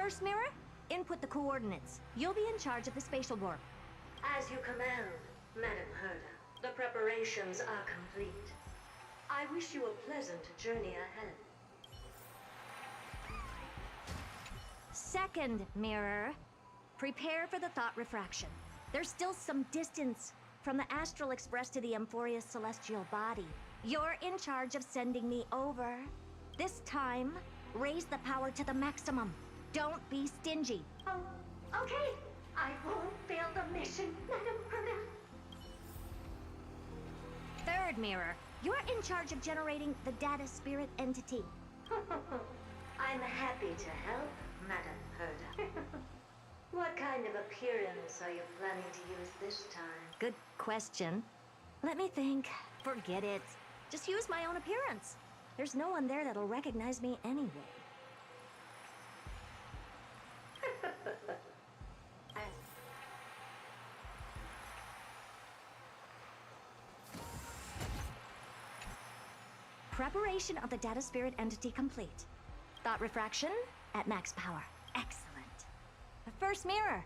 First mirror, input the coordinates. You'll be in charge of the spatial warp. As you command, Madam Herda. The preparations are complete. I wish you a pleasant journey ahead. Second mirror, prepare for the thought refraction. There's still some distance from the Astral Express to the Amphoria's celestial body. You're in charge of sending me over. This time, raise the power to the maximum. Don't be stingy. Oh, okay. I won't fail the mission, Madam Herda. Third mirror, you're in charge of generating the data spirit entity. I'm happy to help, Madam Herda. What kind of appearance are you planning to use this time? Good question. Let me think. Forget it. Just use my own appearance. There's no one there that'll recognize me anyway. Preparation of the data spirit entity complete. Thought refraction at max power. Excellent. The first mirror.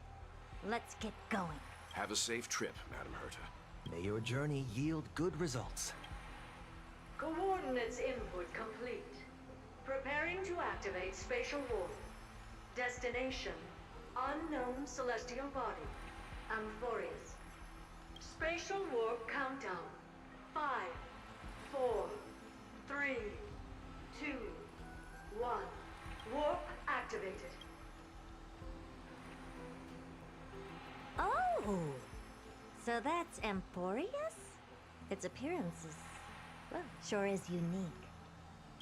Let's get going. Have a safe trip, Madam Herta. May your journey yield good results. Coordinates input complete. Preparing to activate spatial warp. Destination, unknown celestial body. Amphorius. Spatial warp countdown. 5, 4, 3, 2, 1. Warp activated. Oh! So that's Amphorius? Its appearance is, well, sure is unique.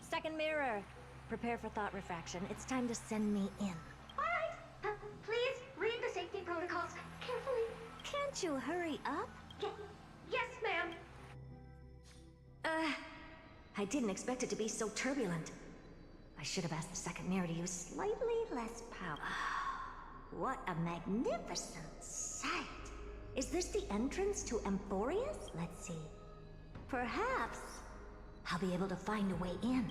Second mirror, prepare for thought refraction. It's time to send me in. Alright, please read the safety protocols carefully. Can't you hurry up? Yes, ma'am. I didn't expect it to be so turbulent. I should have asked the second mirror to use slightly less power. What a magnificent sight! Is this the entrance to Amphorius? Let's see. Perhaps I'll be able to find a way in.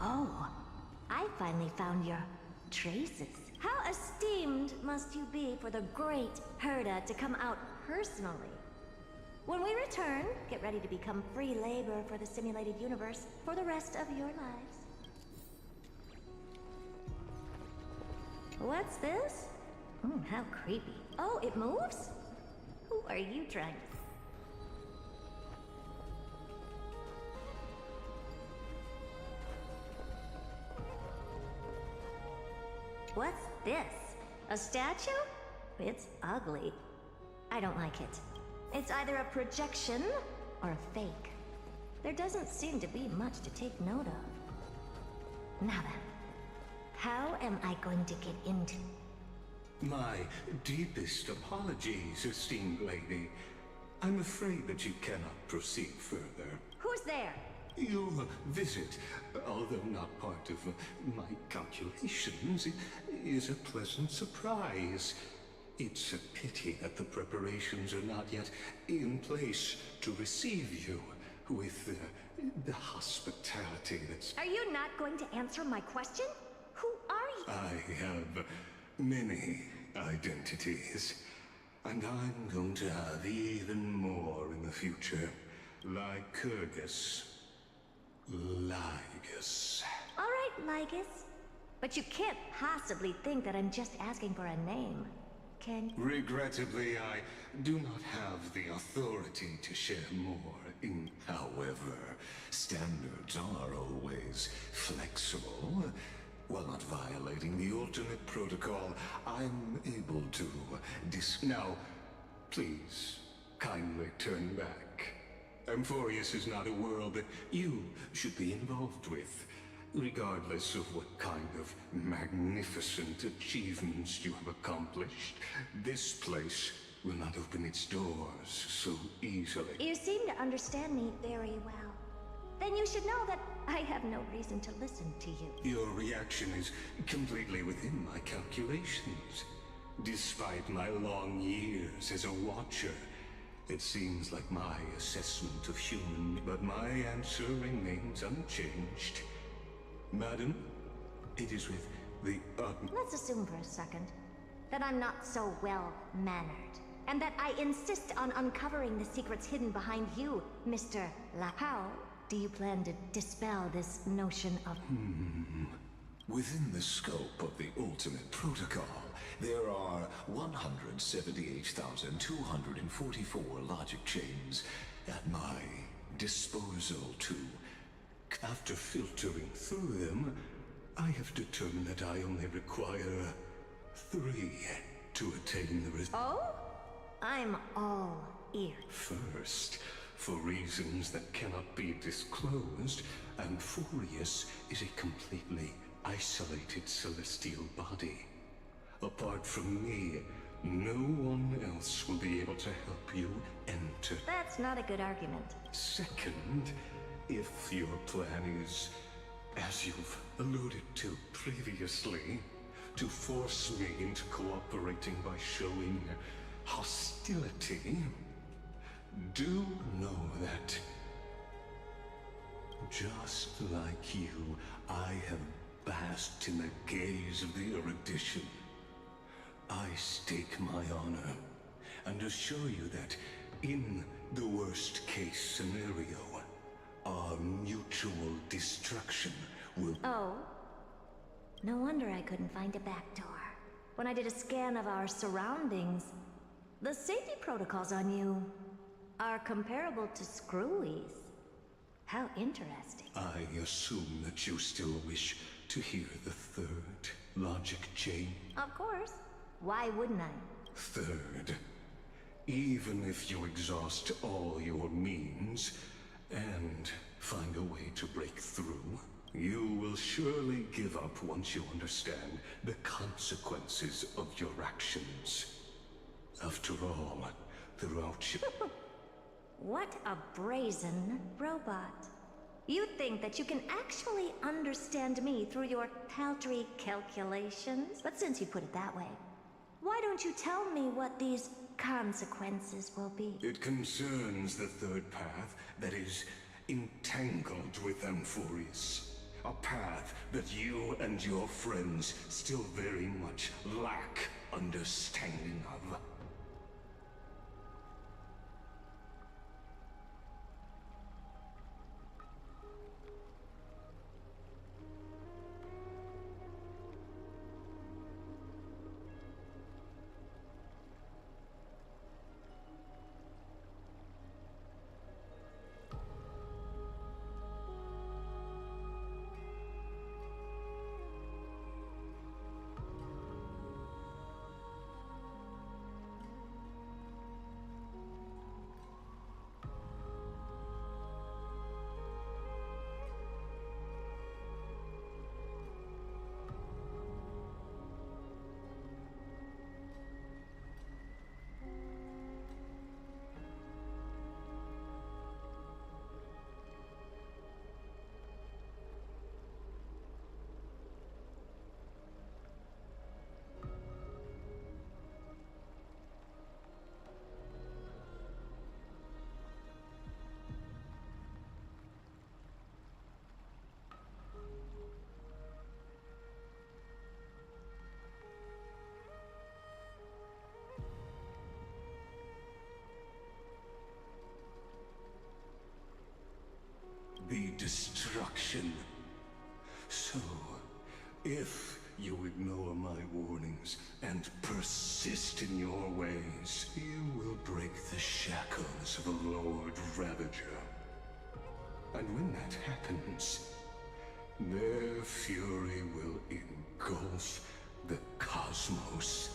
Oh, I finally found your traces. How esteemed must you be for the great Herda to come out personally? When we return, get ready to become free labor for the simulated universe for the rest of your lives. What's this? How creepy. Oh, it moves? Who are you trying to... What's this? A statue? It's ugly. I don't like it. It's either a projection or a fake. There doesn't seem to be much to take note of. Now then, how am I going to get into... My deepest apologies, esteemed lady. I'm afraid that you cannot proceed further. Who's there? Your visit, although not part of my calculations, is a pleasant surprise. It's a pity that the preparations are not yet in place to receive you with the hospitality that's... Are you not going to answer my question? Who are you? I have many identities, and I'm going to have even more in the future. Lycurgus. Lygus. All right, Lygus. But you can't possibly think that I'm just asking for a name, can you? Regrettably, I do not have the authority to share more. However, standards are always flexible. While not violating the ultimate protocol, I'm able to Now, please, kindly turn back. Amphorius is not a world that you should be involved with, regardless of what kind of magnificent achievements you have accomplished. This place will not open its doors so easily. You seem to understand me very well. Then you should know that I have no reason to listen to you. Your reaction is completely within my calculations. Despite my long years as a watcher, it seems like my assessment of human, but my answer remains unchanged. Madam, it is with the Let's assume for a second that I'm not so well-mannered, and that I insist on uncovering the secrets hidden behind you, Mr. How do you plan to dispel this notion of... Within the scope of the ultimate protocol, there are 178,244 logic chains at my disposal to... After filtering through them, I have determined that I only require 3 to attain the Oh? I'm all ears. First, for reasons that cannot be disclosed, Amphorius is a completely isolated celestial body. Apart from me, no one else will be able to help you enter. That's not a good argument. Second, if your plan is, as you've alluded to previously, to force me into cooperating by showing hostility, do know that, just like you, I have basked in the gaze of the erudition. I stake my honor and assure you that in the worst case scenario, our mutual destruction will... Oh? No wonder I couldn't find a back door. When I did a scan of our surroundings, the safety protocols on you are comparable to Screwy's. How interesting. I assume that you still wish to hear the third logic chain. Of course. Why wouldn't I? Third, even if you exhaust all your means and find a way to break through, you will surely give up once you understand the consequences of your actions. After all, throughout your... What a brazen robot. You think that you can actually understand me through your paltry calculations? But since you put it that way, why don't you tell me what these consequences will be? It concerns the third path that is entangled with Amphorius. A path that you and your friends still very much lack understanding of. destruction. So, if you ignore my warnings and persist in your ways, you will break the shackles of a Lord Ravager. And when that happens, their fury will engulf the cosmos.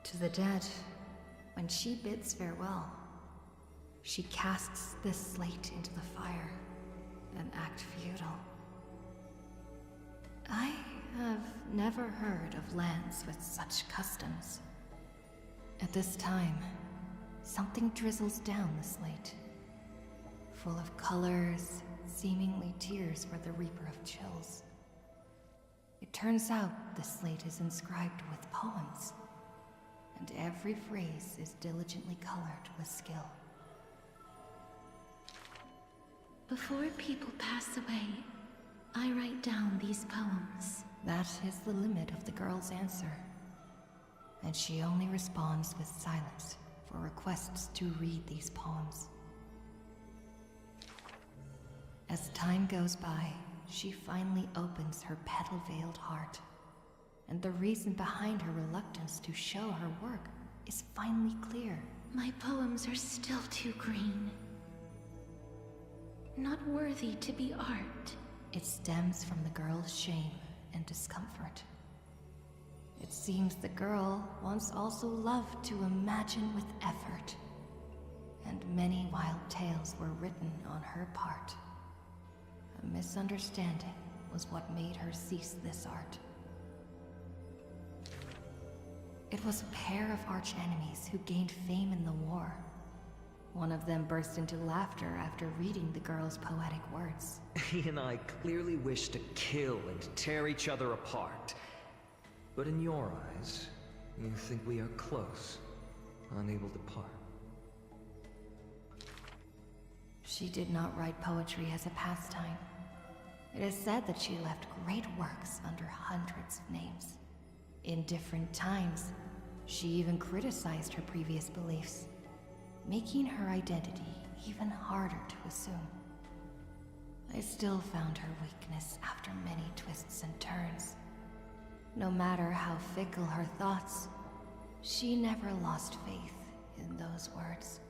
To the dead, when she bids farewell, she casts this slate into the fire, an act futile. I have never heard of lands with such customs. At this time, something drizzles down the slate, full of colors, seemingly tears for the Reaper of Chills. It turns out the slate is inscribed with poems, and every phrase is diligently colored with skill. Before people pass away, I write down these poems. That is the limit of the girl's answer, and she only responds with silence for requests to read these poems. As time goes by, she finally opens her petal-veiled heart, and the reason behind her reluctance to show her work is finally clear. My poems are still too green. Not worthy to be art. It stems from the girl's shame and discomfort. It seems the girl once also loved to imagine with effort, and many wild tales were written on her part. A misunderstanding was what made her cease this art. It was a pair of arch-enemies who gained fame in the war. One of them burst into laughter after reading the girl's poetic words. He and I clearly wish to kill and tear each other apart. But in your eyes, you think we are close, unable to part. She did not write poetry as a pastime. It is said that she left great works under hundreds of names. In different times, she even criticized her previous beliefs, making her identity even harder to assume. I still found her weakness after many twists and turns. No matter how fickle her thoughts, She never lost faith in those words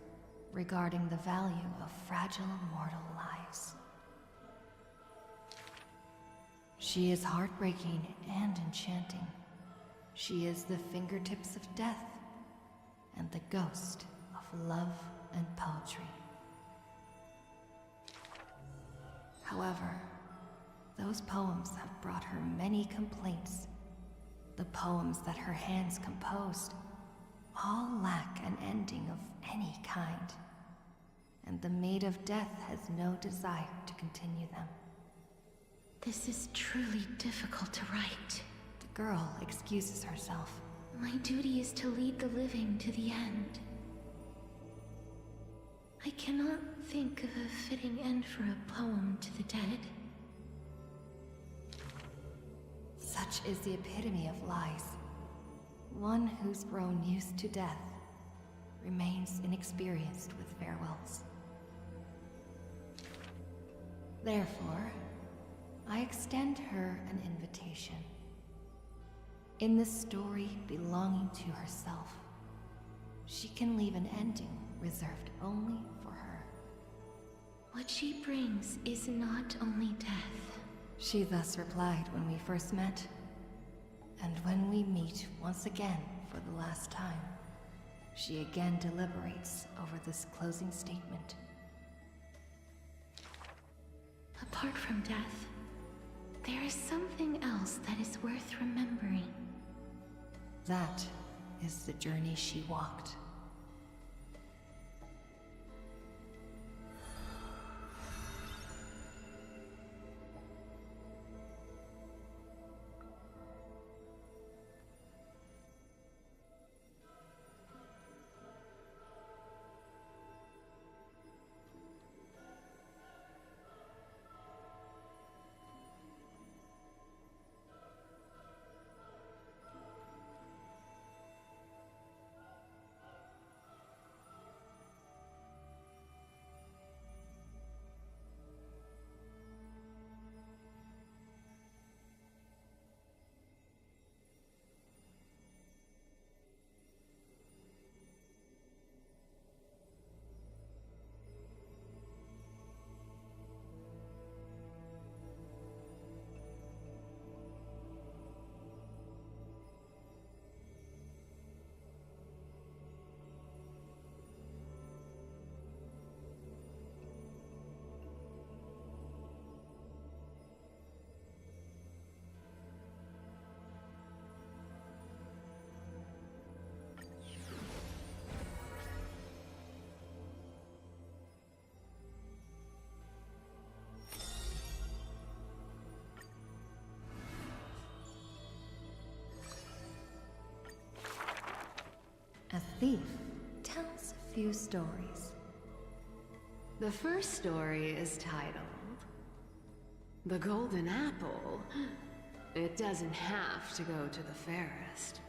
regarding the value of fragile mortal lives. She is heartbreaking and enchanting. She is the fingertips of death and the ghost of love and poetry. However, those poems have brought her many complaints. The poems that her hands composed all lack an ending of any kind, and the Maid of Death has no desire to continue them. This is truly difficult to write. The girl excuses herself. My duty is to lead the living to the end. I cannot think of a fitting end for a poem to the dead. Such is the epitome of lies. One who's grown used to death remains inexperienced with farewells. Therefore, I extend her an invitation. In this story belonging to herself, she can leave an ending reserved only for her. What she brings is not only death. She thus replied when we first met, and when we meet once again for the last time, she again deliberates over this closing statement. Apart from death, there is something else that is worth remembering. That is the journey she walked. A thief tells a few stories. The first story is titled The Golden Apple. It doesn't have to go to the fairest.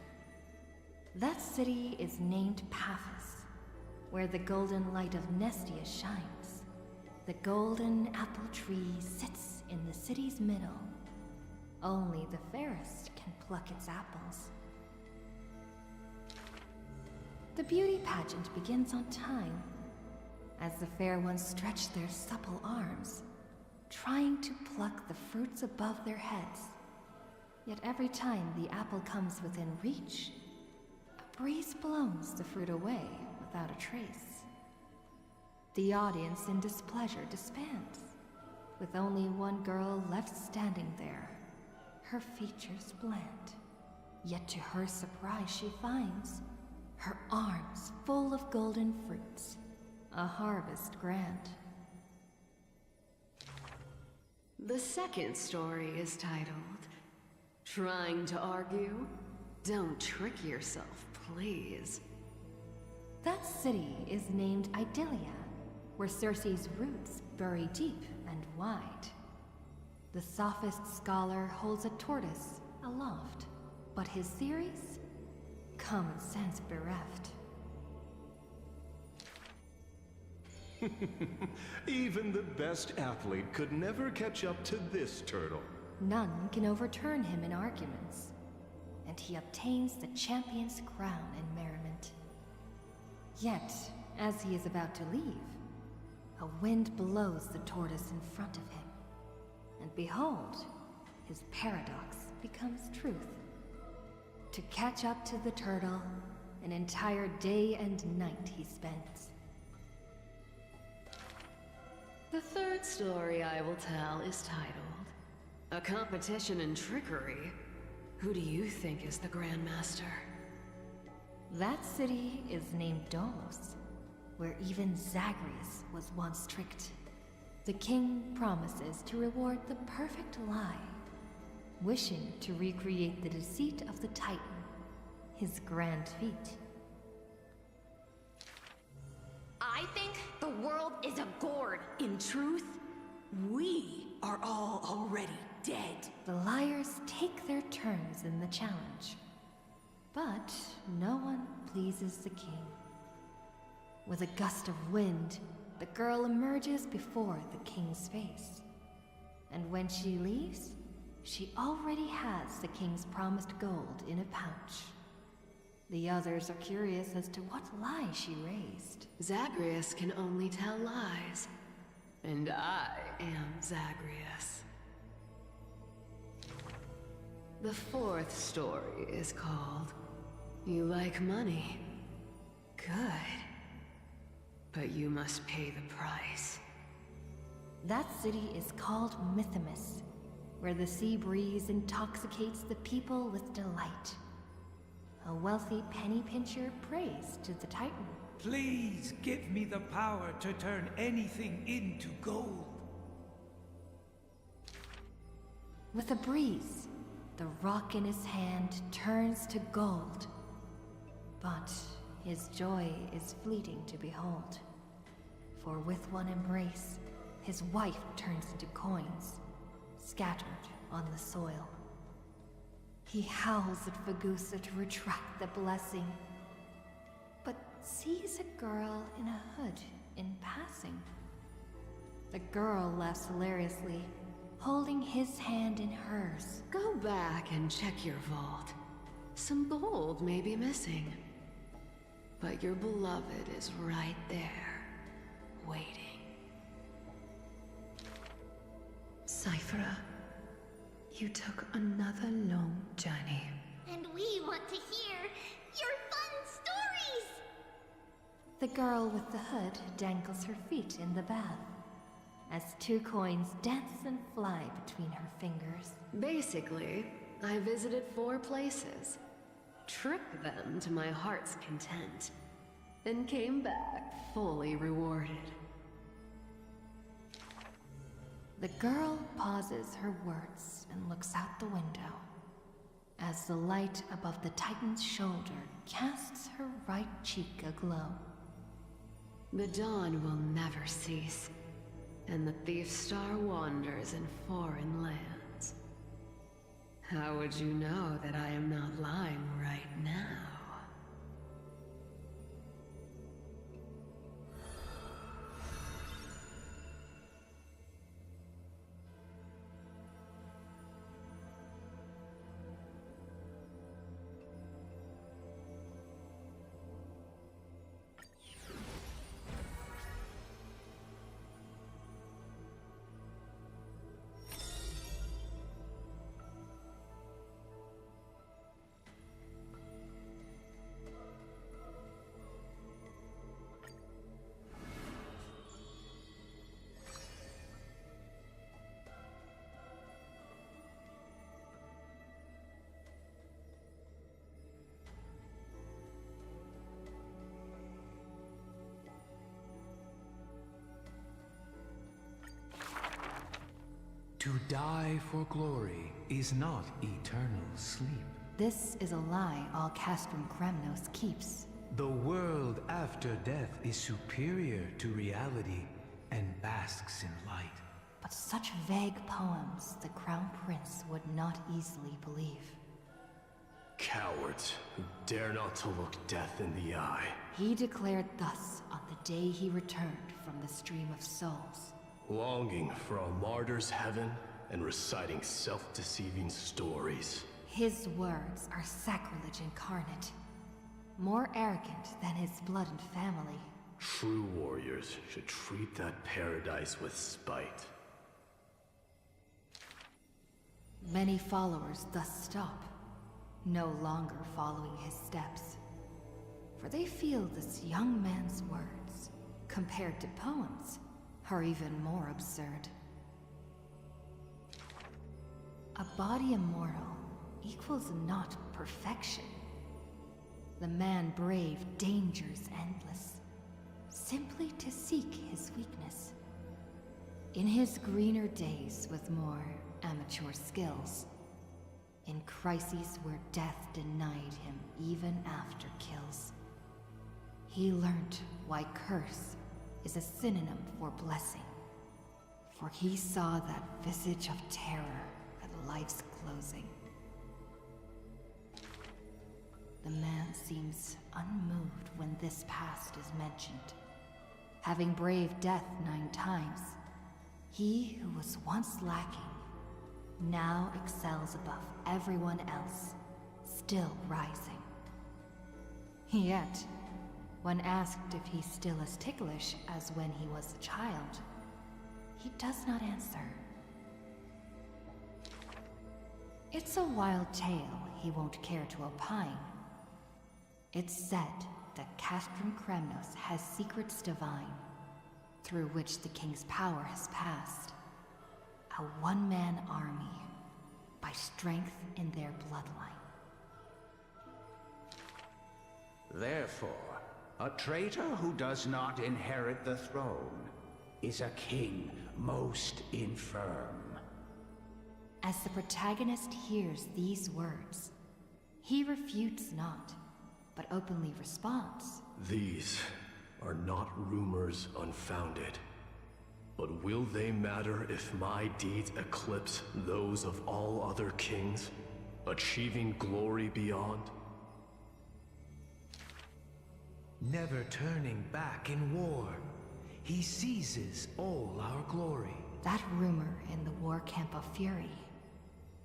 That city is named Paphos, where the golden light of Nestia shines. The golden apple tree sits in the city's middle. Only the fairest can pluck its apples. The beauty pageant begins on time, as the fair ones stretch their supple arms, trying to pluck the fruits above their heads. Yet every time the apple comes within reach, a breeze blows the fruit away without a trace. The audience in displeasure disbands, with only one girl left standing there, her features bland. Yet to her surprise she finds her arms full of golden fruits, a harvest grand. The second story is titled Trying to Argue? Don't trick yourself, please. That city is named Idylia, where Circe's roots bury deep and wide. The sophist scholar holds a tortoise aloft, but his theories? Common sense bereft. Even the best athlete could never catch up to this turtle. None can overturn him in arguments. and he obtains the champion's crown in merriment. Yet, as he is about to leave, a wind blows the tortoise in front of him, and behold, his paradox becomes truth. To catch up to the turtle, an entire day and night he spends. The third story I will tell is titled, A Competition in Trickery. Who do you think is the Grandmaster? That city is named Dolos, where even Zagreus was once tricked. The king promises to reward the perfect lie, wishing to recreate the deceit of the Titan, his grand feat. I think the world is a gourd. In truth, we are all already dead. The liars take their turns in the challenge, but no one pleases the king. With a gust of wind, the girl emerges before the king's face. And when she leaves, she already has the king's promised gold in a pouch. The others are curious as to what lie she raised. Zagreus can only tell lies. And I am Zagreus. The fourth story is called, You Like Money. Good. But you must pay the price. That city is called Mythimus, where the sea breeze intoxicates the people with delight. A wealthy penny pincher prays to the Titan. Please give me the power to turn anything into gold. With a breeze, the rock in his hand turns to gold. But his joy is fleeting to behold. For with one embrace, his wife turns into coins, scattered on the soil. He howls at Fagusa to retract the blessing, but sees a girl in a hood in passing. The girl laughs hilariously, holding his hand in hers. Go back and check your vault. Some gold may be missing. But your beloved is right there, waiting. Cyphera, you took another long journey. And we want to hear your fun stories! The girl with the hood dangles her feet in the bath, as 2 coins dance and fly between her fingers. Basically, I visited 4 places, tricked them to my heart's content, and came back fully rewarded. The girl pauses her words and looks out the window, as the light above the Titan's shoulder casts her right cheek aglow. The dawn will never cease, and the thief star wanders in foreign lands. How would you know that I am not lying right now? To die for glory is not eternal sleep. This is a lie all Castrum Kremnos keeps. The world after death is superior to reality and basks in light. But such vague poems the Crown Prince would not easily believe. Cowards who dare not to look death in the eye. He declared thus on the day he returned from the Stream of Souls. Longing for a martyr's heaven and reciting self-deceiving stories. His words are sacrilege incarnate. More arrogant than his blood and family. True warriors should treat that paradise with spite. Many followers thus stop, no longer following his steps. For they feel this young man's words, compared to poems, are even more absurd. A body immortal equals not perfection. The man braved dangers endless, simply to seek his weakness. In his greener days with more amateur skills, in crises where death denied him even after kills, he learned why curse is a synonym for blessing, for he saw that visage of terror at life's closing. The man seems unmoved when this past is mentioned. Having braved death 9 times, he who was once lacking now excels above everyone else, still rising. Yet, when asked if he's still as ticklish as when he was a child, he does not answer. It's a wild tale he won't care to opine. It's said that Castrum Kremnos has secrets divine, through which the king's power has passed. A one-man army, by strength in their bloodline. Therefore, a traitor who does not inherit the throne is a king most infirm. As the protagonist hears these words, he refutes not, but openly responds. These are not rumors unfounded. But will they matter if my deeds eclipse those of all other kings, achieving glory beyond? Never turning back in war, he seizes all our glory. That rumor in the war camp of fury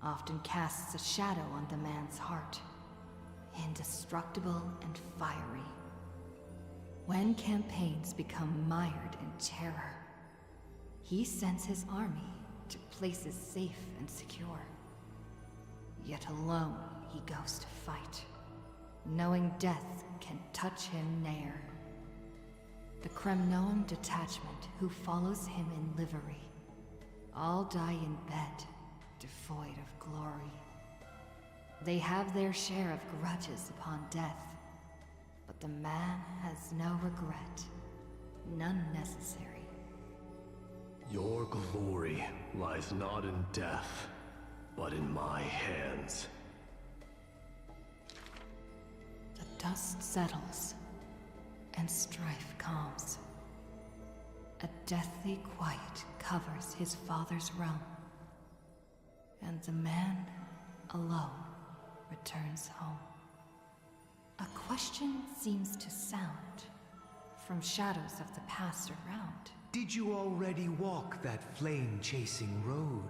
often casts a shadow on the man's heart, indestructible and fiery. When campaigns become mired in terror, he sends his army to places safe and secure. Yet alone he goes to fight, knowing death can touch him ne'er. The Kremnoan detachment who follows him in livery all die in bed, devoid of glory. They have their share of grudges upon death, but the man has no regret, none necessary. Your glory lies not in death, but in my hands. The dust settles, and strife calms. A deathly quiet covers his father's realm, and the man, alone, returns home. A question seems to sound from shadows of the past around. Did you already walk that flame-chasing road,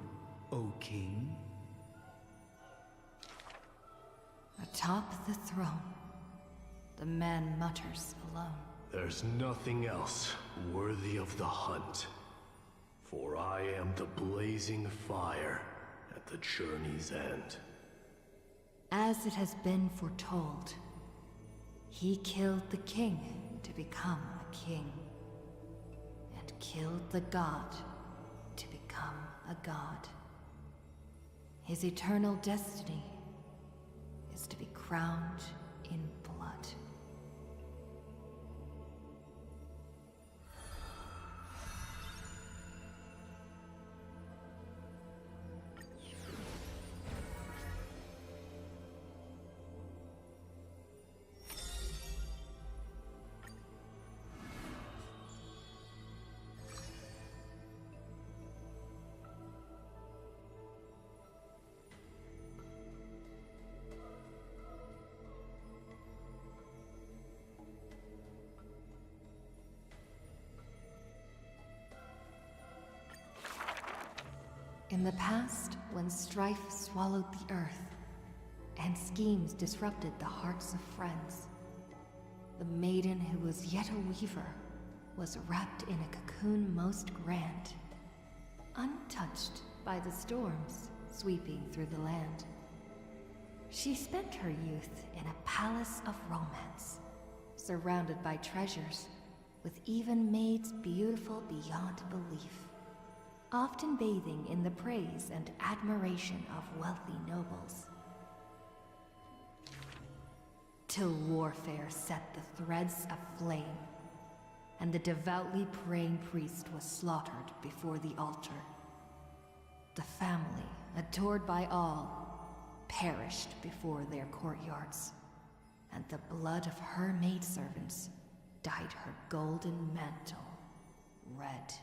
O King? Atop the throne, the man mutters alone. There's nothing else worthy of the hunt, for I am the blazing fire at the journey's end. As it has been foretold, he killed the king to become a king, and killed the god to become a god. His eternal destiny is to be crowned in blood. In the past, when strife swallowed the earth, and schemes disrupted the hearts of friends. The maiden who was yet a weaver was wrapped in a cocoon most grand, untouched by the storms sweeping through the land. She spent her youth in a palace of romance, surrounded by treasures, with even maids beautiful beyond belief, often bathing in the praise and admiration of wealthy nobles. Till warfare set the threads aflame, and the devoutly praying priest was slaughtered before the altar. The family, adored by all, perished before their courtyards, and the blood of her maidservants dyed her golden mantle red.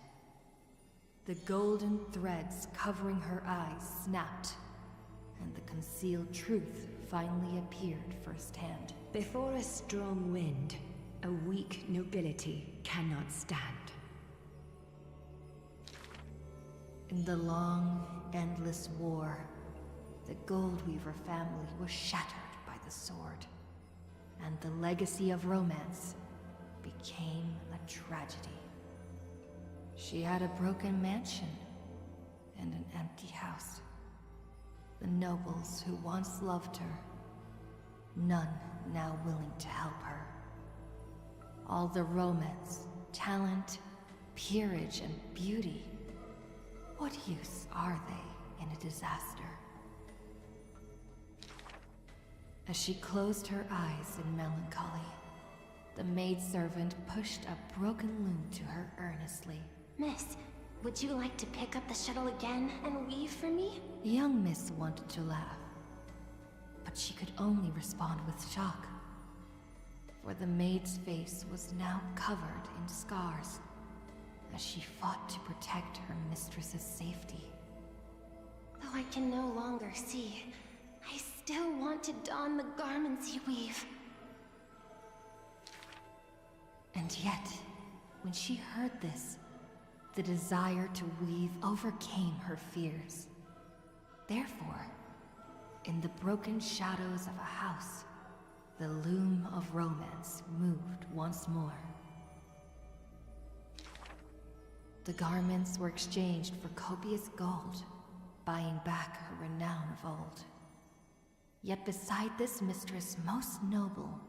The golden threads covering her eyes snapped, and the concealed truth finally appeared firsthand. Before a strong wind, a weak nobility cannot stand. In the long, endless war, the Goldweaver family was shattered by the sword, and the legacy of romance became a tragedy. She had a broken mansion and an empty house. The nobles who once loved her, none now willing to help her. All the romance, talent, peerage, and beauty, what use are they in a disaster? As she closed her eyes in melancholy, the maidservant pushed a broken loom to her earnestly. Miss, would you like to pick up the shuttle again and weave for me? The young miss wanted to laugh, but she could only respond with shock, for the maid's face was now covered in scars as she fought to protect her mistress's safety. Though I can no longer see, I still want to don the garments you weave. And yet, when she heard this, the desire to weave overcame her fears. Therefore, in the broken shadows of a house, the loom of romance moved once more. The garments were exchanged for copious gold, buying back her renown of old. Yet beside this mistress most noble,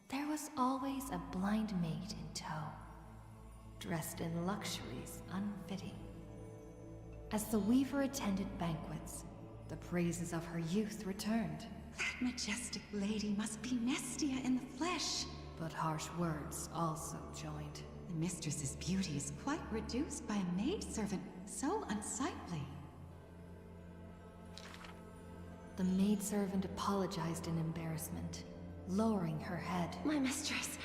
there was always a blind maid in tow, dressed in luxuries unfitting. As the weaver attended banquets, the praises of her youth returned. That majestic lady must be Nestia in the flesh. But harsh words also joined. The mistress's beauty is quite reduced by a maidservant, so unsightly. The maidservant apologized in embarrassment, lowering her head. My mistress,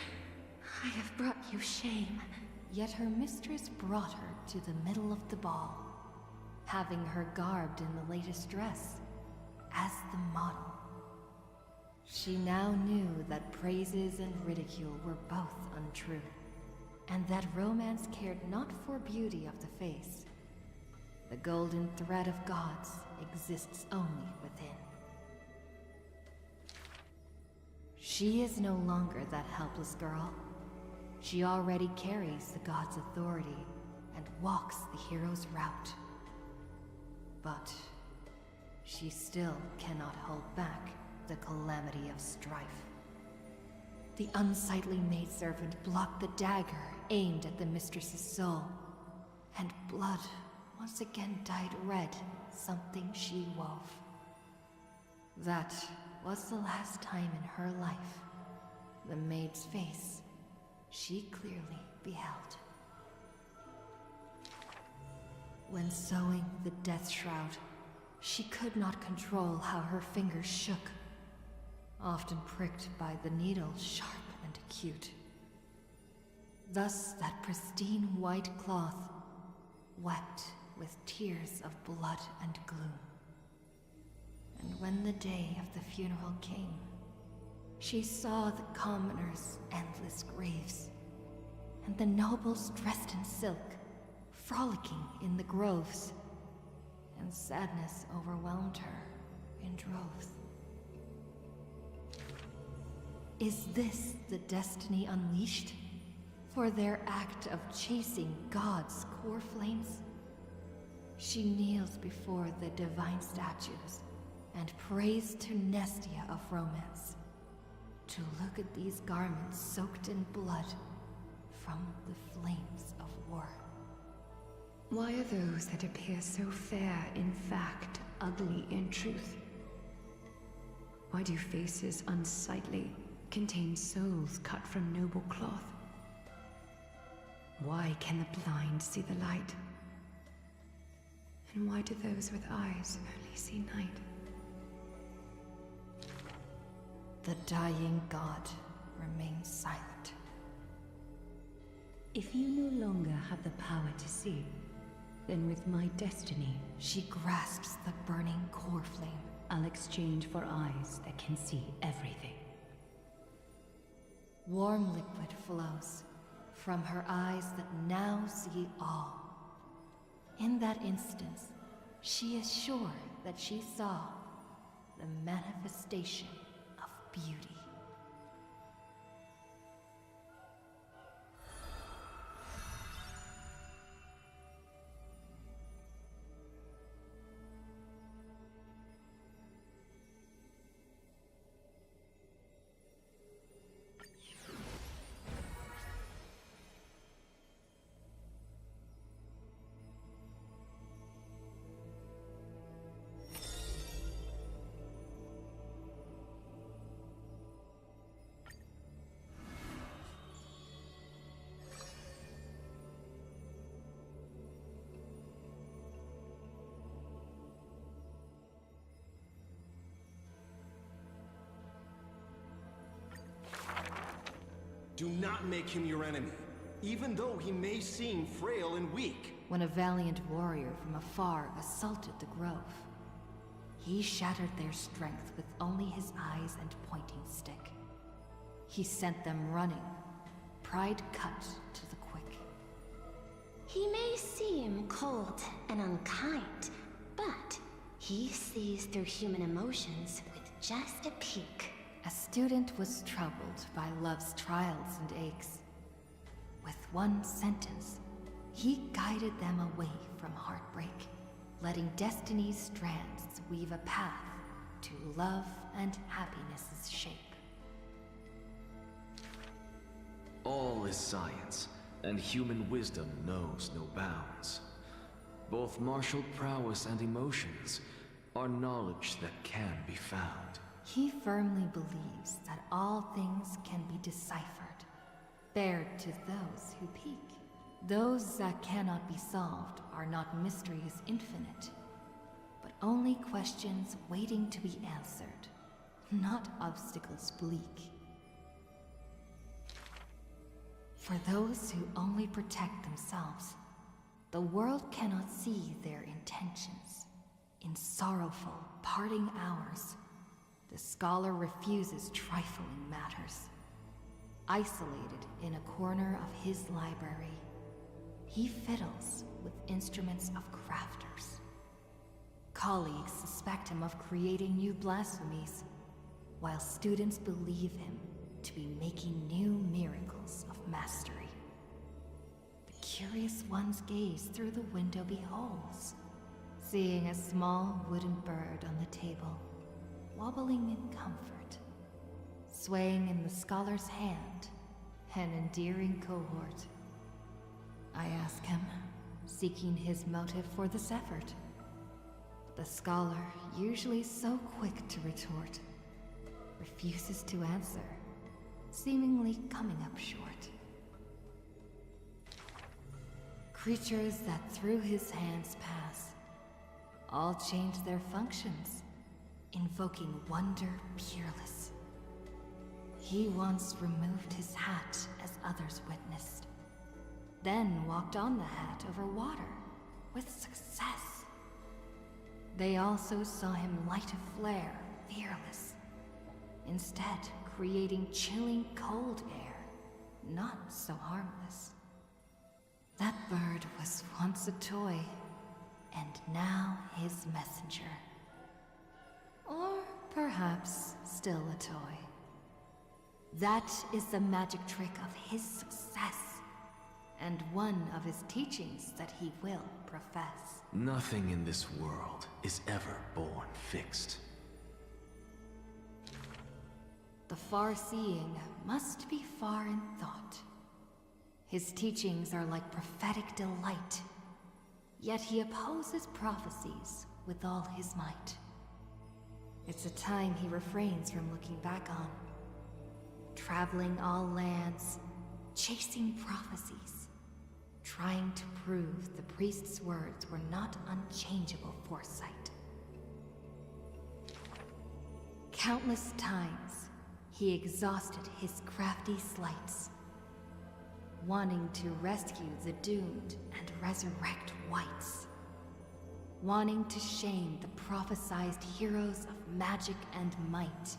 I have brought you shame. Yet her mistress brought her to the middle of the ball, having her garbed in the latest dress, as the model. She now knew that praises and ridicule were both untrue, and that romance cared not for beauty of the face. The golden thread of gods exists only within. She is no longer that helpless girl. She already carries the god's authority and walks the hero's route. But she still cannot hold back the calamity of strife. The unsightly maidservant blocked the dagger aimed at the mistress's soul, and blood once again dyed red something she wove. That was the last time in her life the maid's face she clearly beheld. When sewing the death shroud, she could not control how her fingers shook, often pricked by the needle sharp and acute. Thus that pristine white cloth wept with tears of blood and gloom. And when the day of the funeral came, she saw the commoners' endless graves, and the nobles dressed in silk, frolicking in the groves, and sadness overwhelmed her in droves. Is this the destiny unleashed? For their act of chasing God's core flames? She kneels before the divine statues and prays to Nestia of romance. To look at these garments soaked in blood from the flames of war. Why are those that appear so fair in fact ugly in truth? Why do faces unsightly contain souls cut from noble cloth? Why can the blind see the light? And why do those with eyes only see night? The dying god remains silent. If you no longer have the power to see, then with my destiny, she grasps the burning core flame. I'll exchange for eyes that can see everything. Warm liquid flows from her eyes that now see all. In that instance, she is sure that she saw the manifestation of beauty. Do not make him your enemy, even though he may seem frail and weak. When a valiant warrior from afar assaulted the grove, he shattered their strength with only his eyes and pointing stick. He sent them running, pride cut to the quick. He may seem cold and unkind, but he sees through human emotions with just a peek. A student was troubled by love's trials and aches. With one sentence, he guided them away from heartbreak, letting destiny's strands weave a path to love and happiness's shape. All is science, and human wisdom knows no bounds. Both martial prowess and emotions are knowledge that can be found. He firmly believes that all things can be deciphered, bared to those who peek. Those that cannot be solved are not mysteries infinite, but only questions waiting to be answered, not obstacles bleak. For those who only protect themselves, the world cannot see their intentions. In sorrowful, parting hours, the scholar refuses trifling matters. Isolated in a corner of his library, he fiddles with instruments of crafters. Colleagues suspect him of creating new blasphemies, while students believe him to be making new miracles of mastery. The curious one's gaze through the window beholds, seeing a small wooden bird on the table, wobbling in comfort, swaying in the scholar's hand, an endearing cohort. I ask him, seeking his motive for this effort. The scholar, usually so quick to retort, refuses to answer, seemingly coming up short. Creatures that through his hands pass, all change their functions, invoking wonder peerless. He once removed his hat as others witnessed, then walked on the hat over water with success. They also saw him light a flare, fearless, instead creating chilling cold air, not so harmless. That bird was once a toy, and now his messenger. Or perhaps still a toy. That is the magic trick of his success, and one of his teachings that he will profess. Nothing in this world is ever born fixed. The far-seeing must be far in thought. His teachings are like prophetic delight, yet he opposes prophecies with all his might. It's a time he refrains from looking back on, traveling all lands, chasing prophecies, trying to prove the priest's words were not unchangeable foresight. Countless times, he exhausted his crafty sleights, wanting to rescue the doomed and resurrect whites, wanting to shame the prophesized heroes of magic and might,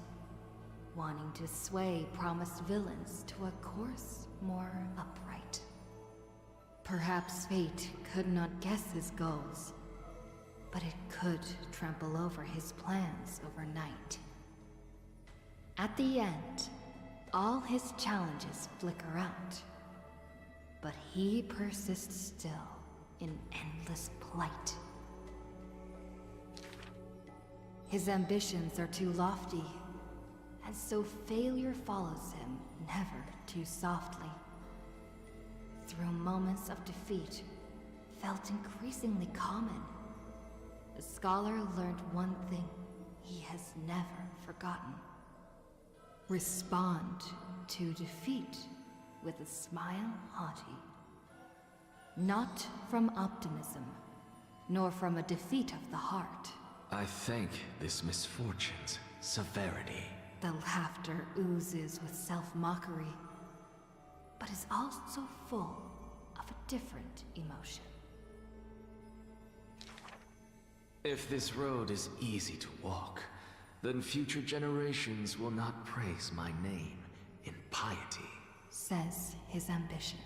wanting to sway promised villains to a course more upright. Perhaps fate could not guess his goals, but it could trample over his plans overnight. At the end, all his challenges flicker out, but he persists still in endless plight. His ambitions are too lofty, and so failure follows him never too softly. Through moments of defeat, felt increasingly common, the scholar learned one thing he has never forgotten. Respond to defeat with a smile haughty. Not from optimism, nor from a defeat of the heart. I thank this misfortune's severity. The laughter oozes with self-mockery, but is also full of a different emotion. If this road is easy to walk, then future generations will not praise my name in piety, says his ambition.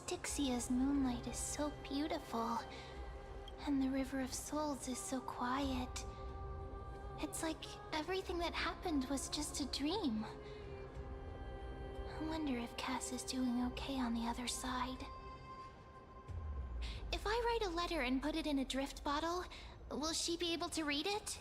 Styxia's moonlight is so beautiful, and the River of Souls is so quiet. It's like everything that happened was just a dream. I wonder if Cass is doing okay on the other side. If I write a letter and put it in a drift bottle, will she be able to read it?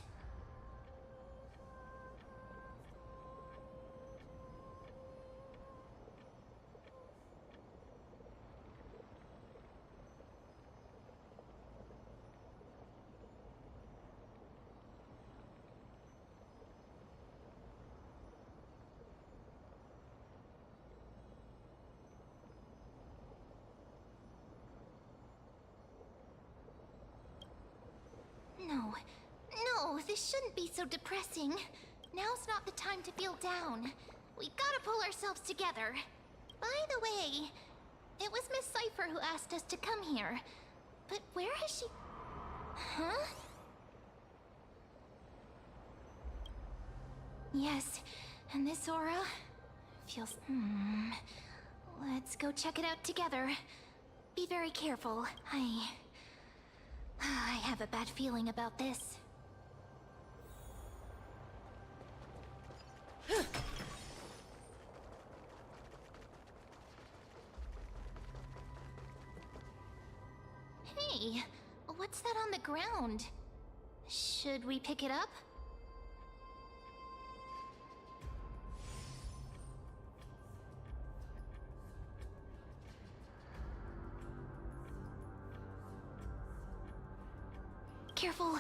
No. No, this shouldn't be so depressing. Now's not the time to feel down. We gotta pull ourselves together. By the way, it was Miss Cypher who asked us to come here. But where has she... Huh? Yes, and this aura feels... Let's go check it out together. Be very careful. I have a bad feeling about this. Hey, what's that on the ground? Should we pick it up? Careful,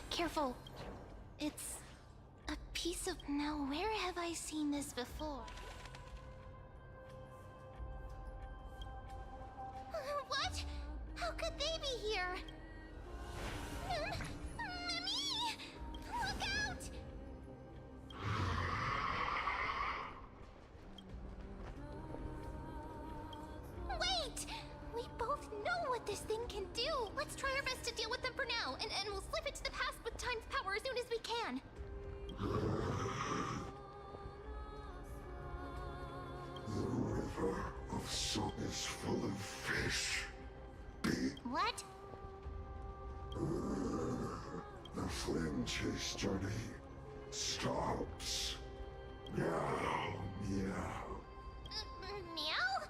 careful. It's a piece of... Now, where have I seen this before? What? How could they be here? Mimi! Look out! Wait! We both know what this thing can do. Let's try our best to deal with them for now, and we'll slip it to the past with Time's power as soon as we can. The river of soul is full of fish. What? The flame chase journey stops. Meow, meow. Meow?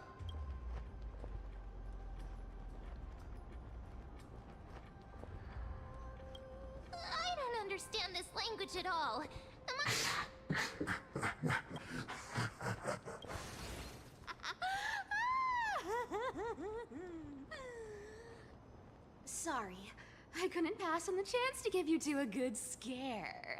I don't understand this language at all. Sorry, I couldn't pass on the chance to give you two a good scare.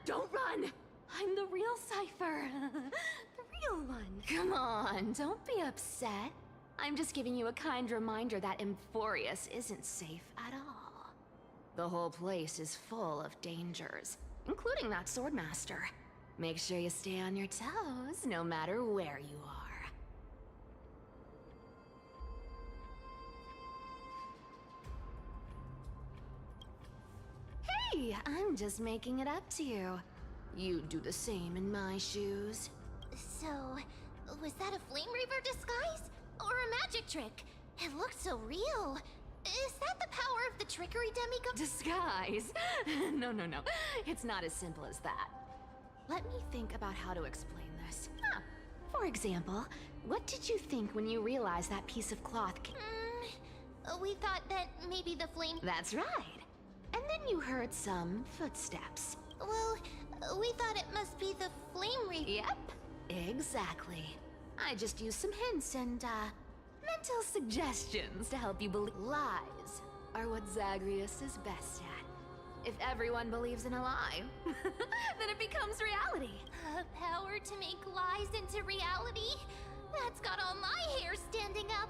Don't run! I'm the real Cypher. The real one. Come on, don't be upset. I'm just giving you a kind reminder that Emphorius isn't safe at all. The whole place is full of dangers, including that swordmaster. Make sure you stay on your toes, no matter where you are. Hey, I'm just making it up to you. You'd do the same in my shoes. So, was that a Flame Reaver disguise? Or a magic trick? It looked so real. Is that the power of the trickery demigod? Disguise? No. It's not as simple as that. Let me think about how to explain this. For example, what did you think when you realized that piece of cloth we thought that maybe the flame... That's right. And then you heard some footsteps. Well, we thought it must be the Flame Reaver. Yep, exactly. I just used some hints and, mental suggestions to help you believe. Lies are what Zagreus is best at. If everyone believes in a lie, then it becomes reality. Power to make lies into reality? That's got all my hair standing up.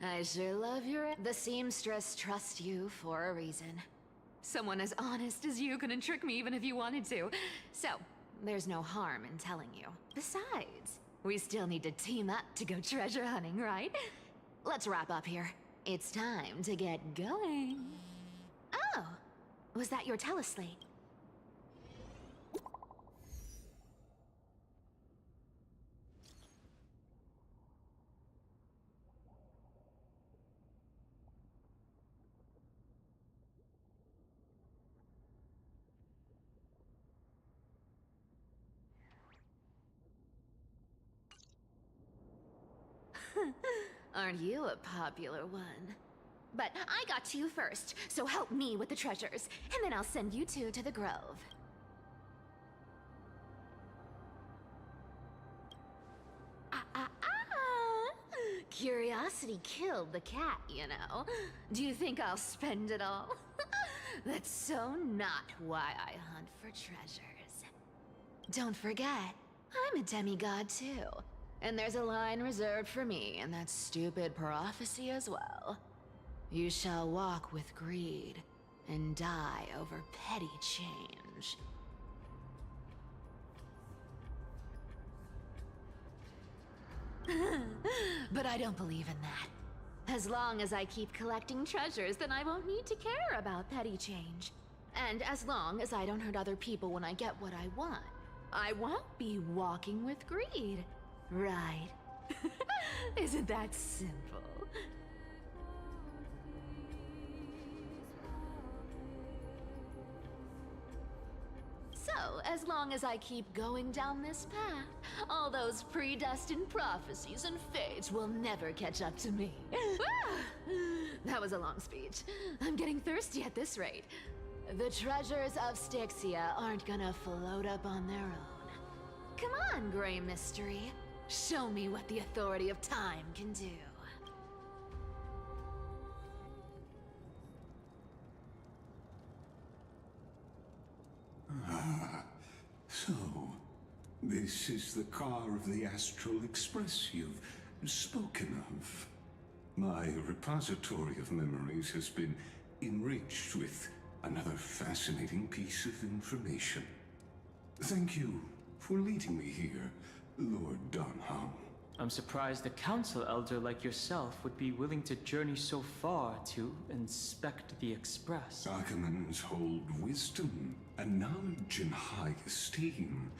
I sure love your... The seamstress trusts you for a reason. Someone as honest as you couldn't trick me even if you wanted to. So, there's no harm in telling you. Besides, we still need to team up to go treasure hunting, right? Let's wrap up here. It's time to get going. Oh, was that your teleslate? Aren't you a popular one? But I got to you first, so help me with the treasures, and then I'll send you two to the grove. Curiosity killed the cat, you know. Do you think I'll spend it all? That's so not why I hunt for treasures. Don't forget, I'm a demigod too. And there's a line reserved for me in that stupid prophecy as well. You shall walk with greed and die over petty change. But I don't believe in that. As long as I keep collecting treasures, then I won't need to care about petty change. And as long as I don't hurt other people when I get what I want, I won't be walking with greed. Right. Isn't that simple? So, as long as I keep going down this path, all those predestined prophecies and fates will never catch up to me. That was a long speech. I'm getting thirsty at this rate. The treasures of Styxia aren't gonna float up on their own. Come on, Gray Mystery. Show me what the authority of time can do. Ah, so this is the car of the Astral Express you've spoken of. My repository of memories has been enriched with another fascinating piece of information. Thank you for leading me here, Lord Donham. I'm surprised a council elder like yourself would be willing to journey so far to inspect the Express. Archimans hold wisdom and knowledge in high esteem.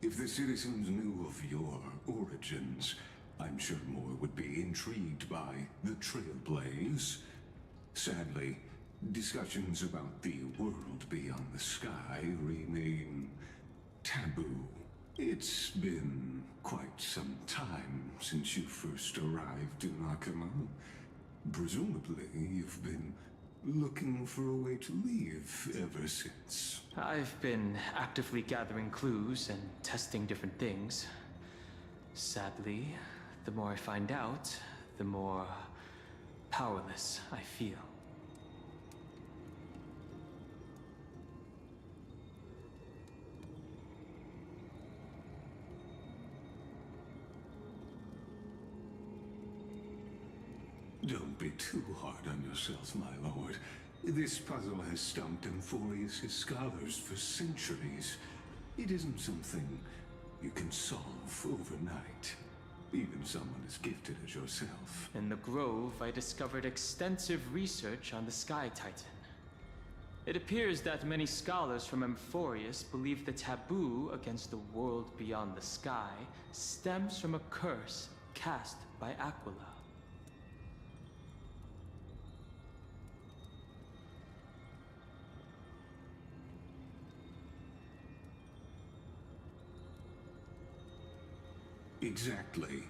If the citizens knew of your origins, I'm sure more would be intrigued by the Trailblaze. Sadly, discussions about the world beyond the sky remain taboo. It's been quite some time since you first arrived in Akima. Presumably, you've been looking for a way to leave ever since. I've been actively gathering clues and testing different things. Sadly, the more I find out, the more powerless I feel. Don't be too hard on yourself, my lord. This puzzle has stumped Amphorius' scholars for centuries. It isn't something you can solve overnight. Even someone as gifted as yourself. In the Grove, I discovered extensive research on the Sky Titan. It appears that many scholars from Amphorius believe the taboo against the world beyond the sky stems from a curse cast by Aquila. Exactly.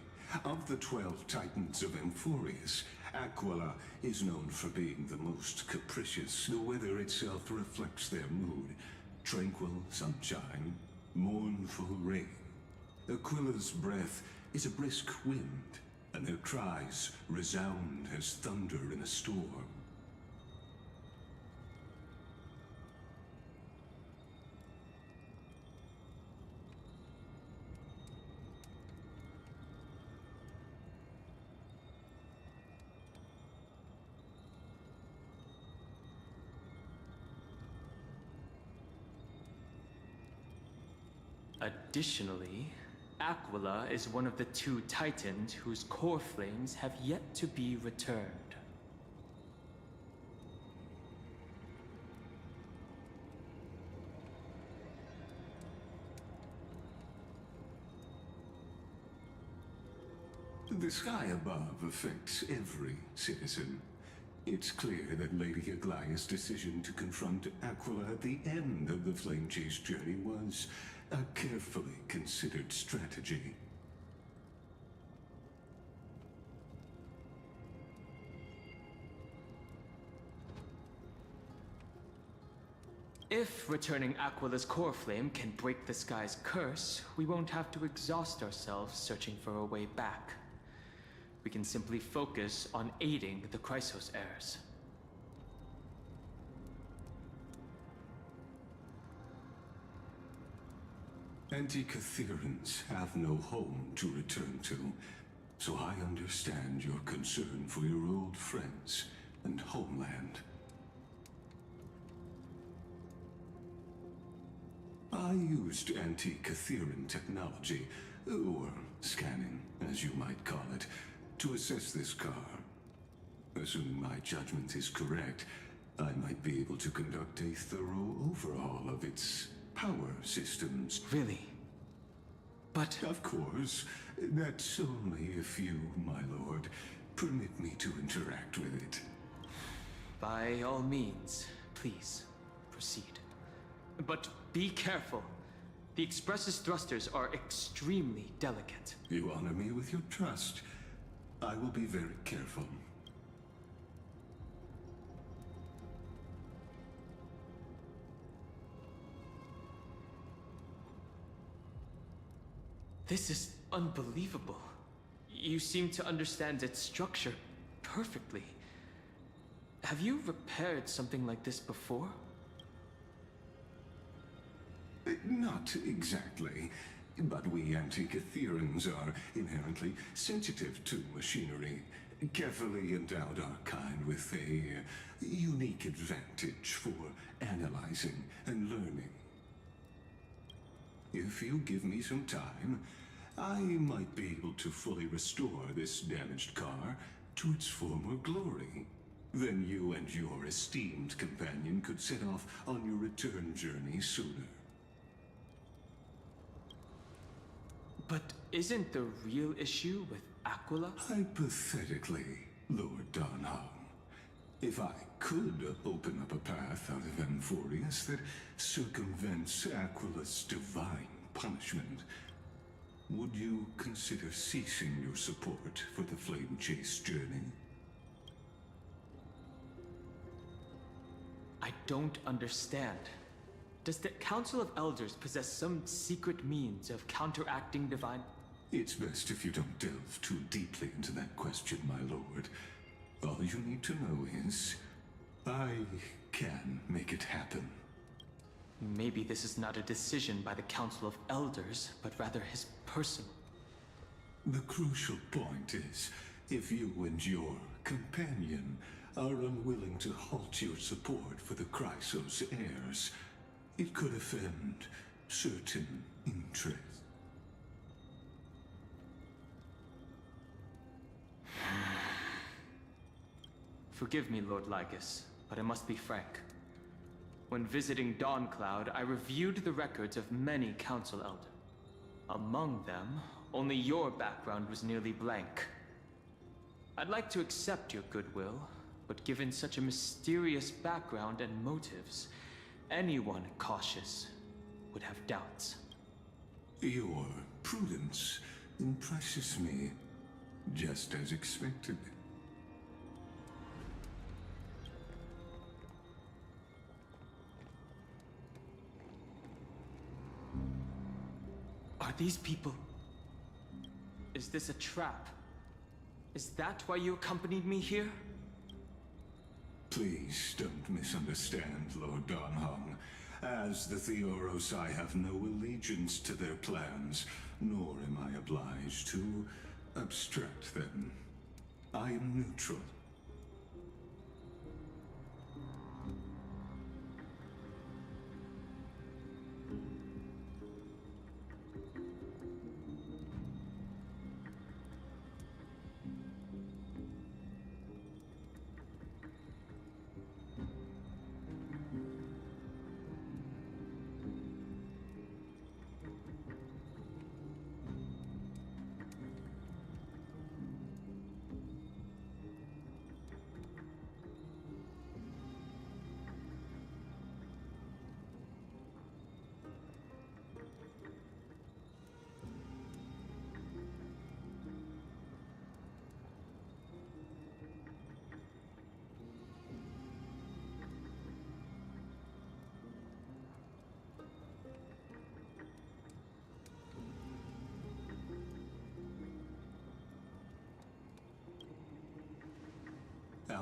Of the 12 Titans of Amphorius, Aquila is known for being the most capricious. The weather itself reflects their mood. Tranquil sunshine, mournful rain. Aquila's breath is a brisk wind, and their cries resound as thunder in a storm. Additionally, Aquila is one of the two Titans whose core flames have yet to be returned. The sky above affects every citizen. It's clear that Lady Aglaya's decision to confront Aquila at the end of the Flame Chase journey was a carefully considered strategy. If returning Aquila's core flame can break the sky's curse, we won't have to exhaust ourselves searching for a way back. We can simply focus on aiding the Chrysos heirs. Anti-Catherians have no home to return to, so I understand your concern for your old friends and homeland. I used anti-Catherian technology, or scanning, as you might call it, to assess this car. Assuming my judgment is correct, I might be able to conduct a thorough overhaul of its power systems. Really? But... Of course. That's only if you, my lord, permit me to interact with it. By all means, please, proceed. But be careful. The Express's thrusters are extremely delicate. You honor me with your trust. I will be very careful. This is unbelievable. You seem to understand its structure perfectly. Have you repaired something like this before? Not exactly. But we Anti-Catherians are inherently sensitive to machinery. Carefully endowed our kind with a unique advantage for analyzing and learning. If you give me some time, I might be able to fully restore this damaged car to its former glory. Then you and your esteemed companion could set off on your return journey sooner. But isn't the real issue with Aquila? Hypothetically, Lord Donham, if I could open up a path out of Amphorius that circumvents Aquila's divine punishment, would you consider ceasing your support for the Flame Chase journey? I don't understand. Does the Council of Elders possess some secret means of counteracting divine... It's best if you don't delve too deeply into that question, my lord. All you need to know is, I can make it happen. Maybe this is not a decision by the Council of Elders, but rather his person. The crucial point is, if you and your companion are unwilling to halt your support for the Chrysos heirs, it could offend certain interests. Forgive me, Lord Lycus, but I must be frank. When visiting Dawncloud, I reviewed the records of many Council Elders. Among them, only your background was nearly blank. I'd like to accept your goodwill, but given such a mysterious background and motives, anyone cautious would have doubts. Your prudence impresses me, just as expected. Are these people... Is this a trap? Is that why you accompanied me here? Please don't misunderstand, Lord Donham. As the Theoros, I have no allegiance to their plans, nor am I obliged to obstruct them. I am neutral.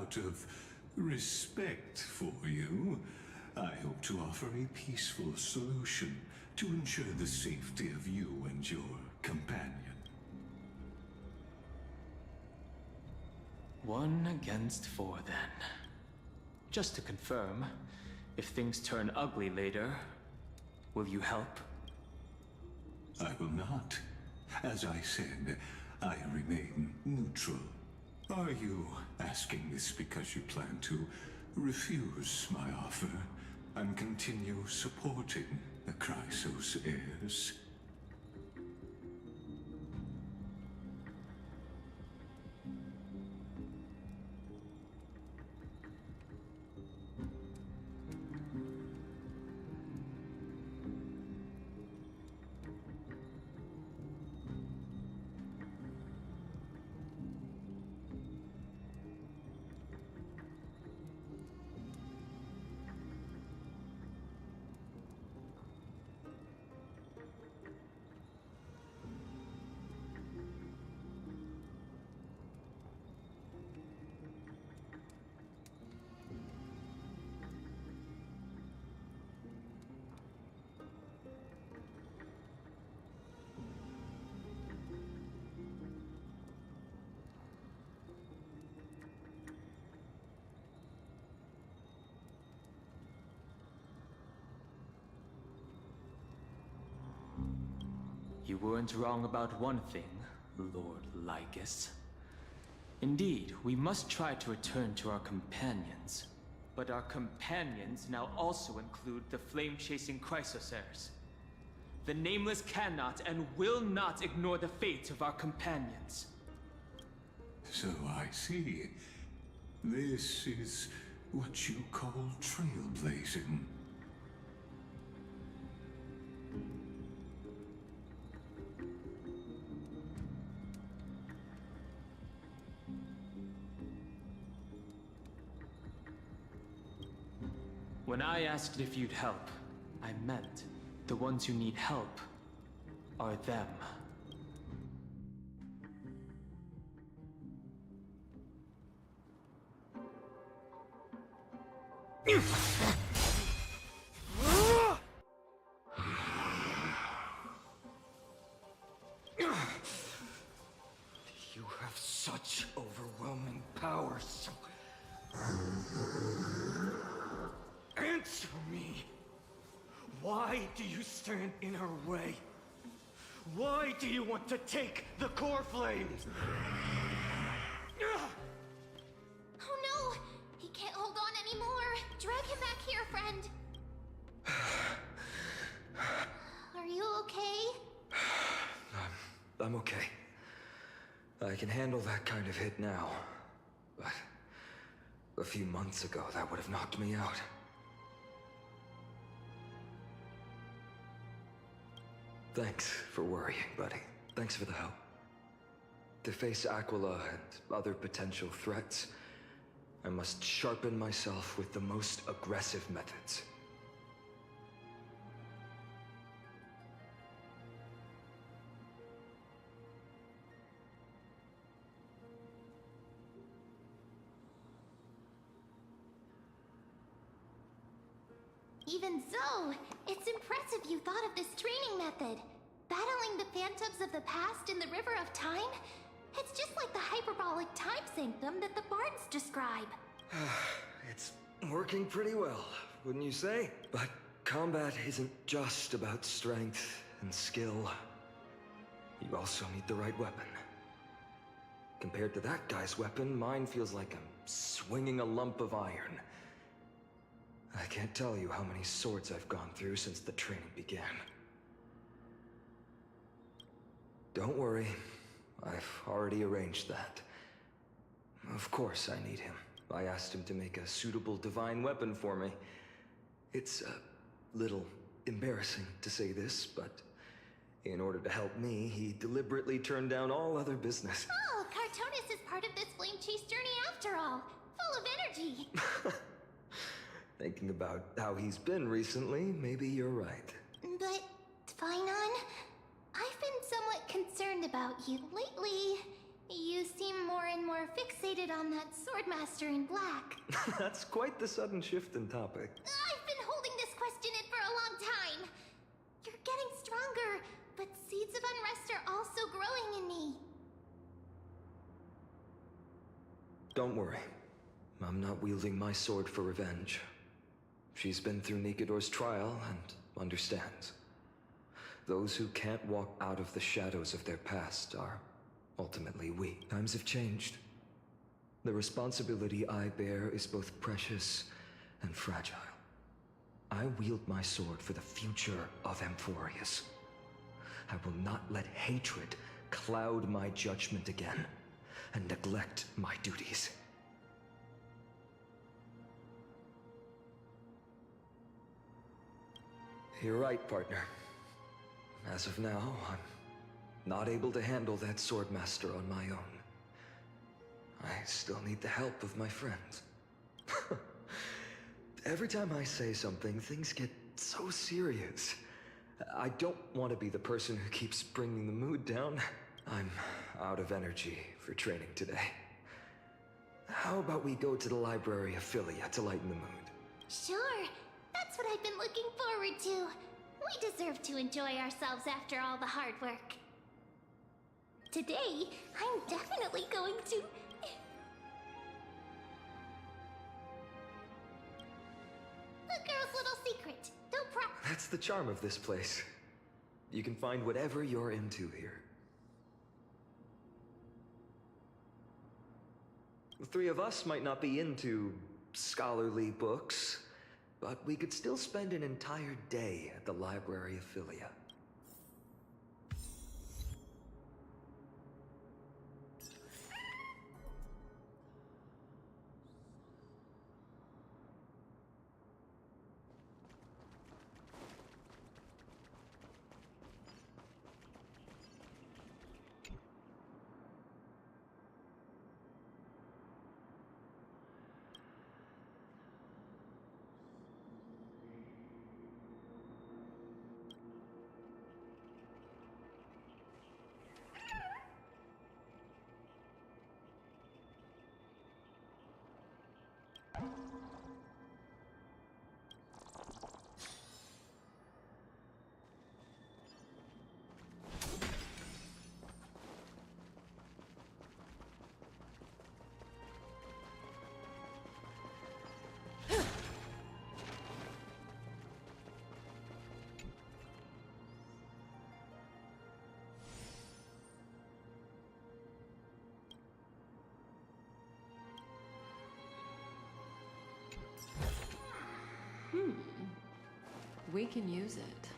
out of respect for you, I hope to offer a peaceful solution to ensure the safety of you and your companion. 1 against 4, then. Just to confirm, if things turn ugly later, will you help? I will not. As I said, I remain neutral. Are you asking this because you plan to refuse my offer and continue supporting the Chrysos heirs? You weren't wrong about one thing, Lord Lycus. Indeed, we must try to return to our companions. But our companions now also include the flame-chasing Chrysos heirs. The Nameless cannot and will not ignore the fate of our companions. So I see. This is what you call trailblazing. When I asked if you'd help, I meant the ones who need help are them. You have such overwhelming powers. Answer me! Why do you stand in her way? Why do you want to take the core flames? Oh no! He can't hold on anymore! Drag him back here, friend! Are you okay? I'm okay. I can handle that kind of hit now. But a few months ago, that would have knocked me out. Thanks for worrying, buddy. Thanks for the help. To face Aquila and other potential threats, I must sharpen myself with the most aggressive methods. Even so, it's impressive you thought of this training method. Battling the phantoms of the past in the River of Time? It's just like the hyperbolic time sanctum that the bards describe. It's working pretty well, wouldn't you say? But combat isn't just about strength and skill. You also need the right weapon. Compared to that guy's weapon, mine feels like I'm swinging a lump of iron. I can't tell you how many swords I've gone through since the training began. Don't worry, I've already arranged that. Of course I need him. I asked him to make a suitable divine weapon for me. It's a little embarrassing to say this, but in order to help me, he deliberately turned down all other business. Oh, Cartonis is part of this flame chase journey after all. Full of energy. Thinking about how he's been recently, maybe you're right. But, Finon, I've been somewhat concerned about you lately. You seem more and more fixated on that Swordmaster in black. That's quite the sudden shift in topic. I've been holding this question in for a long time. You're getting stronger, but seeds of unrest are also growing in me. Don't worry. I'm not wielding my sword for revenge. She's been through Nikador's trial and understands. Those who can't walk out of the shadows of their past are ultimately weak. Times have changed. The responsibility I bear is both precious and fragile. I wield my sword for the future of Amphorius. I will not let hatred cloud my judgment again and neglect my duties. You're right, partner. As of now, I'm not able to handle that Swordmaster on my own. I still need the help of my friends. Every time I say something, things get so serious. I don't want to be the person who keeps bringing the mood down. I'm out of energy for training today. How about we go to the library of Philia to lighten the mood? Sure, that's what I've been looking forward to. We deserve to enjoy ourselves after all the hard work. Today, I'm definitely going to... A girl's little secret. Don't That's the charm of this place. You can find whatever you're into here. The three of us might not be into scholarly books, but we could still spend an entire day at the Library of Philia. We can use it.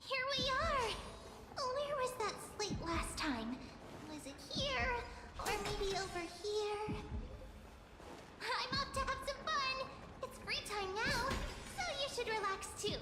Here we are! Where was that slate last time? Was it here? Or maybe over here? I'm up to have some fun! It's free time now, so you should relax too.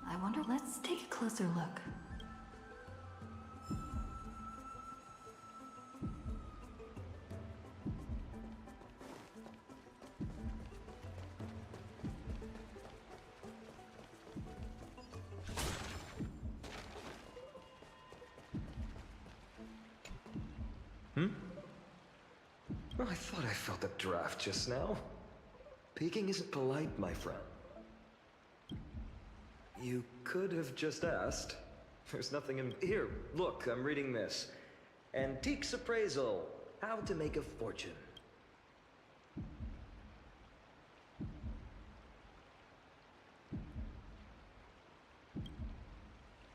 I wonder, let's take a closer look. I thought I felt a draft just now. Peeking isn't polite, my friend. You could have just asked. There's nothing in... Here, look, I'm reading this. Antiques Appraisal. How to make a fortune.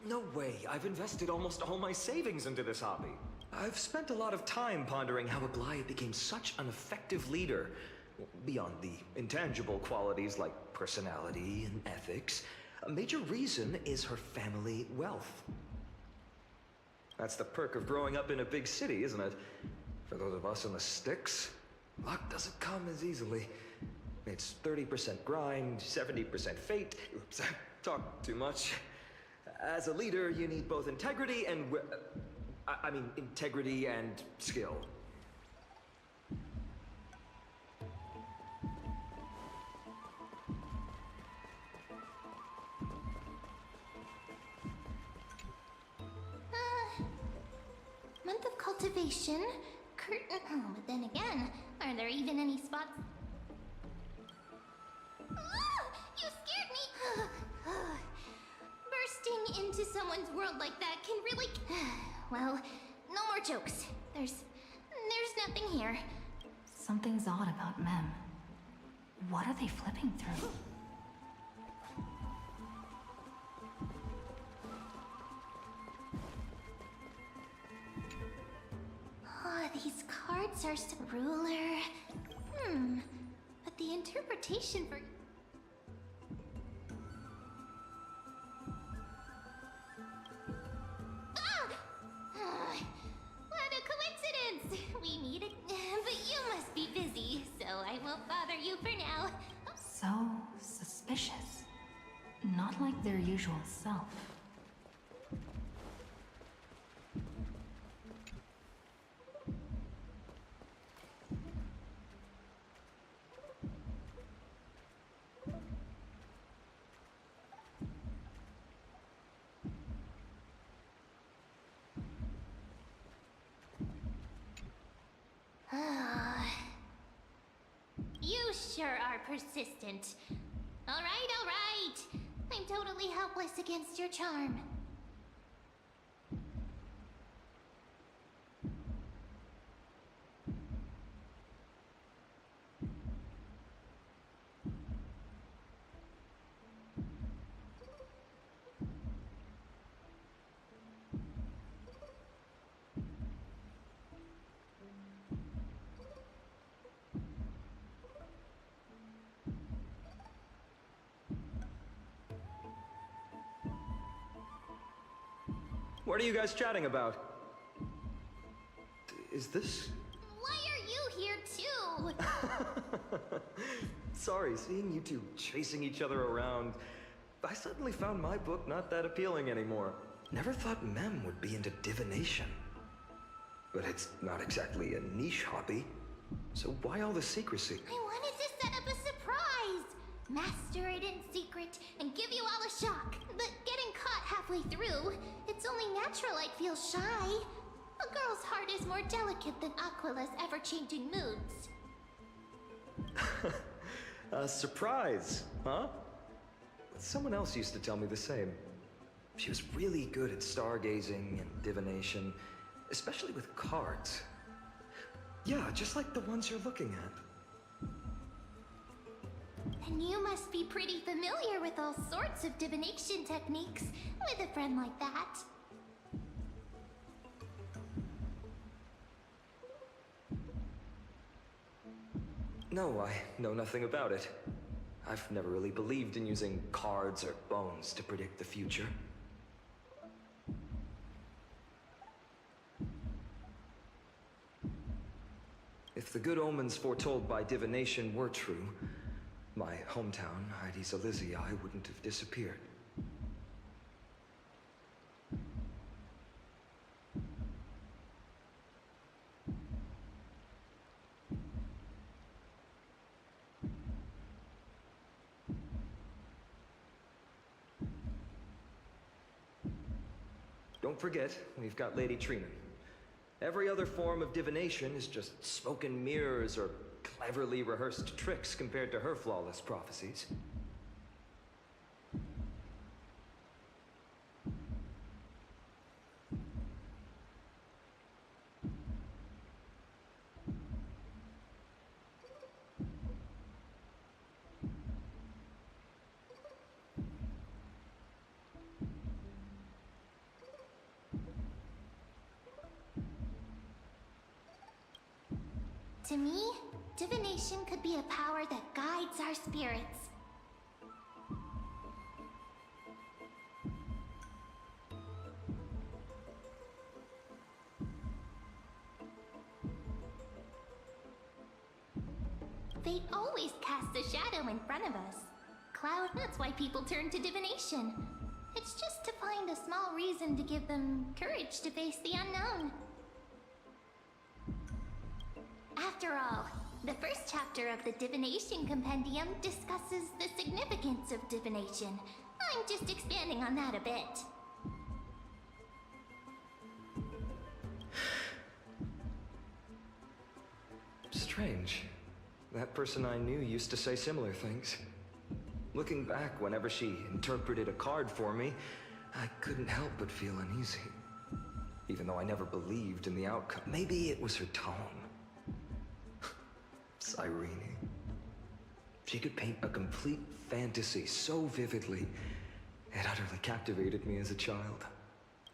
No way. I've invested almost all my savings into this hobby. I've spent a lot of time pondering how Aglaia became such an effective leader. Beyond the intangible qualities like personality and ethics, a major reason is her family wealth. That's the perk of growing up in a big city, isn't it? For those of us in the sticks, luck doesn't come as easily. It's 30% grind, 70% fate. Oops, I talk too much. As a leader, you need both integrity and... I mean, integrity and skill. Month of cultivation, curtain. Oh, but then again, are there even any spots? Ah, you scared me! Bursting into someone's world like that can really... Well, no more jokes. There's nothing here. Something's odd about Mem. What are they flipping through? Oh, these cards are ruler. But the interpretation for... What a coincidence! We need it, but you must be busy, so I won't bother you for now. So suspicious. Not like their usual self. You sure are persistent. All right. I'm totally helpless against your charm. What are you guys chatting about? Is this... Why are you here too? Sorry, seeing you two chasing each other around, I suddenly found my book not that appealing anymore. Never thought Mem would be into divination. But it's not exactly a niche hobby. So why all the secrecy? I wanted to set up a surprise! Master it in secret and give you all a shock. But getting caught halfway through, it's only natural I'd feel shy. A girl's heart is more delicate than Aquila's ever-changing moods. A surprise, huh? Someone else used to tell me the same. She was really good at stargazing and divination, especially with cards. Yeah, just like the ones you're looking at. And you must be pretty familiar with all sorts of divination techniques with a friend like that. No, I know nothing about it. I've never really believed in using cards or bones to predict the future. If the good omens foretold by divination were true, my my hometown, Heidi's Elysia, I wouldn't have disappeared. Don't forget, we've got Lady Trina. Every other form of divination is just smoke and mirrors or cleverly rehearsed tricks compared to her flawless prophecies. To me, divination could be a power that guides our spirits. Fate always casts a shadow in front of us. Cloud, that's why people turn to divination. It's just to find a small reason to give them courage to face the unknown. After all, the first chapter of the Divination Compendium discusses the significance of divination. I'm just expanding on that a bit. Strange. That person I knew used to say similar things. Looking back, whenever she interpreted a card for me, I couldn't help but feel uneasy. Even though I never believed in the outcome. Maybe it was her tone. Irene. She could paint a complete fantasy so vividly, it utterly captivated me as a child.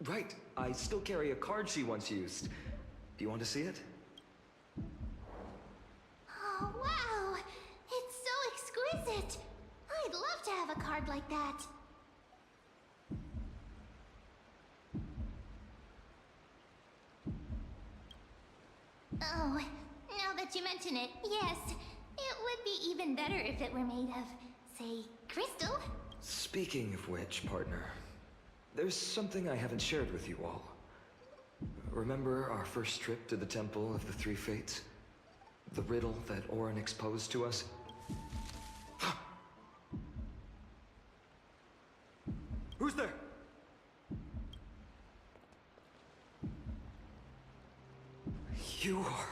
Right, I still carry a card she once used. Do you want to see it? Oh, wow! It's so exquisite! I'd love to have a card like that. Oh, now that you mention it, yes. It would be even better if it were made of, say, crystal. Speaking of which, partner, there's something I haven't shared with you all. Remember our first trip to the Temple of the Three Fates? The riddle that Orin exposed to us? Who's there? You are...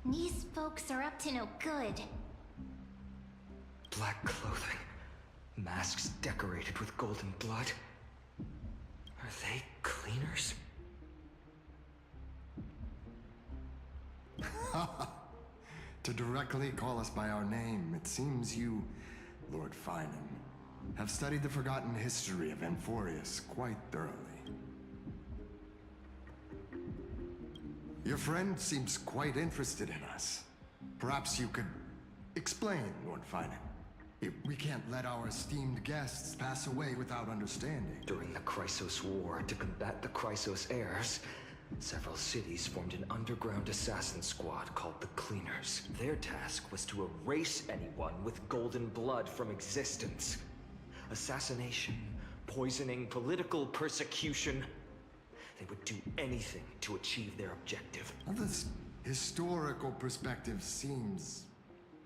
These folks are up to no good. Black clothing. Masks decorated with golden blood. Are they cleaners? To directly call us by our name, it seems you, Lord Finan, have studied the forgotten history of Amphorius quite thoroughly. Your friend seems quite interested in us. Perhaps you could explain, Lord Finan. We can't let our esteemed guests pass away without understanding. During the Chrysos War, to combat the Chrysos heirs, several cities formed an underground assassin squad called the Cleaners. Their task was to erase anyone with golden blood from existence. Assassination, poisoning, political persecution. They would do anything to achieve their objective. Well, this historical perspective seems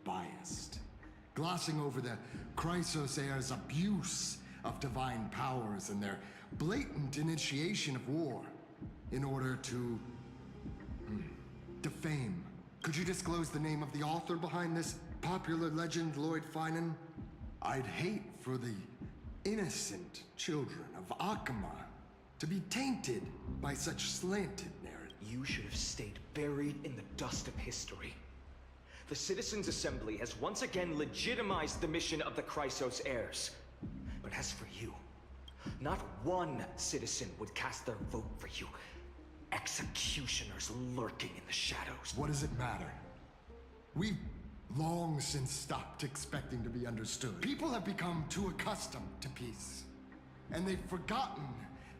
biased. Glossing over the Chrysos heirs' abuse of divine powers and their blatant initiation of war in order to defame. Could you disclose the name of the author behind this popular legend, Lord Finan? I'd hate for the innocent children of Akama to be tainted by such slanted narrative. You should have stayed buried in the dust of history. The Citizens' Assembly has once again legitimized the mission of the Chrysos heirs. But as for you, not one citizen would cast their vote for you. Executioners lurking in the shadows. What does it matter? We've long since stopped expecting to be understood. People have become too accustomed to peace, and they've forgotten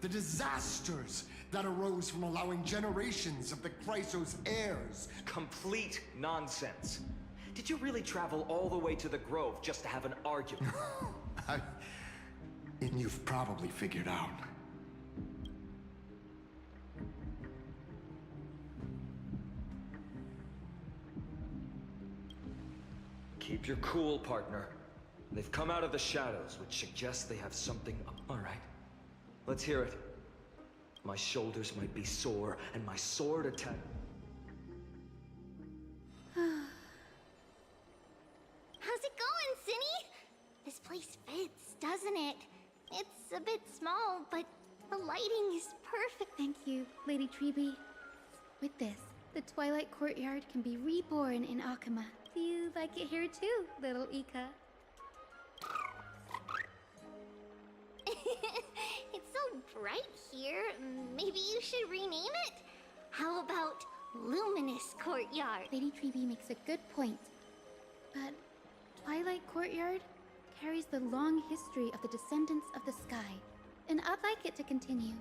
The disasters that arose from allowing generations of the Chrysos heirs. Complete nonsense. Did you really travel all the way to the Grove just to have an argument? And you've probably figured out. Keep your cool, partner. They've come out of the shadows, which suggests they have something up. All right, let's hear it. My shoulders might be sore, and my sword attack. How's it going, Cinny? This place fits, doesn't it? It's a bit small, but the lighting is perfect. Thank you, Lady Treby. With this, the Twilight Courtyard can be reborn in Akama. Do you like it here too, little Ika? It's so bright here. Maybe you should rename it? How about Luminous Courtyard? Lady Treby makes a good point. But Twilight Courtyard carries the long history of the descendants of the sky, and I'd like it to continue.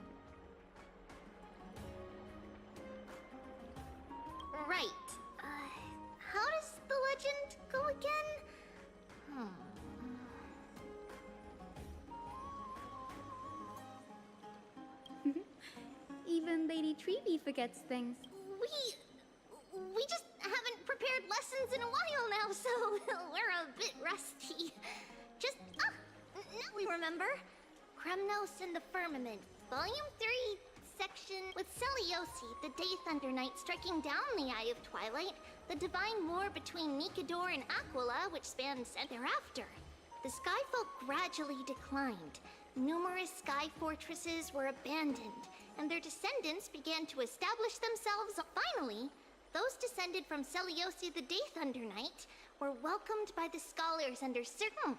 Right. How does the legend go again? Even Lady Treby forgets things. We just haven't prepared lessons in a while now, so we're a bit rusty. Just, now we remember. Kremnos and the Firmament, Volume 3, Section... With Seliosi, the Day Thunder Knight striking down the Eye of Twilight, the divine war between Nikador and Aquila, which spans thereafter. The Skyfolk gradually declined. Numerous sky fortresses were abandoned, and their descendants began to establish themselves. Finally, those descended from Seliosi the Day Thunder Knight were welcomed by the scholars under certain...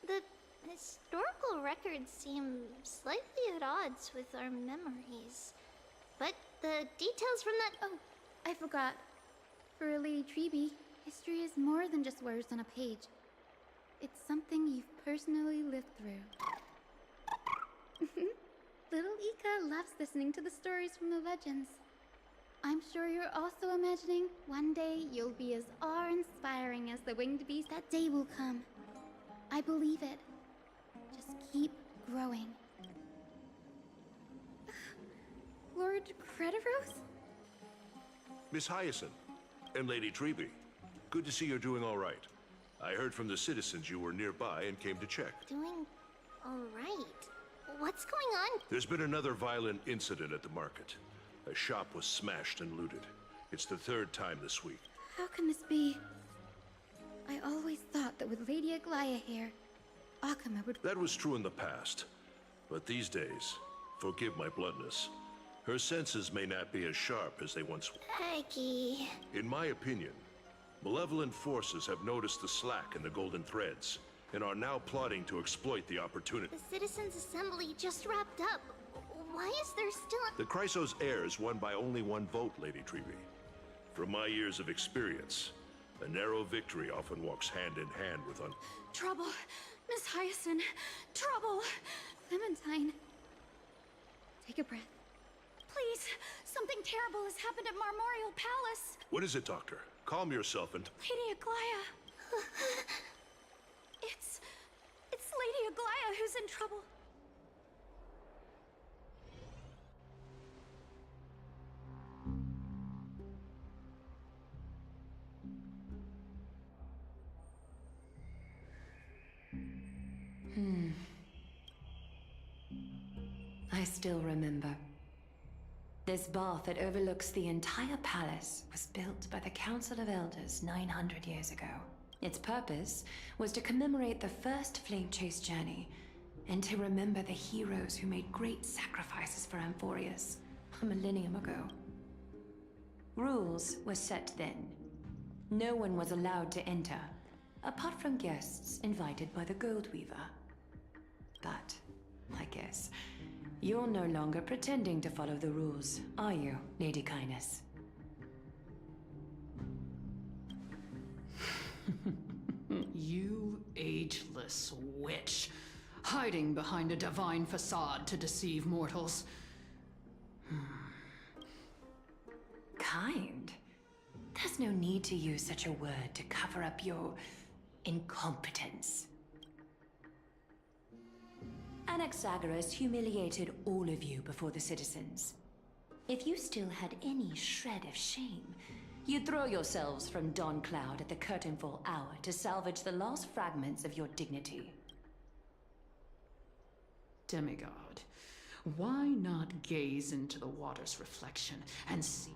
The historical records seem slightly at odds with our memories. But the details from that... Oh, I forgot. For Lady Treby, history is more than just words on a page. It's something you've personally lived through. Little Ika loves listening to the stories from the legends. I'm sure you're also imagining one day you'll be as awe-inspiring as the winged beast. That day will come. I believe it. Just keep growing. Lord Crediros? Miss Hyacinth and Lady Treby, good to see you're doing all right. I heard from the citizens you were nearby and came to check. Doing all right. What's going on? There's been another violent incident at the market. A shop was smashed and looted. It's the third time this week. How can this be? I always thought that with Lady Aglaya here, Akama would... That was true in the past. But these days, forgive my bluntness, her senses may not be as sharp as they once were. Aggie. In my opinion, malevolent forces have noticed the slack in the golden threads and are now plotting to exploit the opportunity. The Citizens' Assembly just wrapped up. Why is there still a... The Chrysos heirs won by only one vote, Lady Treby. From my years of experience, a narrow victory often walks hand in hand with Trouble! Miss Hyacinth! Trouble! Clementine. Take a breath. Please! Something terrible has happened at Marmorial Palace! What is it, Doctor? Calm yourself and... Lady Aglaya! It's Lady Aglaya who's in trouble. I still remember. This bath that overlooks the entire palace was built by the Council of Elders 900 years ago. Its purpose was to commemorate the first flame chase journey and to remember the heroes who made great sacrifices for Amphorius a millennium ago. Rules were set then. No one was allowed to enter, apart from guests invited by the Goldweaver. But, I guess, you're no longer pretending to follow the rules, are you, Lady Kindness? You ageless witch. hiding behind a divine facade to deceive mortals. Kind? There's no need to use such a word to cover up your incompetence. Anaxagoras humiliated all of you before the citizens. If you still had any shred of shame, you'd throw yourselves from Dawn Cloud at the curtainfall hour to salvage the last fragments of your dignity. Demigod, why not gaze into the water's reflection and see?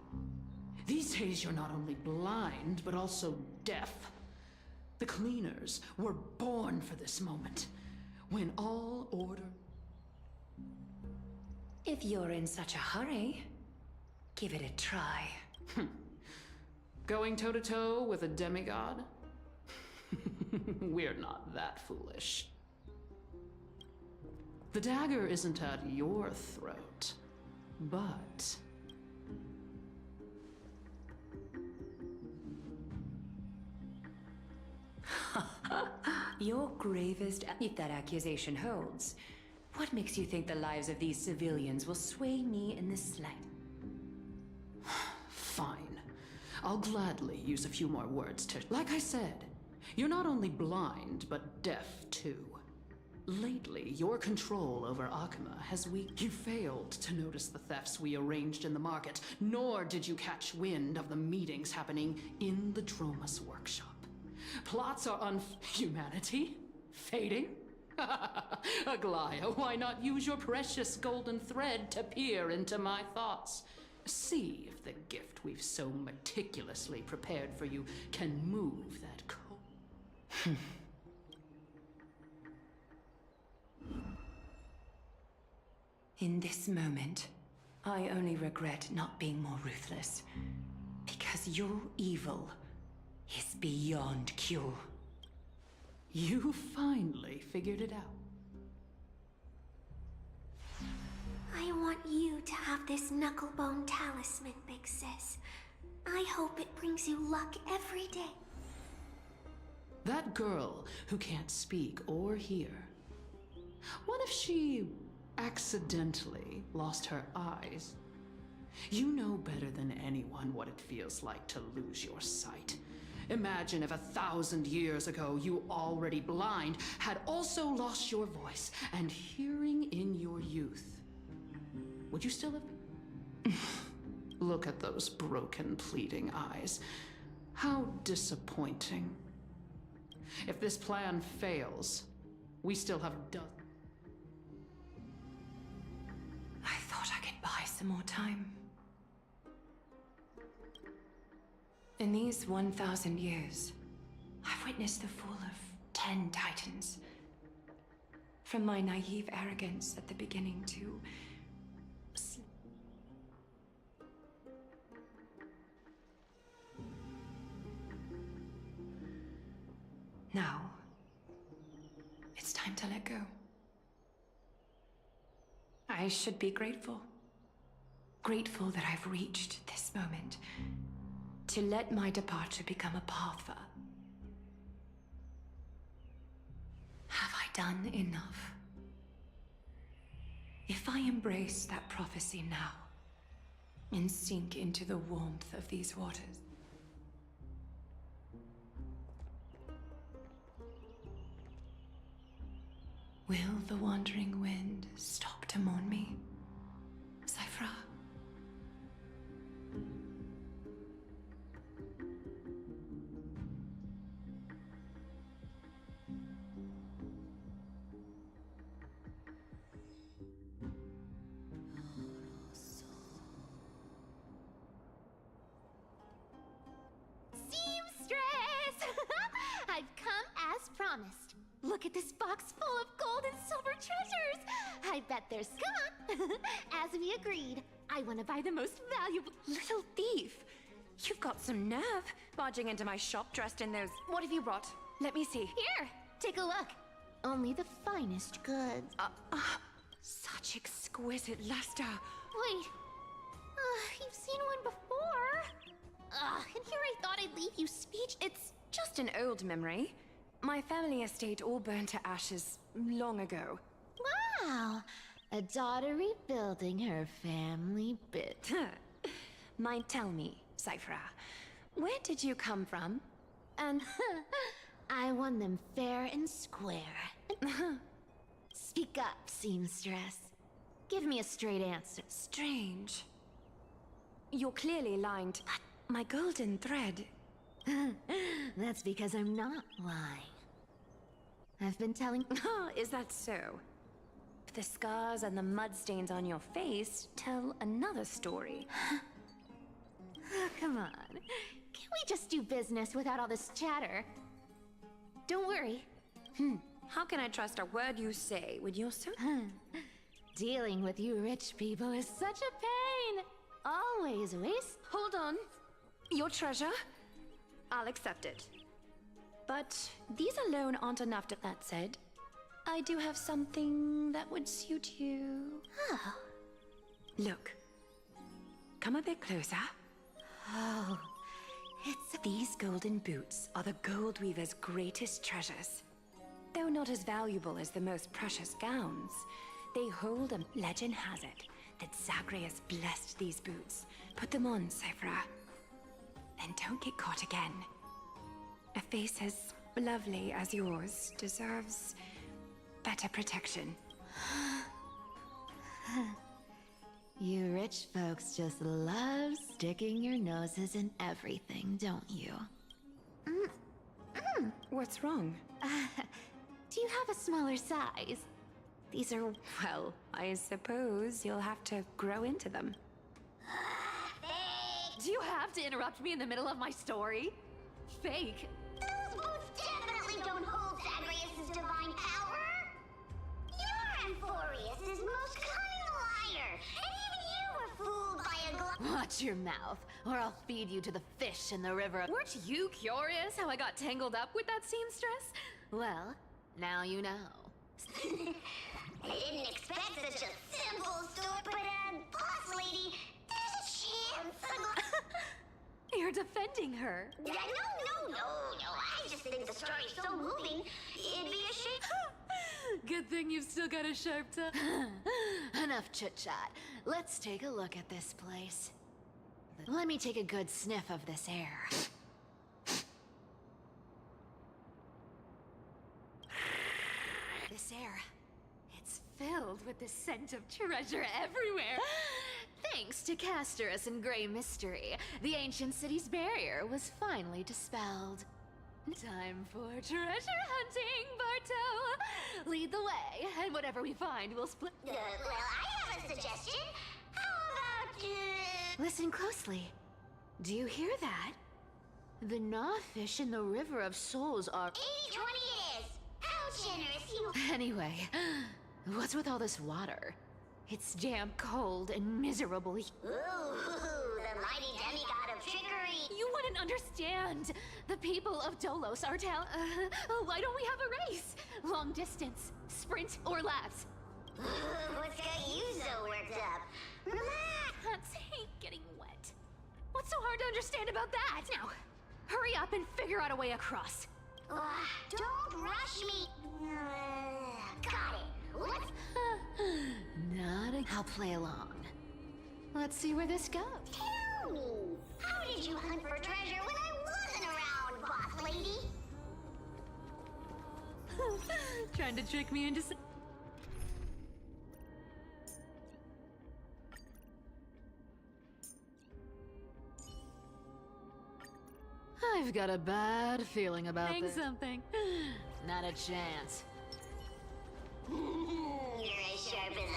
These days you're not only blind, but also deaf. The cleaners were born for this moment, when all order... If you're in such a hurry, give it a try. Going toe-to-toe with a demigod? We're not that foolish. The dagger isn't at your throat, but... Your gravest, if that accusation holds, what makes you think the lives of these civilians will sway me in the slightest? Fine. I'll gladly use a few more words to... Like I said, you're not only blind, but deaf too. Lately, your control over Akuma has weakened. You failed to notice the thefts we arranged in the market, nor did you catch wind of the meetings happening in the Droma's workshop. Plots are humanity? Fading? Aglaya, why not use your precious golden thread to peer into my thoughts? See if the gift we've so meticulously prepared for you can move that cold... In this moment, I only regret not being more ruthless. Because your evil is beyond cure. You finally figured it out. I want you to have this knucklebone talisman, Big Sis. I hope it brings you luck every day. That girl who can't speak or hear. What if she accidentally lost her eyes? You know better than anyone what it feels like to lose your sight. Imagine if 1,000 years ago you, already blind, had also lost your voice and hearing in your youth. Would you still have... Look at those broken, pleading eyes. How disappointing. If this plan fails, we still have done. I thought I could buy some more time. In these 1,000 years, I've witnessed the fall of 10 titans. From my naive arrogance at the beginning to... Now, it's time to let go. I should be grateful. Grateful that I've reached this moment. To let my departure become a path for... Have I done enough? If I embrace that prophecy now, and sink into the warmth of these waters, will the wandering wind stop to mourn me, Cyphra? Seamstress! I've come as promised. Look at this box full of gold and silver treasures! I bet there's... Come on! As we agreed, I want to buy the most valuable... Little thief! You've got some nerve, barging into my shop dressed in those... What have you brought? Let me see. Here! Take a look. Only the finest goods. Such exquisite luster. Wait. You've seen one before. And here I thought I'd leave you speech. It's just an old memory. My family estate all burned to ashes long ago. Wow! A daughter rebuilding her family bit. Mind tell me, Cyphra, where did you come from? And I won them fair and square. Speak up, seamstress. Give me a straight answer. Strange. You're clearly lying to my golden thread. That's because I'm not lying. I've been telling... Is that so? The scars and the mudstains on your face tell another story. Oh, come on. Can't we just do business without all this chatter? Don't worry. How can I trust a word you say when you're so... Dealing with you rich people is such a pain. Always waste... Hold on. Your treasure? I'll accept it. But these alone aren't enough to... That said, I do have something that would suit you. Oh. Look. Come a bit closer. Oh. These golden boots are the gold weaver's greatest treasures. Though not as valuable as the most precious gowns, they hold a... Legend has it that Zagreus blessed these boots. Put them on, Cyphra. And don't get caught again. A face as lovely as yours deserves better protection. You rich folks just love sticking your noses in everything, don't you? What's wrong? Do you have a smaller size? These are... Well, I suppose you'll have to grow into them. Do you have to interrupt me in the middle of my story? Fake. Those boots definitely don't hold Zagreus' divine power. You're Amphorius' most cunning liar, and even you were fooled by a Watch your mouth, or I'll feed you to the fish in the river. Weren't you curious how I got tangled up with that seamstress? Well, now you know. I didn't expect such a simple story, but, boss lady, there's a chance. You're defending her. No. I just think the story's so moving, it'd be a shame. Good thing you've still got a sharp tongue. Enough chit-chat. Let's take a look at this place. Let me take a good sniff of this air. This air, it's filled with the scent of treasure everywhere. Thanks to Castorus and Grey Mystery, the ancient city's barrier was finally dispelled. Time for treasure hunting, Barto! Lead the way, and whatever we find, we'll split... Well, I have a suggestion. How about, Listen closely. Do you hear that? The gnawfish in the River of Souls are... 80-20 it is! How generous you... Anyway, what's with all this water? It's damp, cold, and miserable. Ooh, the mighty demigod of trickery! You wouldn't understand! The people of Dolos are why don't we have a race? Long distance, sprint, or laps? What's got you so worked up? Relax! Cats hate getting wet. What's so hard to understand about that? Now, hurry up and figure out a way across. Don't rush me! Got it! Let's... I'll play along. Let's see where this goes. Tell me! How did you hunt for treasure when I wasn't around, boss lady? Trying to trick me into... I've got a bad feeling about this. Something. Not a chance. You're as sharp as ever.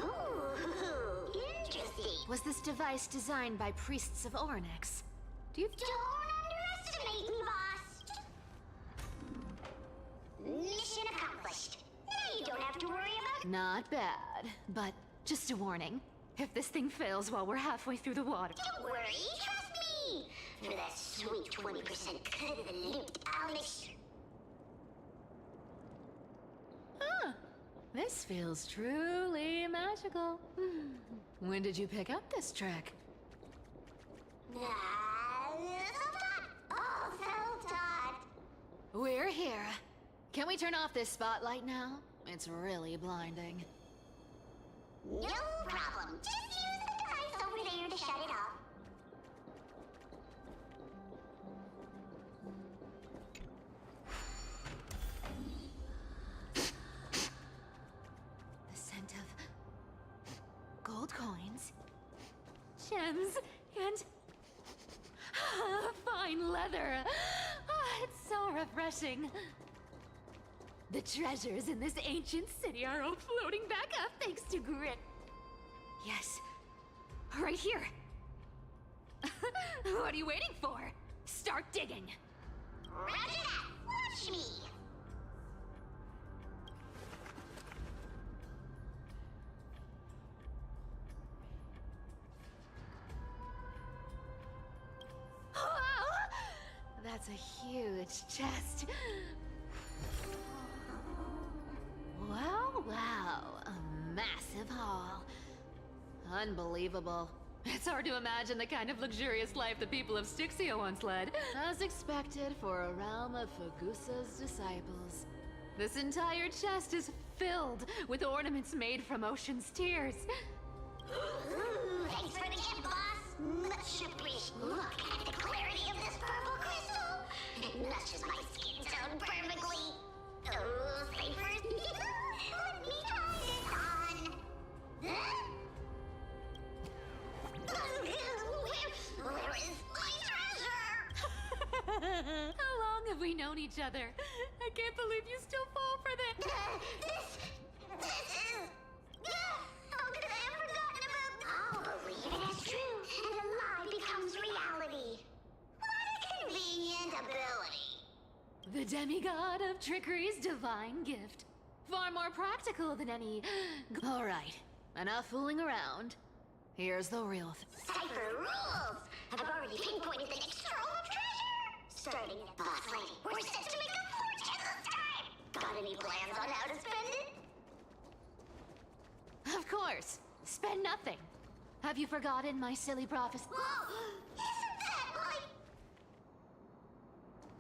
Ooh, interesting. Was this device designed by priests of Ornyx? Don't underestimate me, boss. Mission accomplished. Now you don't have to worry about... Not bad, but just a warning. If this thing fails while we're halfway through the water... Don't worry, trust me. For that sweet 20% cut of the loot, I'll make sure... Huh. This feels truly magical. When did you pick up this trick? Can we turn off this spotlight now? It's really blinding. No problem. Just use the device over there to shut it off. The scent of gold coins, gems, and fine leather. It's so refreshing. The treasures in this ancient city are all floating back up thanks to grit. Yes, right here. What are you waiting for? Start digging. Roger that. Watch me. Wow! That's a huge chest. Wow, wow. A massive haul. Unbelievable. It's hard to imagine the kind of luxurious life the people of Styxia once led. As expected for a realm of Fagusa's disciples. This entire chest is filled with ornaments made from ocean's tears. Thanks for the gift, boss. Much appreciated. Look at the clarity of this purple crystal. It matches my skin tone perfectly. Oh, say first. Let me try this on. Huh? Where is my treasure? How long have we known each other? I can't believe you still fall for that. This is... How could I have forgotten about... I'll believe it as true, and a lie becomes reality. What a convenient ability. The demigod of trickery's divine gift. Far more practical than any... Alright, enough fooling around. Here's the real Cypher rules! I've already pinpointed the next trove of treasure! Starting at Boss Lady, we're set to make a fortune this time! Got any plans on how to spend it? Of course. Spend nothing. Have you forgotten my silly prophecy? Whoa! Isn't that like...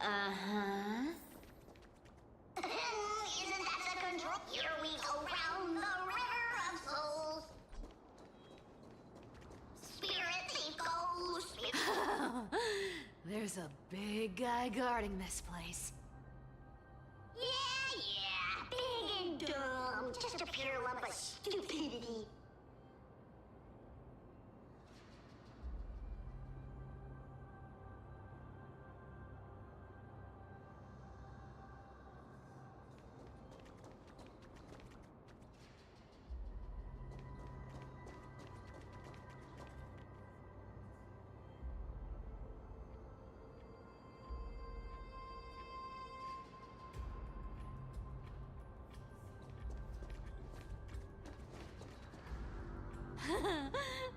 Uh-huh. Isn't that the control? Here we go round the river of souls. Spirit, thief, ghost. There's a big guy guarding this place. Yeah, big and dumb. Just a pure lump of stupidity.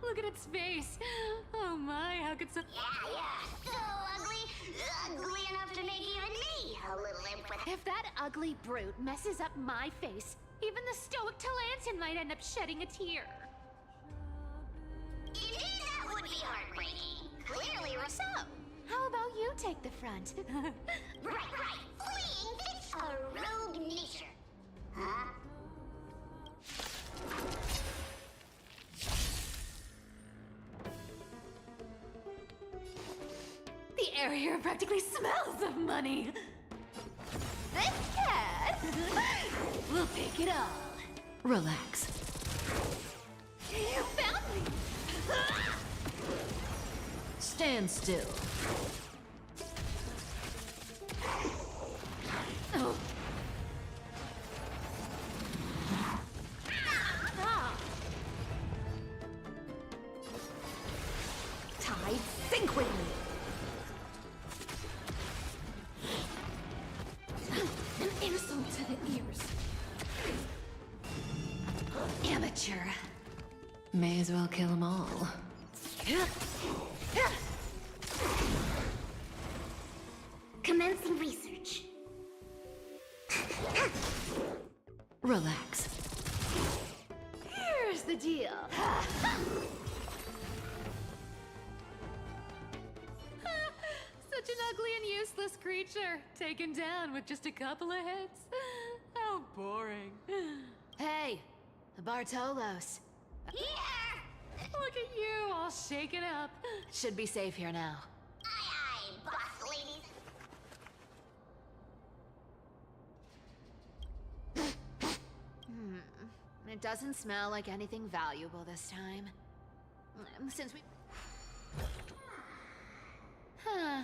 Look at its face. Oh my, how could so... Yeah. So ugly. Ugly enough to make even me a little imp with... If that ugly brute messes up my face, even the stoic Talantin might end up shedding a tear. Indeed, that would be heartbreaking. Clearly, So, how about you take the front? Right. Fleeing fits a rogue nature. Huh? The air here practically smells of money. This cat will take it all. Relax. You found me. Stand still. Oh. Tide, sink with me. An insult to the ears. Amateur. May as well kill them all. Commencing research. Relax. Here's the deal. So Such an ugly and useless creature, taken down with just a couple of hits. How boring. Hey, the Bartolos. Here! Look at you, all shaken up. Should be safe here now. Aye, aye, boss ladies. It doesn't smell like anything valuable this time. Since we... Huh.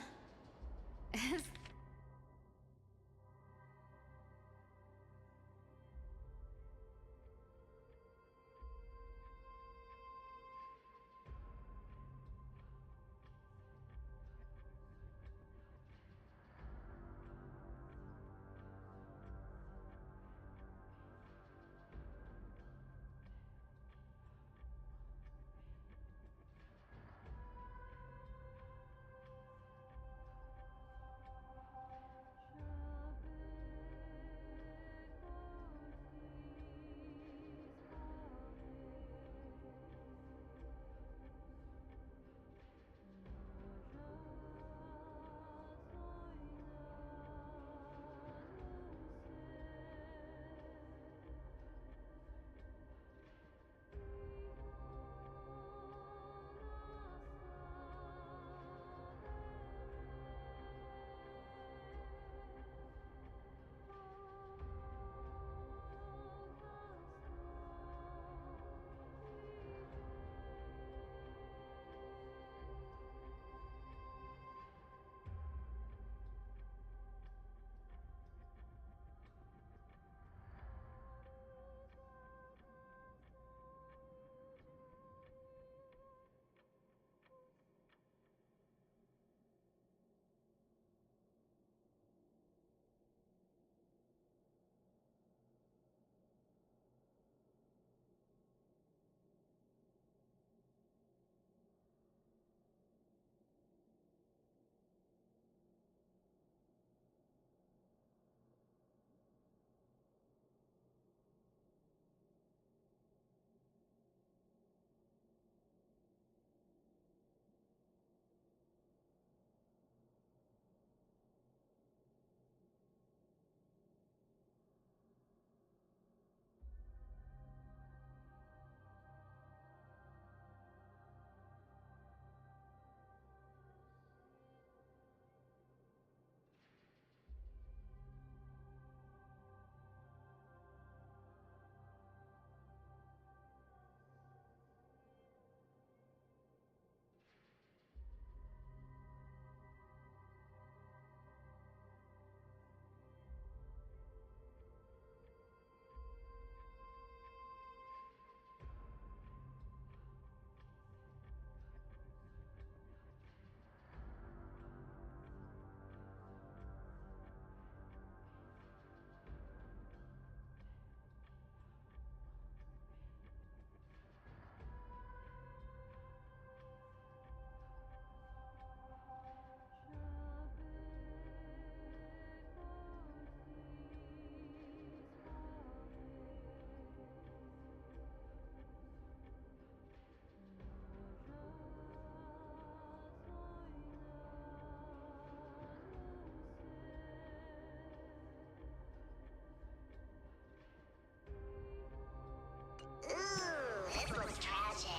This looks tragic.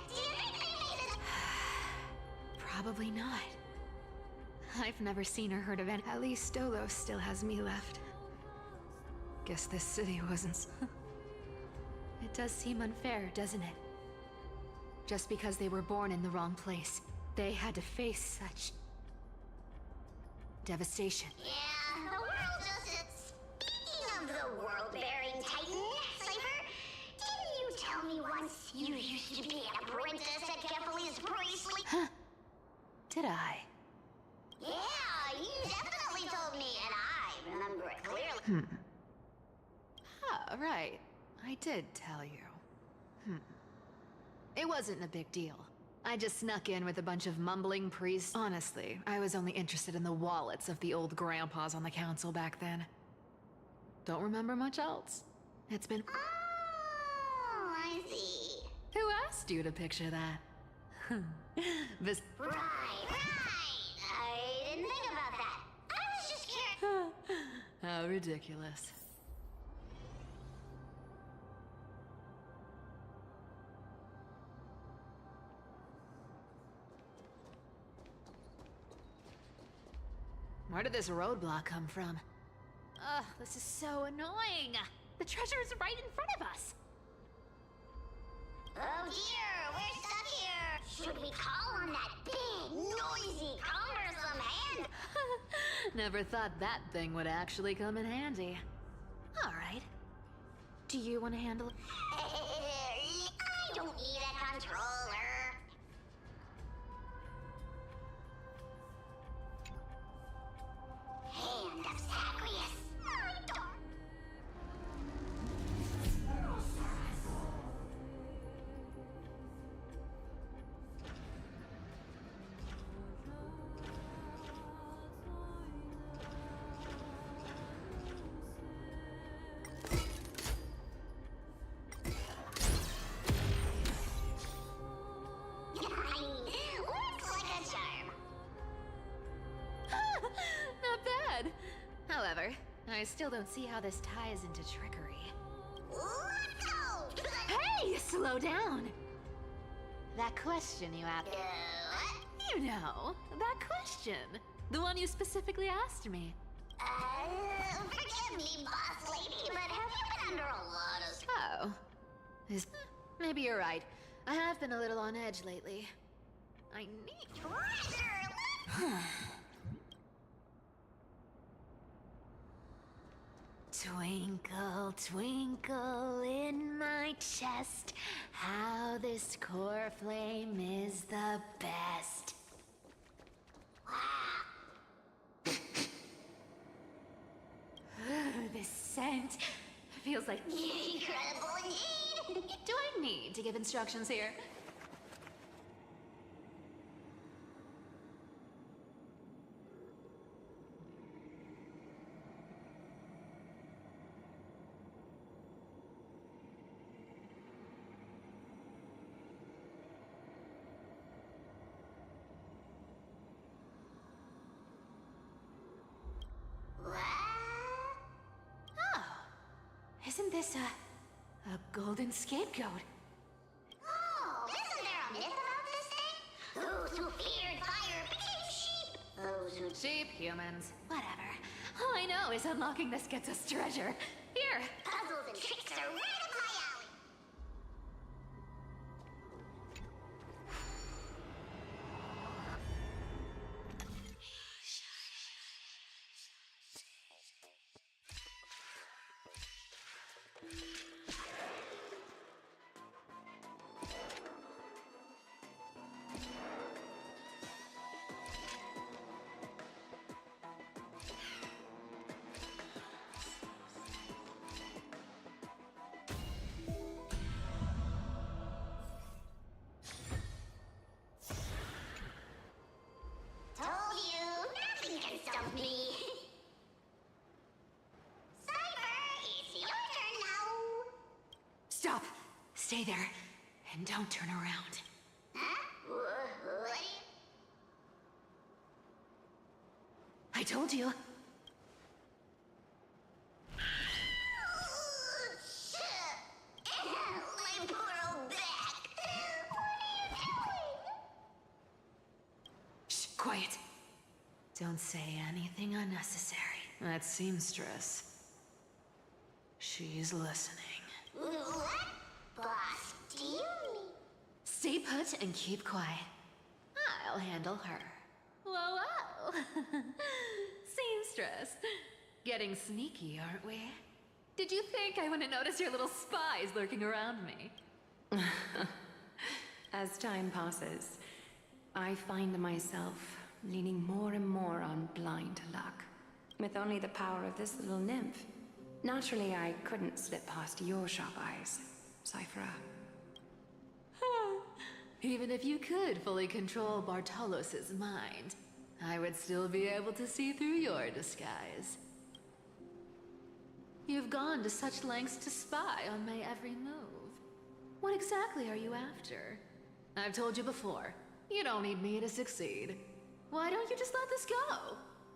Do you think they made it? Probably not. I've never seen or heard of any. At least Stolos still has me left. Guess this city wasn't. It does seem unfair, doesn't it? Just because they were born in the wrong place, they had to face such devastation. Yeah, the world just... Speaking of the world-bearing titan, Cypher, didn't you tell me once you used to be an apprentice at Kephal's priestly... Huh? Did I? Yeah, you definitely told me, and I remember it clearly. Ah, right. I did tell you. It wasn't a big deal. I just snuck in with a bunch of mumbling priests. Honestly, I was only interested in the wallets of the old grandpas on the council back then. Don't remember much else. It's been... Oh, I see. Who asked you to picture that? Right. I didn't How ridiculous. Where did this roadblock come from? Ugh, this is so annoying. The treasure is right in front of us. Oh dear, we're stuck here. Should we call on that big, noisy, cumbersome hand? Never thought that thing would actually come in handy. All right. Do you want to handle it? I don't need a controller. Hand of Zagreus. I don't. Looks like a charm. Not bad. However, I still don't see how this ties into trickery. Let's go! Hey, slow down. That question you asked. What? You know, that question. The one you specifically asked me. Forgive me, boss lady, but have you been under a lot of... Oh. Maybe you're right. I have been a little on edge lately. I need treasure! Twinkle, twinkle in my chest, how this core flame is the best. This scent feels like incredible indeed. Do I need to give instructions here? Isn't this a golden scapegoat? Oh, isn't there a myth about this thing? Those who feared fire became sheep. Those who... Sheep, humans, whatever. All I know is unlocking this gets us treasure. Here. Puzzles and tricks are right up my alley. Told you, nothing can stop me. Cypher, it's your turn now. Stop. Stay there. And don't turn around. Huh? What? I told you. My poor old back. What are you doing? Shh, quiet. Don't say anything unnecessary. That seamstress. She's listening. What? Boss, do you mean? Stay put and keep quiet. I'll handle her. Whoa, whoa. Seamstress. Getting sneaky, aren't we? Did you think I wouldn't notice your little spies lurking around me? As time passes, I find myself leaning more and more on blind luck. With only the power of this little nymph. Naturally, I couldn't slip past your sharp eyes, Cyphra. Even if you could fully control Bartolos's mind, I would still be able to see through your disguise. You've gone to such lengths to spy on my every move. What exactly are you after? I've told you before, you don't need me to succeed. Why don't you just let this go?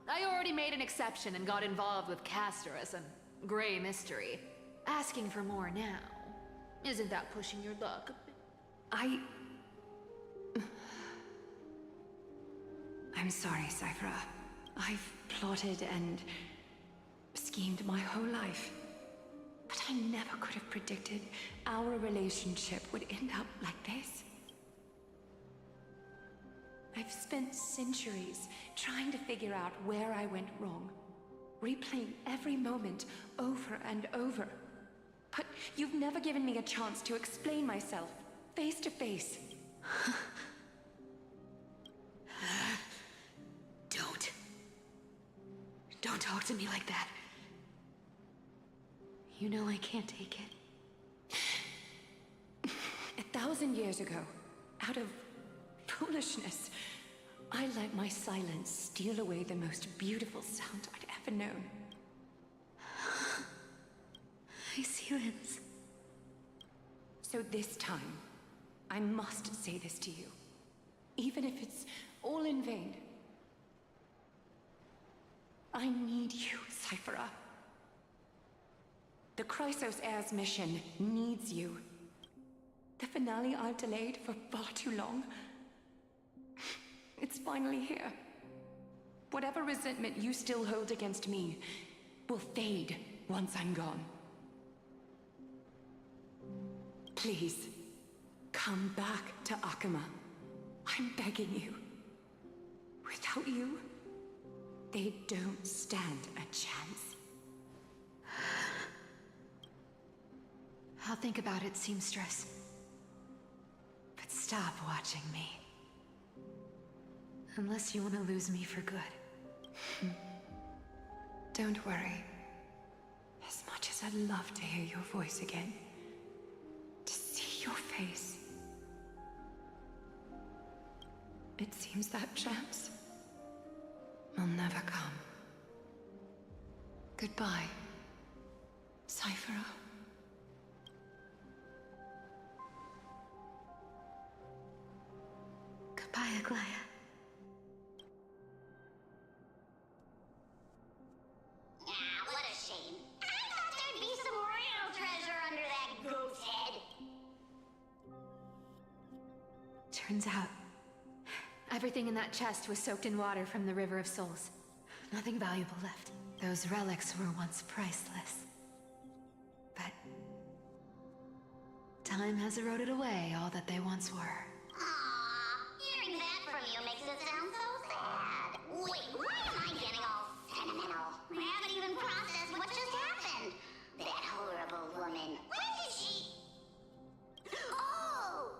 I already made an exception and got involved with Castorus and Grey Mystery. Asking for more now. Isn't that pushing your luck? I'm sorry, Cyphera. I've plotted and schemed my whole life. But I never could have predicted our relationship would end up like this. I've spent centuries trying to figure out where I went wrong, replaying every moment over and over. But you've never given me a chance to explain myself, face to face. Don't talk to me like that. You know I can't take it. 1,000 years ago, out of foolishness, I let my silence steal away the most beautiful sound I'd ever known. My silence. So this time, I must say this to you, even if it's all in vain. I need you, Cyphera. The Chrysos Heir's mission needs you. The finale I've delayed for far too long. It's finally here. Whatever resentment you still hold against me will fade once I'm gone. Please, come back to Akama. I'm begging you. Without you, they don't stand a chance. I'll think about it, seamstress. But stop watching me. Unless you want to lose me for good. Don't worry. As much as I'd love to hear your voice again, to see your face, it seems that chance will never come. Goodbye, Cyphera. Goodbye, Aglaya. What a shame. I thought there'd be some real treasure under that goat's head. Turns out, everything in that chest was soaked in water from the River of Souls. Nothing valuable left. Those relics were once priceless. But time has eroded away all that they once were. Hearing that from you makes it sound so sad. Wait, why am I getting all sentimental? I haven't even processed what just happened. That horrible woman. When did she... Oh!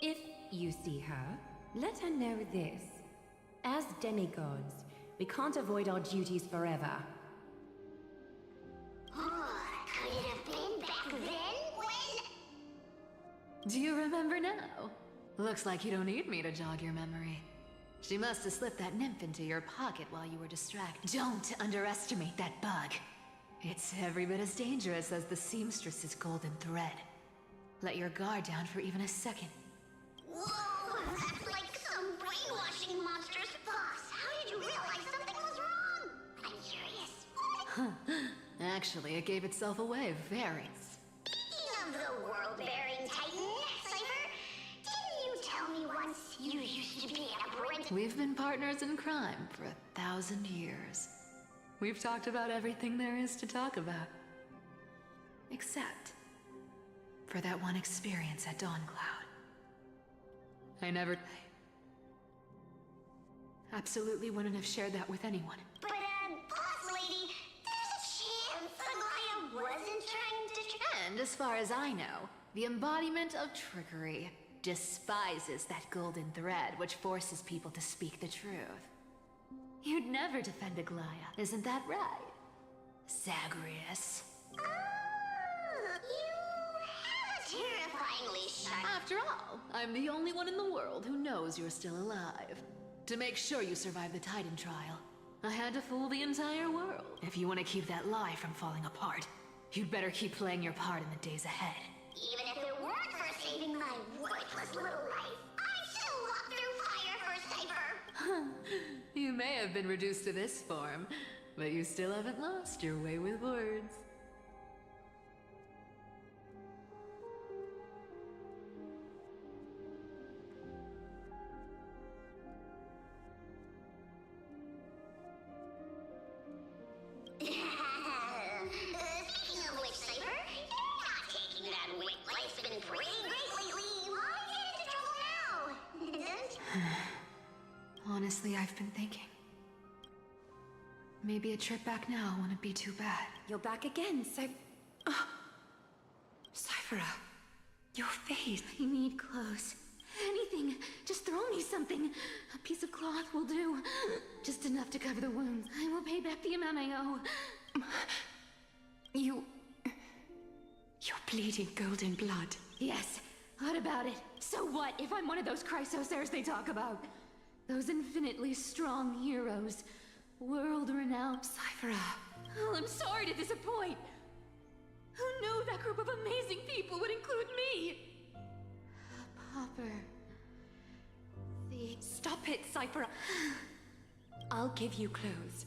If you see her, let her know this. As demigods, we can't avoid our duties forever. Could it have been back then when... Do you remember now? Looks like you don't need me to jog your memory. She must have slipped that nymph into your pocket while you were distracted. Don't underestimate that bug. It's every bit as dangerous as the seamstress's golden thread. Let your guard down for even a second. Whoa, that's like some brainwashing monster's boss. How did you realize something was wrong? I'm curious. Actually, it gave itself away very. Speaking of the world-bearing titan, Cypher, didn't you tell me once you used to be an apprentice? We've been partners in crime for 1,000 years. We've talked about everything there is to talk about. Except for that one experience at Dawncloud. I never... absolutely wouldn't have shared that with anyone. But, boss lady, there's a chance Aglaya wasn't trying to... And as far as I know, the embodiment of trickery despises that golden thread which forces people to speak the truth. You'd never defend Aglaya, isn't that right? Zagreus. You have a terrifyingly shy... After all, I'm the only one in the world who knows you're still alive. To make sure you survive the Titan trial, I had to fool the entire world. If you want to keep that lie from falling apart, you'd better keep playing your part in the days ahead. Even if it weren't for saving my worthless little life, I'd still walk through fire for Cypher. You may have been reduced to this form, but you still haven't lost your way with words. Speaking of which, Cypher, you're not taking that wit life's been pretty great lately. Why get into trouble now? Don't Honestly, I've been thinking. Maybe a trip back now wouldn't be too bad. You're back again, Cyphera, your face. I need clothes. Anything. Just throw me something. A piece of cloth will do. Just enough to cover the wounds. I will pay back the amount I owe. You're bleeding golden blood. Yes. What about it? So what if I'm one of those Chrysosairs they talk about? Those infinitely strong heroes. World-renowned. Cyphera. Oh, I'm sorry to disappoint. Who knew that group of amazing people would include me? Popper. Stop it, Cyphera. I'll give you clothes.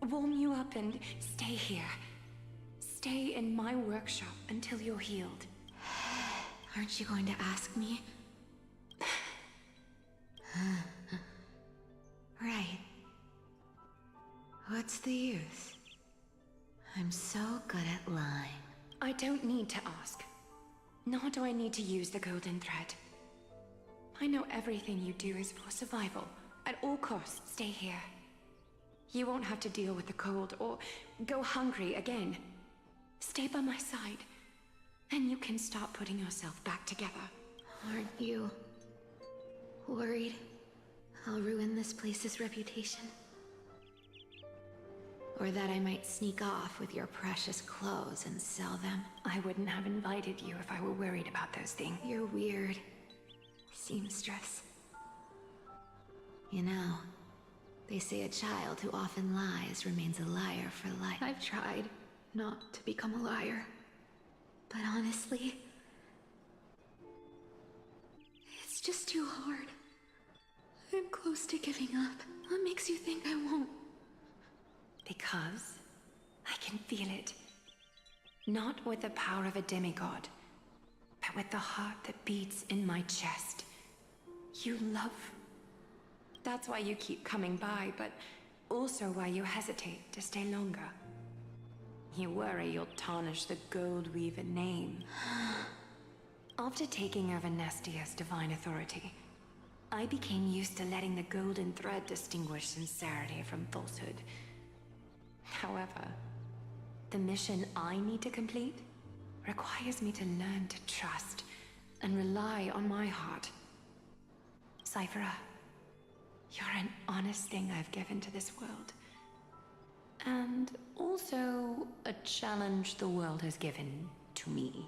Warm you up and stay here. Stay in my workshop until you're healed. Aren't you going to ask me? Right. What's the use? I'm so good at lying. I don't need to ask. Nor do I need to use the golden thread. I know everything you do is for survival. At all costs, stay here. You won't have to deal with the cold or go hungry again. Stay by my side, and you can start putting yourself back together. Aren't you worried I'll ruin this place's reputation? Or that I might sneak off with your precious clothes and sell them? I wouldn't have invited you if I were worried about those things. You're weird, seamstress. You know, they say a child who often lies remains a liar for life. I've tried not to become a liar. But honestly, it's just too hard. I'm close to giving up. What makes you think I won't? Because I can feel it. Not with the power of a demigod, but with the heart that beats in my chest. You love. That's why you keep coming by, but also why you hesitate to stay longer. You worry you'll tarnish the Gold Weaver name. After taking over Nestia's divine authority, I became used to letting the golden thread distinguish sincerity from falsehood. However, the mission I need to complete requires me to learn to trust and rely on my heart. Cyphera, you're an honest thing I've given to this world. And also a challenge the world has given to me.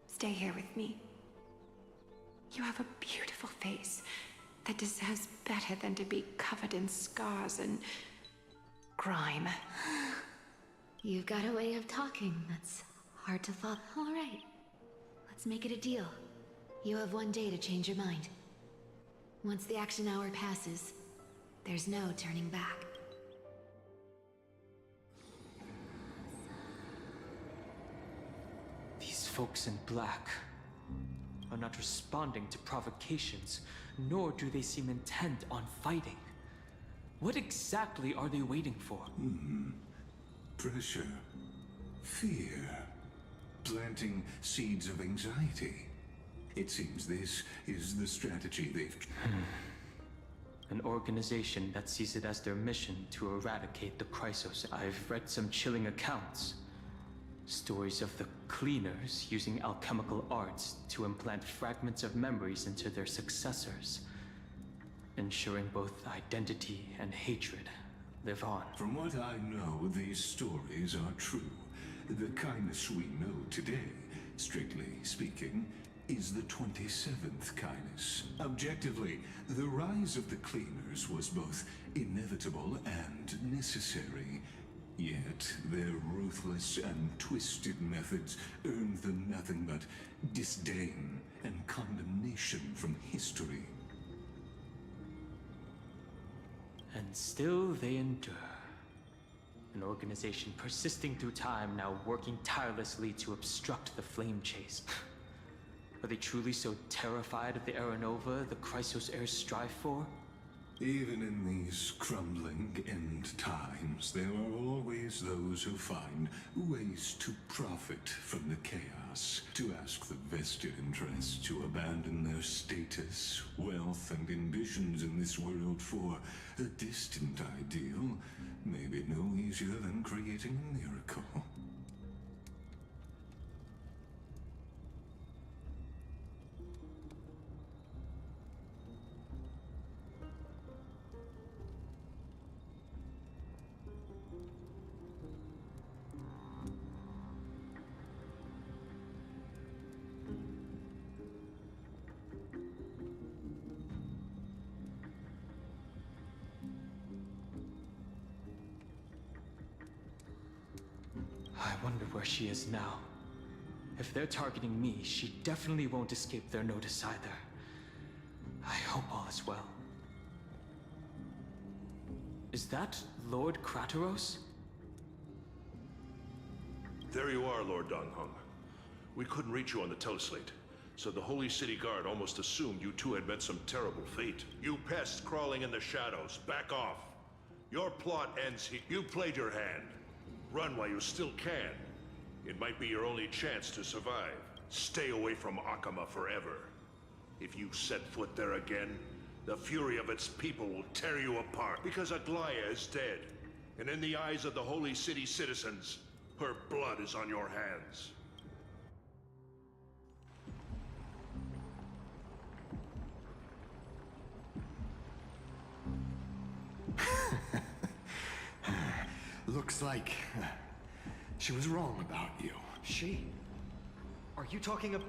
Stay here with me. You have a beautiful face that deserves better than to be covered in scars and grime. You've got a way of talking that's hard to follow. All right, let's make it a deal. You have 1 day to change your mind. Once the action hour passes, there's no turning back. These folks in black are not responding to provocations, nor do they seem intent on fighting. What exactly are they waiting for? Pressure. Fear. Planting seeds of anxiety. It seems this is the strategy they've... An organization that sees it as their mission to eradicate the Chrysos. I've read some chilling accounts. Stories of the cleaners using alchemical arts to implant fragments of memories into their successors, ensuring both identity and hatred live on. From what I know, these stories are true. The kindness we know today, strictly speaking, is the 27th kindness. Objectively, the rise of the cleaners was both inevitable and necessary. Yet, their ruthless and twisted methods earned them nothing but disdain and condemnation from history. And still they endure. An organization persisting through time, now working tirelessly to obstruct the flame chase. Are they truly so terrified of the Aranova the Chrysos heirs strive for? Even in these crumbling end times, there are always those who find ways to profit from the chaos, to ask the vested interests to abandon their status, wealth, and ambitions in this world for a distant ideal may be no easier than creating a miracle. I wonder where she is now. If they're targeting me, she definitely won't escape their notice either. I hope all is well. Is that Lord Krateros? There you are, Lord Donghung. We couldn't reach you on the teleslate, so the Holy City Guard almost assumed you two had met some terrible fate. You pests crawling in the shadows, back off. Your plot ends here. You played your hand. Run while you still can. It might be your only chance to survive. Stay away from Akama forever. If you set foot there again, the fury of its people will tear you apart. Because Aglaya is dead, and in the eyes of the Holy City citizens, her blood is on your hands. Looks like she was wrong about you. She? Are you talking of...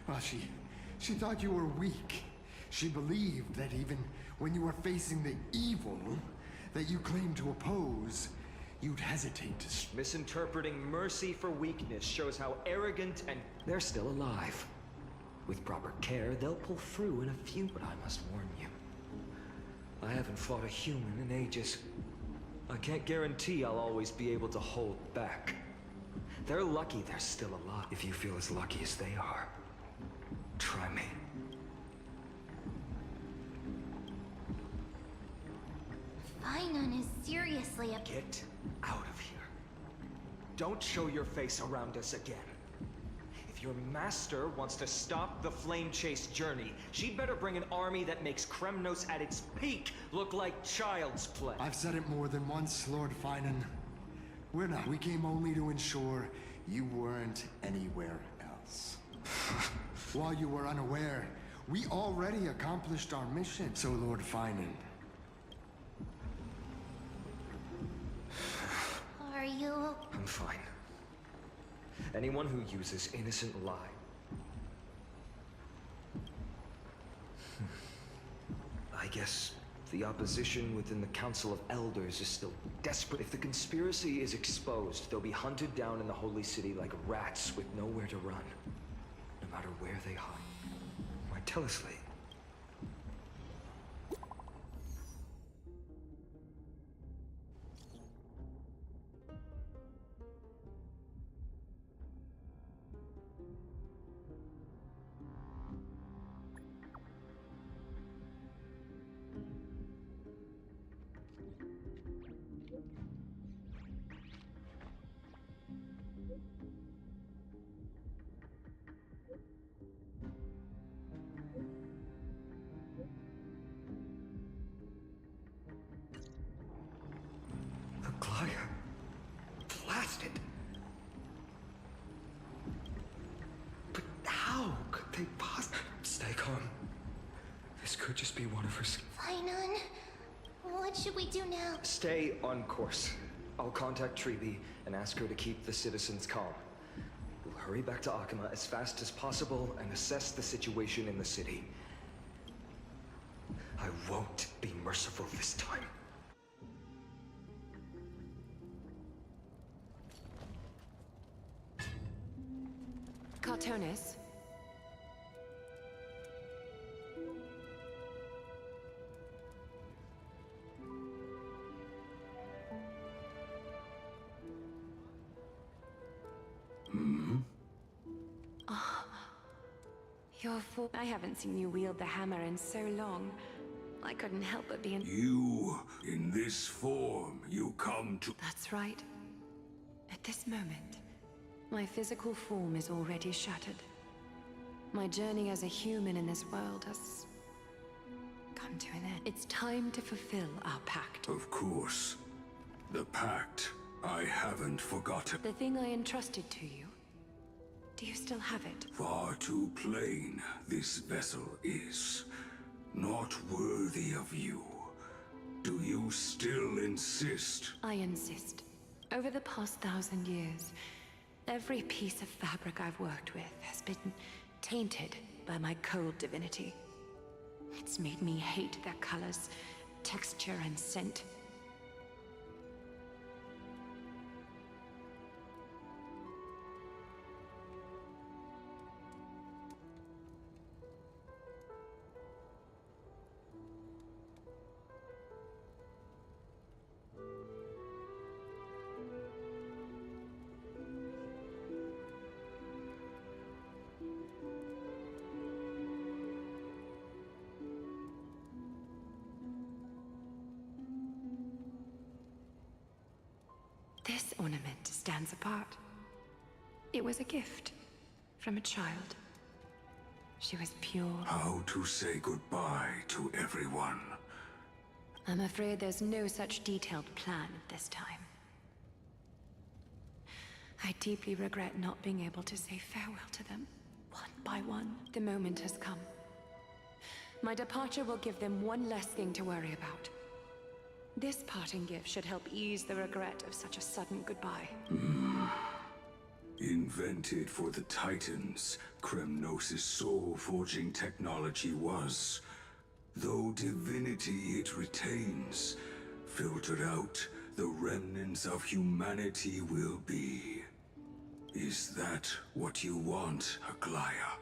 Well, she thought you were weak. She believed that even when you were facing the evil that you claimed to oppose, you'd hesitate to... Misinterpreting mercy for weakness shows how arrogant and... They're still alive. With proper care, they'll pull through in a few, but I must warn you. I haven't fought a human in ages. I can't guarantee I'll always be able to hold back. They're lucky they're still alive. If you feel as lucky as they are, try me. Finon is seriously a... Get out of here. Don't show your face around us again. If your master wants to stop the flame chase journey, she'd better bring an army that makes Kremnos at its peak look like child's play. I've said it more than once, Lord Finan. We're not. We came only to ensure you weren't anywhere else. While you were unaware, we already accomplished our mission. So, Lord Finan. Are you... I'm fine. Anyone who uses innocent lie. I guess the opposition within the Council of Elders is still desperate. If the conspiracy is exposed, they'll be hunted down in the Holy City like rats with nowhere to run. No matter where they hide. My teleslate. Blasted. But how could they possibly... Stay calm. This could just be one of her... Finon, what should we do now? Stay on course. I'll contact Treeby and ask her to keep the citizens calm. We'll hurry back to Akama as fast as possible and assess the situation in the city. I won't be merciful this time. Cartonis? Your form. I haven't seen you wield the hammer in so long. I couldn't help but be You, in this form, you come to... That's right. At this moment, my physical form is already shattered. My journey as a human in this world has come to an end. It's time to fulfill our pact. Of course. The pact. I haven't forgotten. The thing I entrusted to you. Do you still have it? Far too plain this vessel is. Not worthy of you. Do you still insist? I insist. Over the past 1,000 years, every piece of fabric I've worked with has been tainted by my cold divinity. It's made me hate their colors, texture, and scent. This ornament stands apart. It was a gift from a child. She was pure. How to say goodbye to everyone. I'm afraid there's no such detailed plan this time. I deeply regret not being able to say farewell to them, one by one. The moment has come. My departure will give them one less thing to worry about. This parting gift should help ease the regret of such a sudden goodbye. Invented for the Titans, Kremnos' soul-forging technology was. Though divinity it retains, filtered out, the remnants of humanity will be. Is that what you want, Aglaya?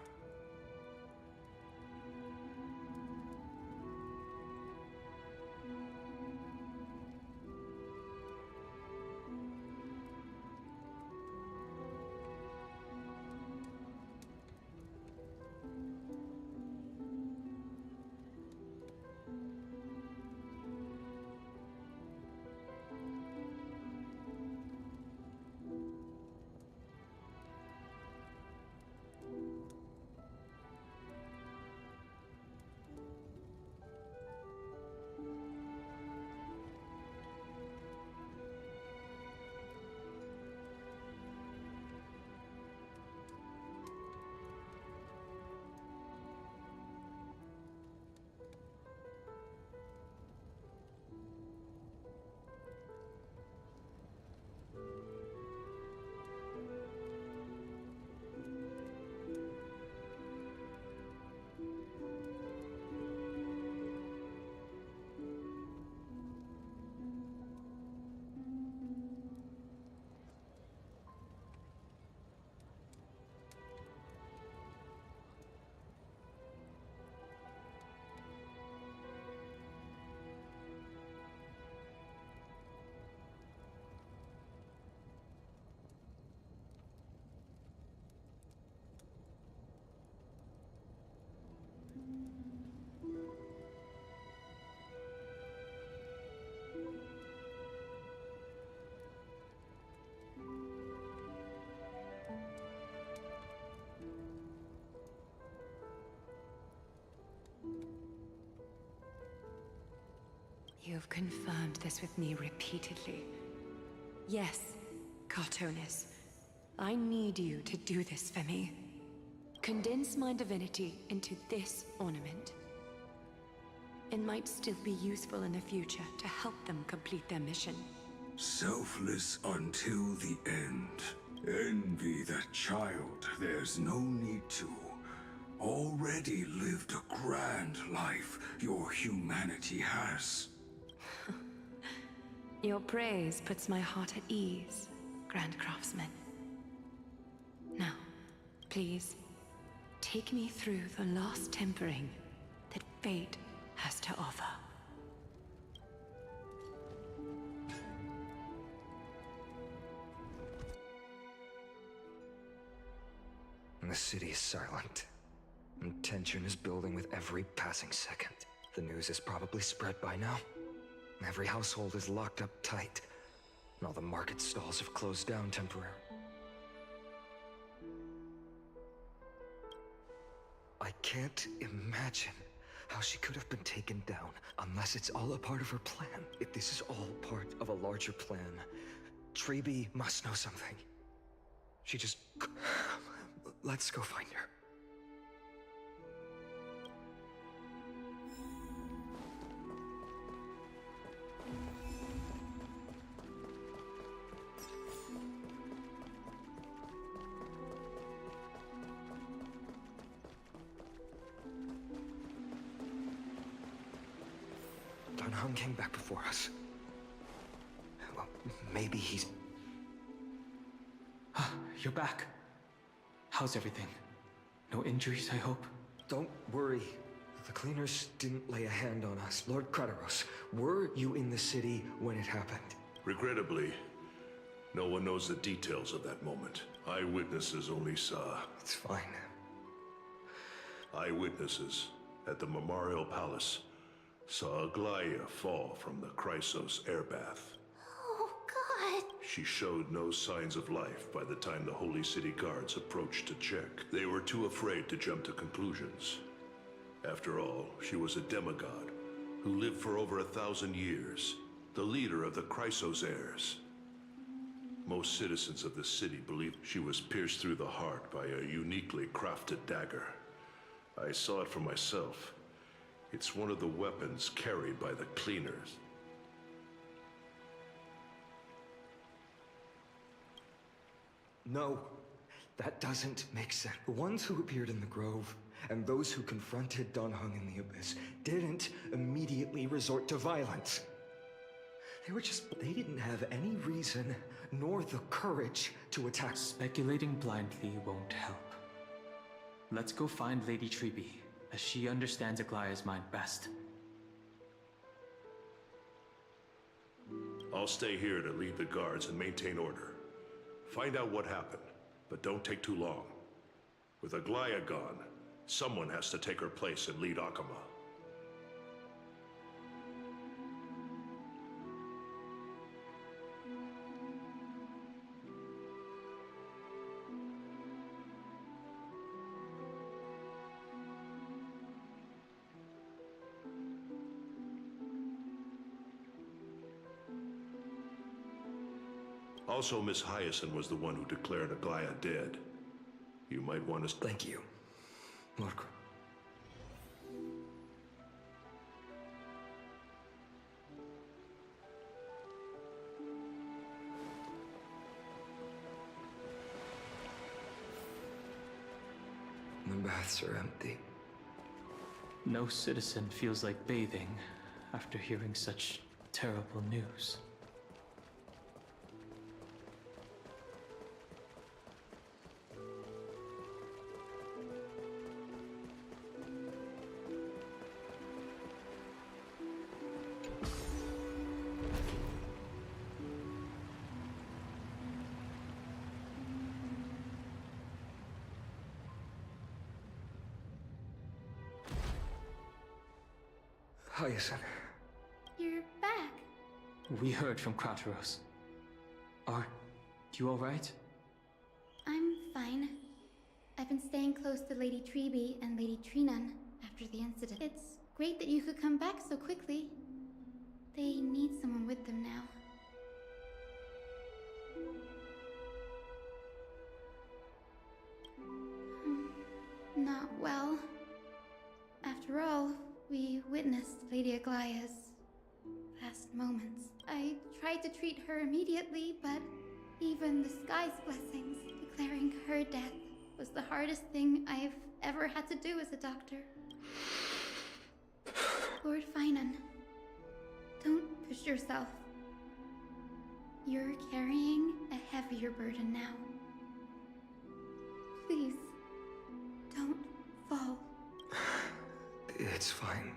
You've confirmed this with me repeatedly. Yes, Cartonis. I need you to do this for me. Condense my divinity into this ornament. It might still be useful in the future to help them complete their mission. Selfless until the end. Envy that child, there's no need to. Already lived a grand life your humanity has. Your praise puts my heart at ease, Grand Craftsman. Now, please, take me through the last tempering that fate has to offer. The city is silent. and tension is building with every passing second. The news is probably spread by now. Every household is locked up tight, and all the market stalls have closed down temporarily. I can't imagine how she could have been taken down unless it's all a part of her plan. If this is all part of a larger plan, Treby must know something. She just... Let's go find her. Hung came back before us. Well, maybe he's... You're back. How's everything? No injuries, I hope? Don't worry. The cleaners didn't lay a hand on us. Lord Kratos, were you in the city when it happened? Regrettably, no one knows the details of that moment. Eyewitnesses only saw... It's fine. Eyewitnesses at the Memorial Palace saw Aglaia fall from the Chrysos airbath. Oh, God. She showed no signs of life by the time the Holy City Guards approached to check. They were too afraid to jump to conclusions. After all, she was a demigod who lived for over 1,000 years, the leader of the Chrysos heirs. Most citizens of the city believed she was pierced through the heart by a uniquely crafted dagger. I saw it for myself. It's one of the weapons carried by the cleaners. No, that doesn't make sense. The ones who appeared in the Grove and those who confronted Don Hung in the Abyss didn't immediately resort to violence. They didn't have any reason nor the courage to attack. Speculating blindly won't help. Let's go find Lady Treby, as she understands Aglaia's mind best. I'll stay here to lead the guards and maintain order. Find out what happened, but don't take too long. With Aglaia gone, someone has to take her place and lead Akama. Also, Miss Hyacinth was the one who declared Aglaia dead. You might want to... Thank you, Lord. The baths are empty. No citizen feels like bathing after hearing such terrible news. Hyacinth. You're back. We heard from Kratos. Are you alright? I'm fine. I've been staying close to Lady Treby and Lady Trinan after the incident. It's great that you could come back so quickly. They need someone with them now. Not well. After all, we witnessed Lady Aglaia's last moments. I tried to treat her immediately, but even the sky's blessings, declaring her death, was the hardest thing I've ever had to do as a doctor. Lord Finan, don't push yourself. You're carrying a heavier burden now. Please, don't fall. It's fine.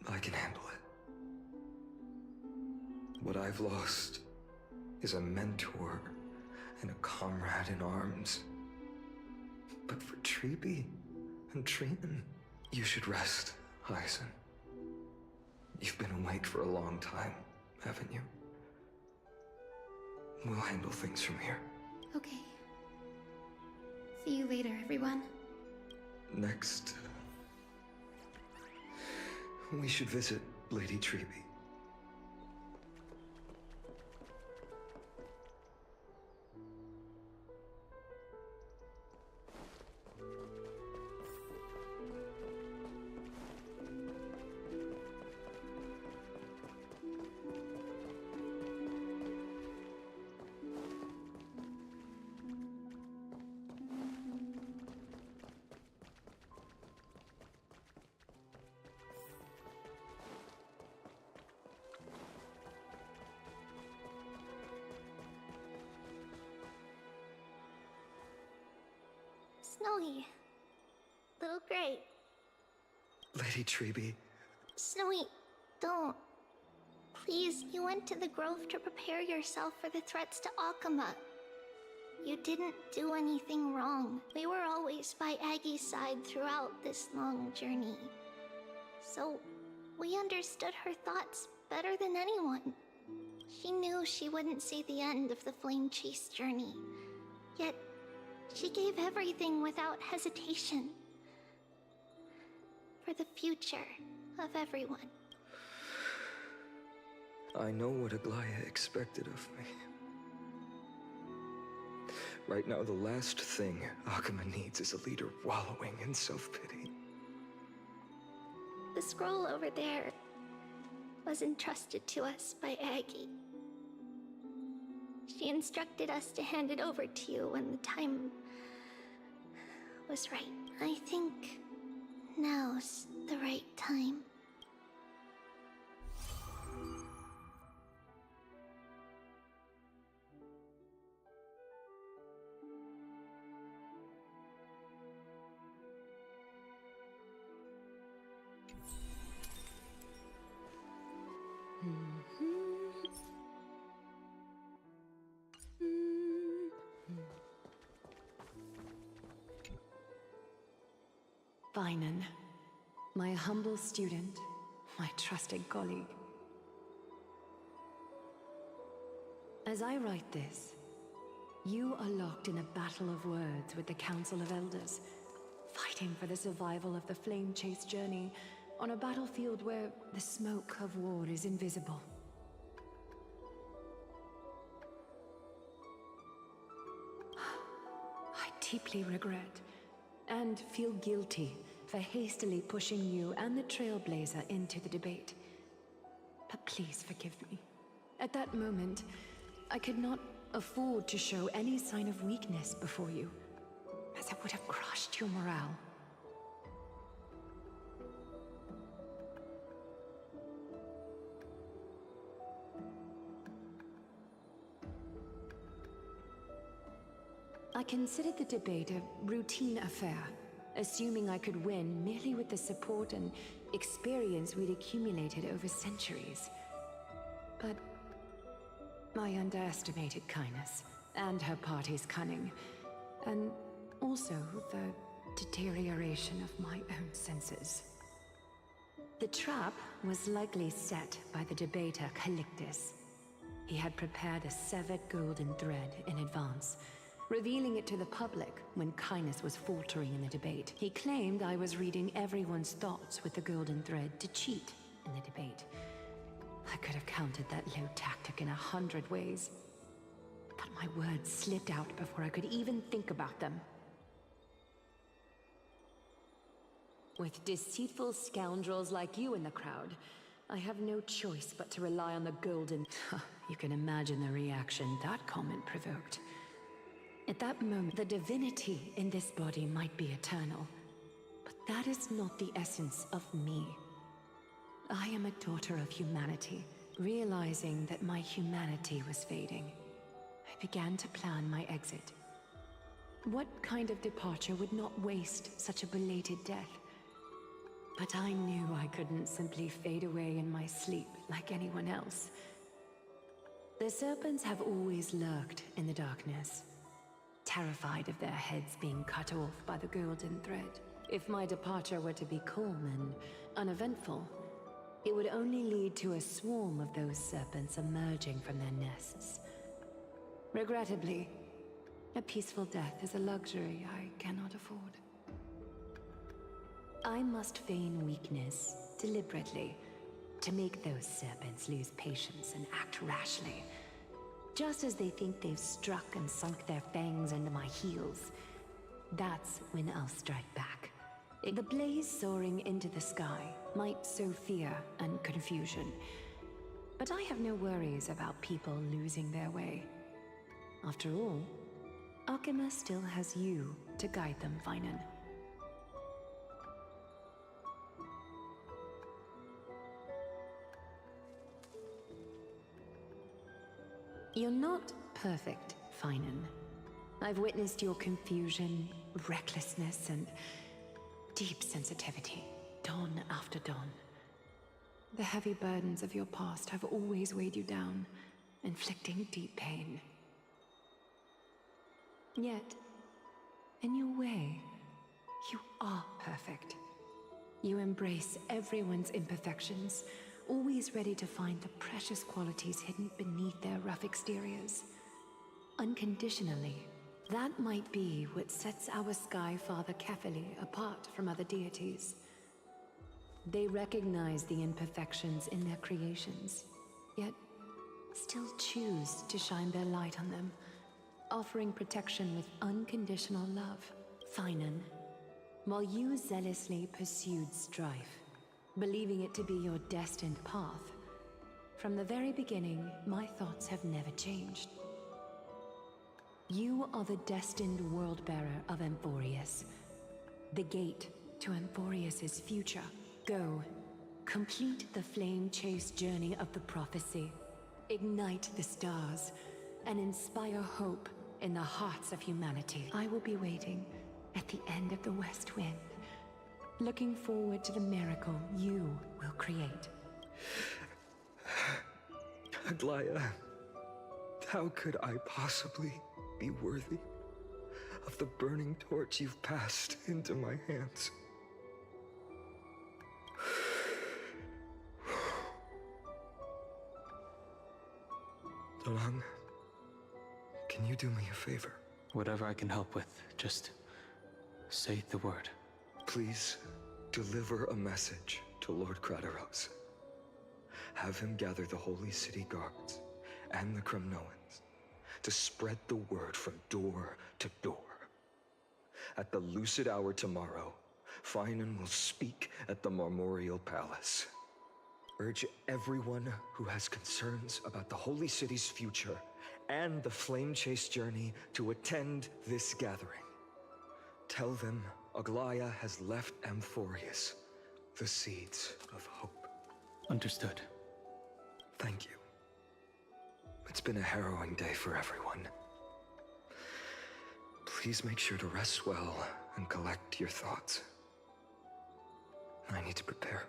I can handle it. What I've lost is a mentor and a comrade in arms. But for Treby, And Trian, you should rest, Hyacin. You've been awake for a long time, haven't you? We'll handle things from here. Okay. See you later, everyone. Next, we should visit Lady Treby. Snowy. Little Gray. Lady Treby. Snowy, don't. Please, you went to the grove to prepare yourself for the threats to Akama. You didn't do anything wrong. We were always by Aggie's side throughout this long journey. So, we understood her thoughts better than anyone. She knew she wouldn't see the end of the Flame Chase journey. Yet, she gave everything without hesitation. For the future of everyone. I know what Aglaya expected of me. Right now, the last thing Akama needs is a leader wallowing in self-pity. The scroll over there was entrusted to us by Aggie. She instructed us to hand it over to you when the time was right. I think now's the right time. Vinan, my humble student, my trusted colleague. As I write this, you are locked in a battle of words with the Council of Elders, fighting for the survival of the Flame Chase journey on a battlefield where the smoke of war is invisible. I deeply regret and feel guilty for hastily pushing you and the Trailblazer into the debate. But please forgive me. At that moment, I could not afford to show any sign of weakness before you, as it would have crushed your morale. I considered the debate a routine affair, assuming I could win merely with the support and experience we'd accumulated over centuries. But I underestimated Kindness and her party's cunning, and also the deterioration of my own senses. The trap was likely set by the debater Calictus. He had prepared a severed golden thread in advance, revealing it to the public when Kindness was faltering in the debate. He claimed I was reading everyone's thoughts with the golden thread to cheat in the debate. I could have countered that low tactic in 100 ways, but my words slipped out before I could even think about them. With deceitful scoundrels like you in the crowd, I have no choice but to rely on the golden... You can imagine the reaction that comment provoked. At that moment, the divinity in this body might be eternal, but that is not the essence of me. I am a daughter of humanity. Realizing that my humanity was fading, I began to plan my exit. What kind of departure would not waste such a belated death? But I knew I couldn't simply fade away in my sleep like anyone else. The serpents have always lurked in the darkness, terrified of their heads being cut off by the golden thread. If my departure were to be calm and uneventful, it would only lead to a swarm of those serpents emerging from their nests. Regrettably, a peaceful death is a luxury I cannot afford. I must feign weakness, deliberately, to make those serpents lose patience and act rashly. Just as they think they've struck and sunk their fangs into my heels, that's when I'll strike back. The blaze soaring into the sky might sow fear and confusion, but I have no worries about people losing their way. After all, Akima still has you to guide them, Finan. You're not perfect, Finan. I've witnessed your confusion, recklessness, and deep sensitivity, dawn after dawn. The heavy burdens of your past have always weighed you down, inflicting deep pain. Yet, in your way, you are perfect. You embrace everyone's imperfections, always ready to find the precious qualities hidden beneath their rough exteriors. Unconditionally. That might be what sets our Sky Father Kefili apart from other deities. They recognize the imperfections in their creations, yet still choose to shine their light on them, offering protection with unconditional love. Finan, while you zealously pursued strife, believing it to be your destined path, from the very beginning, my thoughts have never changed. You are the destined world-bearer of Amphorius, the gate to Amphorius's future. Go, complete the flame-chased journey of the prophecy, ignite the stars, and inspire hope in the hearts of humanity. I will be waiting at the end of the West Wind, looking forward to the miracle you will create. Aglaya, how could I possibly be worthy of the burning torch you've passed into my hands? Dalang, can you do me a favor? Whatever I can help with, just say the word. Please deliver a message to Lord Krateros. Have him gather the Holy City guards and the Kremnoans to spread the word from door to door. At the lucid hour tomorrow, Finan will speak at the Marmorial Palace. Urge everyone who has concerns about the Holy City's future and the Flame Chase journey to attend this gathering. Tell them Aglaya has left Amphorius the seeds of hope. Understood. Thank you. It's been a harrowing day for everyone. Please make sure to rest well and collect your thoughts. I need to prepare.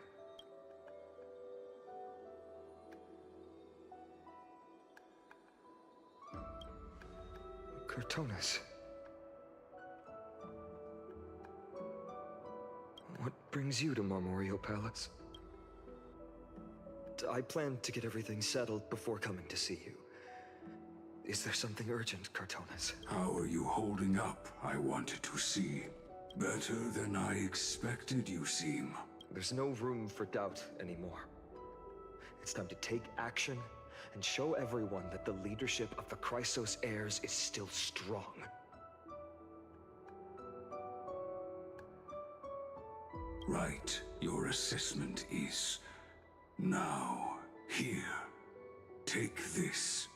Cortonis. What brings you to Marmorial Palace? I plan to get everything settled before coming to see you. Is there something urgent, Cortonis? How are you holding up, I wanted to see. Better than I expected, you seem. There's no room for doubt anymore. It's time to take action and show everyone that the leadership of the Chrysos heirs is still strong. Right, your assessment is... Now, here, take this.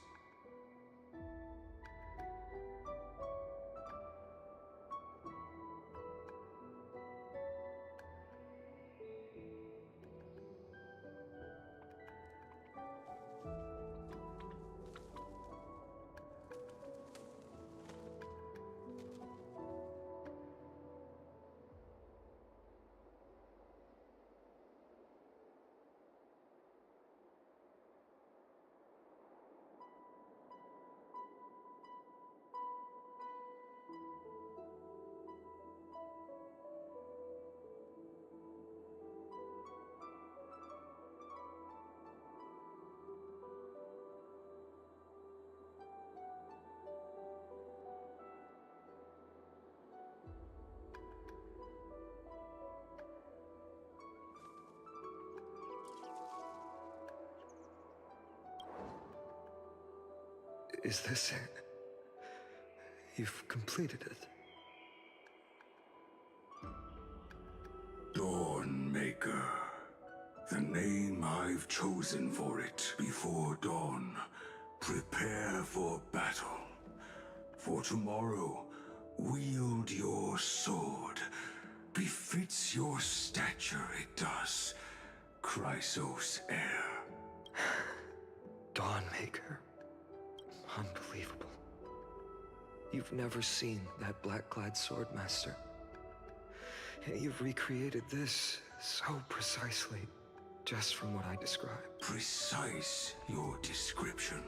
Is this it? You've completed it. Dawnmaker. The name I've chosen for it before dawn. Prepare for battle. For tomorrow, wield your sword. Befits your stature, it does. Chrysos heir. Dawnmaker. Unbelievable. You've never seen that black-clad swordmaster. Yet you've recreated this so precisely, just from what I described. Precise, your description.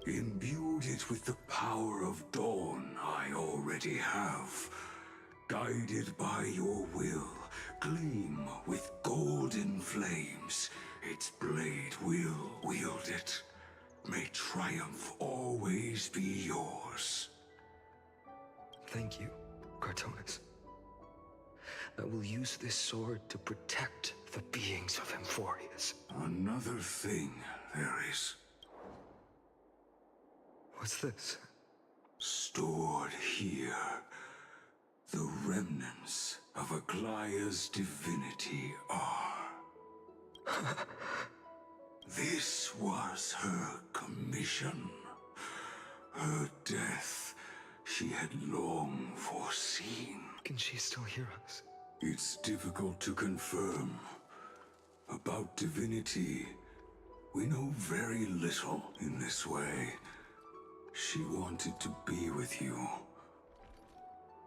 Imbued it with the power of dawn I already have. Guided by your will, gleam with golden flames. Its blade will wield it. May triumph always be yours. Thank you, Cartonis. I will use this sword to protect the beings of Emphorius. Another thing there is. What's this? Stored here. The remnants of Aglaya's divinity are. This was her commission. Her death she had long foreseen. Can she still hear us? It's difficult to confirm. About divinity, we know very little in this way. She wanted to be with you.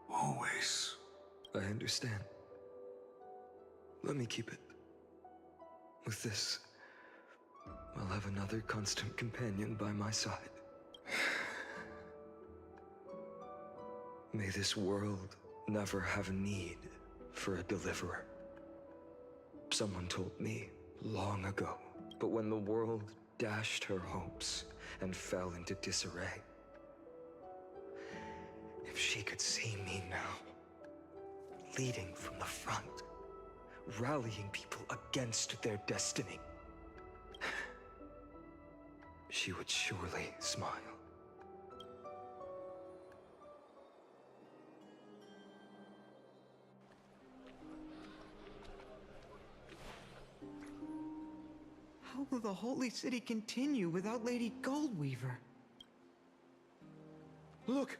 Always. I understand. Let me keep it. With this, I'll have another constant companion by my side. May this world never have a need for a deliverer. Someone told me long ago, but when the world dashed her hopes and fell into disarray, if she could see me now, leading from the front, rallying people against their destiny, she would surely smile. How will the Holy City continue without Lady Goldweaver? Look!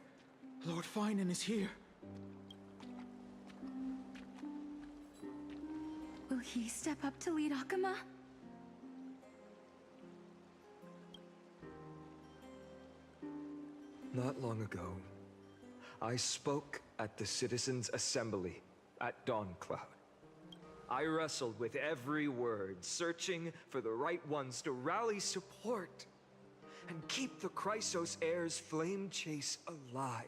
Lord Finan is here. Will he step up to lead Akama? Not long ago, I spoke at the Citizens' Assembly at Dawncloud. I wrestled with every word, searching for the right ones to rally support and keep the Chrysos heir's flame chase alive.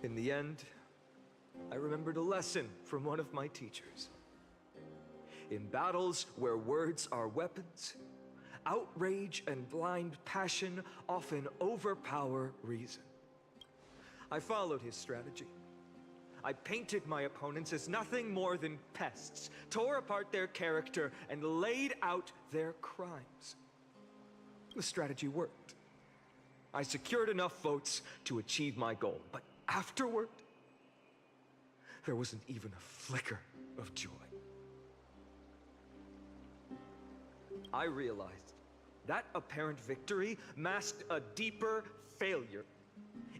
In the end, I remembered a lesson from one of my teachers. In battles where words are weapons, outrage and blind passion often overpower reason. I followed his strategy. I painted my opponents as nothing more than pests, tore apart their character, and laid out their crimes. The strategy worked. I secured enough votes to achieve my goal, but afterward, there wasn't even a flicker of joy. I realized that apparent victory masked a deeper failure.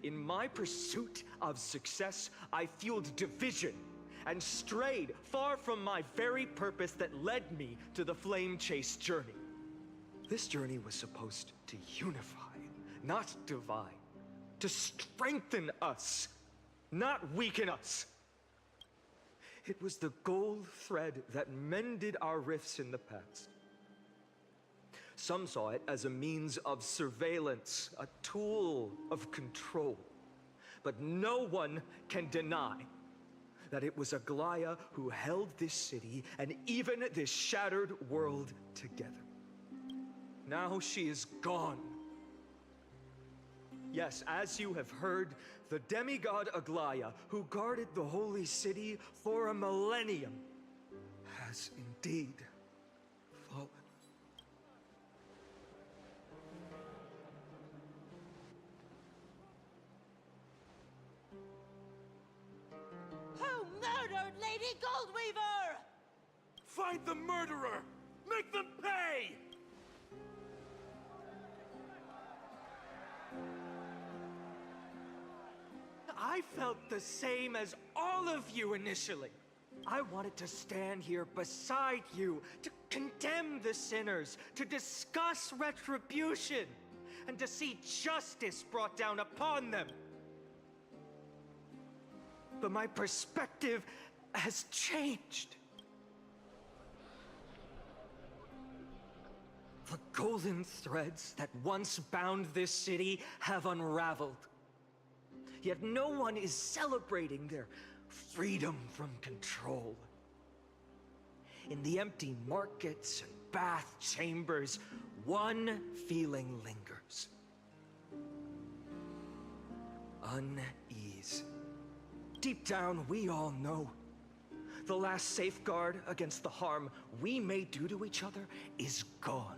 In my pursuit of success, I fueled division and strayed far from my very purpose that led me to the Flame Chase journey. This journey was supposed to unify, not divide, to strengthen us, not weaken us. It was the gold thread that mended our rifts in the past. Some saw it as a means of surveillance, a tool of control. But no one can deny that it was Aglaya who held this city and even this shattered world together. Now she is gone. Yes, as you have heard, the demigod Aglaya, who guarded the holy city for a millennium, has indeed fallen. Lady Goldweaver! Find the murderer! Make them pay! I felt the same as all of you initially. I wanted to stand here beside you, to condemn the sinners, to discuss retribution, and to see justice brought down upon them. But my perspective has changed. The golden threads that once bound this city have unraveled. Yet no one is celebrating their freedom from control. In the empty markets and bath chambers, one feeling lingers. Unease. Deep down, we all know the last safeguard against the harm we may do to each other is gone.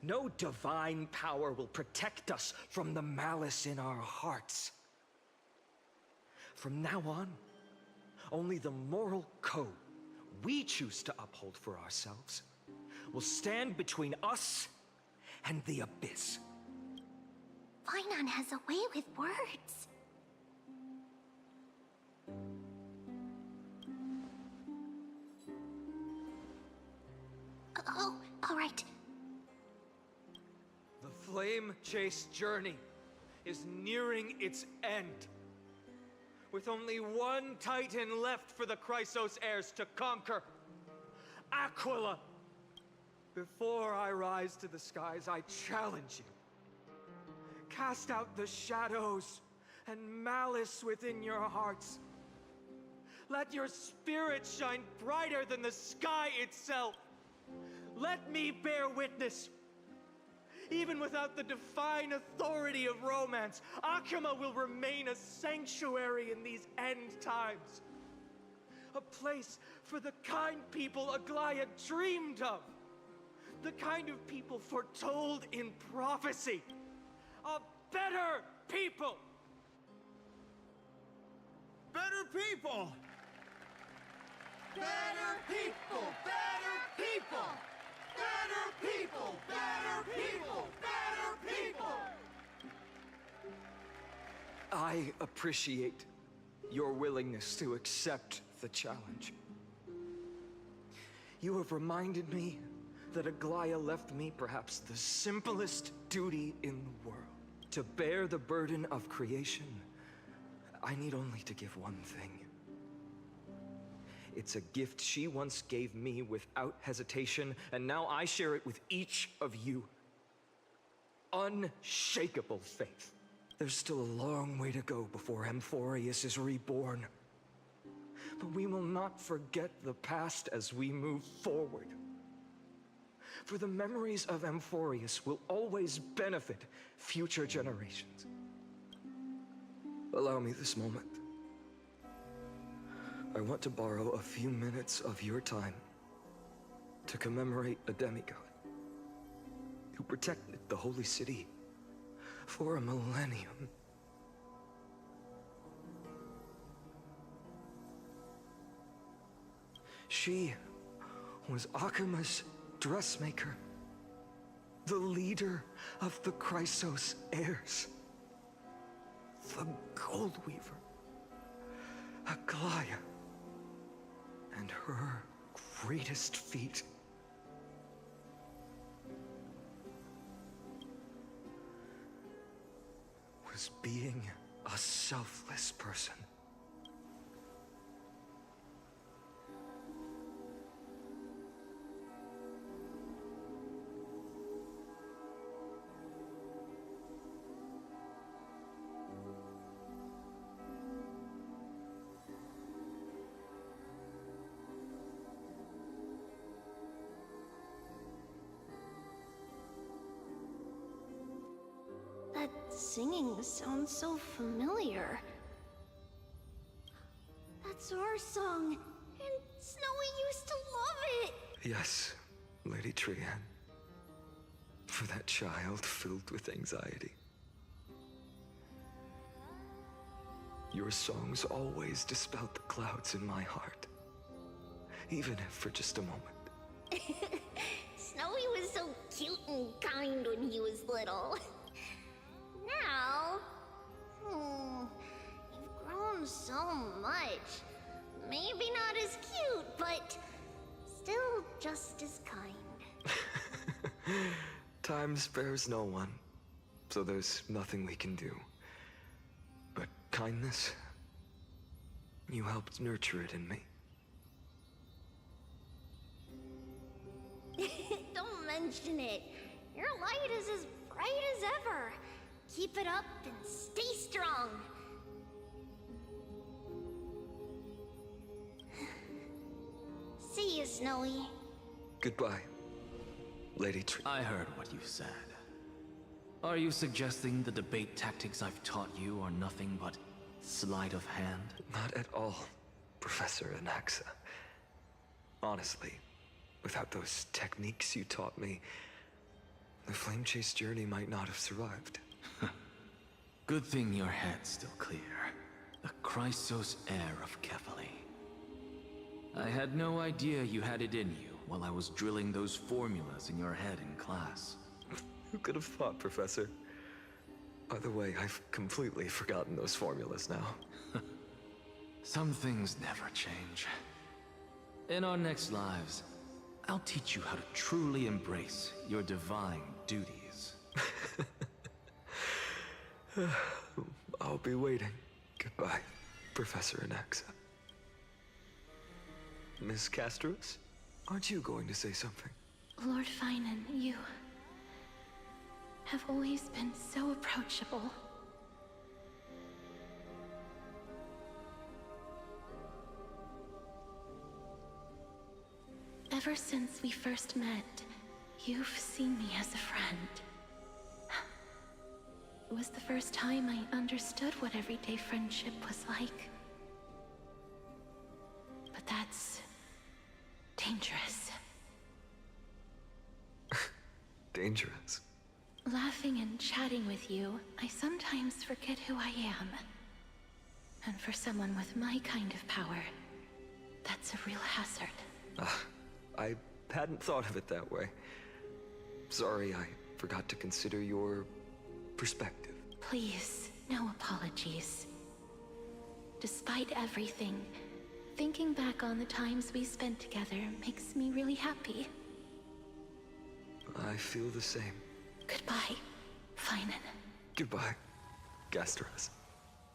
No divine power will protect us from the malice in our hearts. From now on, only the moral code we choose to uphold for ourselves will stand between us and the abyss. Finon has a way with words. Oh, all right. The flame-chased journey is nearing its end. With only one Titan left for the Chrysos heirs to conquer. Aquila! Before I rise to the skies, I challenge you. Cast out the shadows and malice within your hearts. Let your spirit shine brighter than the sky itself. Let me bear witness. Even without the divine authority of romance, Akuma will remain a sanctuary in these end times. A place for the kind people Aglaya dreamed of. The kind of people foretold in prophecy. A better people! Better people! Better people! Better people! Better people! Better people! Better people! I appreciate your willingness to accept the challenge. You have reminded me that Aglaya left me perhaps the simplest duty in the world. To bear the burden of creation, I need only to give one thing. It's a gift she once gave me without hesitation, and now I share it with each of you. Unshakable faith. There's still a long way to go before Amphorius is reborn. But we will not forget the past as we move forward. For the memories of Amphorius will always benefit future generations. Allow me this moment. I want to borrow a few minutes of your time to commemorate a demigod who protected the Holy City for a millennium. She was Akuma's dressmaker, the leader of the Chrysos heirs, the Gold Weaver, Aglaya, and her greatest feat was being a selfless person. That singing sounds so familiar. That's our song, and Snowy used to love it! Yes, Lady Trian. For that child filled with anxiety. Your songs always dispelled the clouds in my heart. Even if for just a moment. Snowy was so cute and kind when he was little. Now, you've grown so much. Maybe not as cute, but still just as kind. Time spares no one, so there's nothing we can do. But kindness, you helped nurture it in me. Don't mention it. Your light is as bright as ever. Keep it up and stay strong. See you, Snowy. Goodbye, Lady Tree. I heard what you said. Are you suggesting the debate tactics I've taught you are nothing but sleight of hand? Not at all, Professor Anaxa. Honestly, without those techniques you taught me, the Flame Chase journey might not have survived. Good thing your head's still clear. The Chrysos heir of Kefali. I had no idea you had it in you while I was drilling those formulas in your head in class. Who could have thought, Professor? By the way, I've completely forgotten those formulas now. Some things never change. In our next lives, I'll teach you how to truly embrace your divine duties. I'll be waiting. Goodbye, Professor Anaxa. Miss Castros, aren't you going to say something? Lord Finan, you have always been so approachable. Ever since we first met, you've seen me as a friend. It was the first time I understood what everyday friendship was like. But that's dangerous. Dangerous? Laughing and chatting with you, I sometimes forget who I am. And for someone with my kind of power, that's a real hazard. I hadn't thought of it that way. Sorry, I forgot to consider your perspective. Please, no apologies. Despite everything, thinking back on the times we spent together makes me really happy. I feel the same. Goodbye, Finan. Goodbye, Gastras.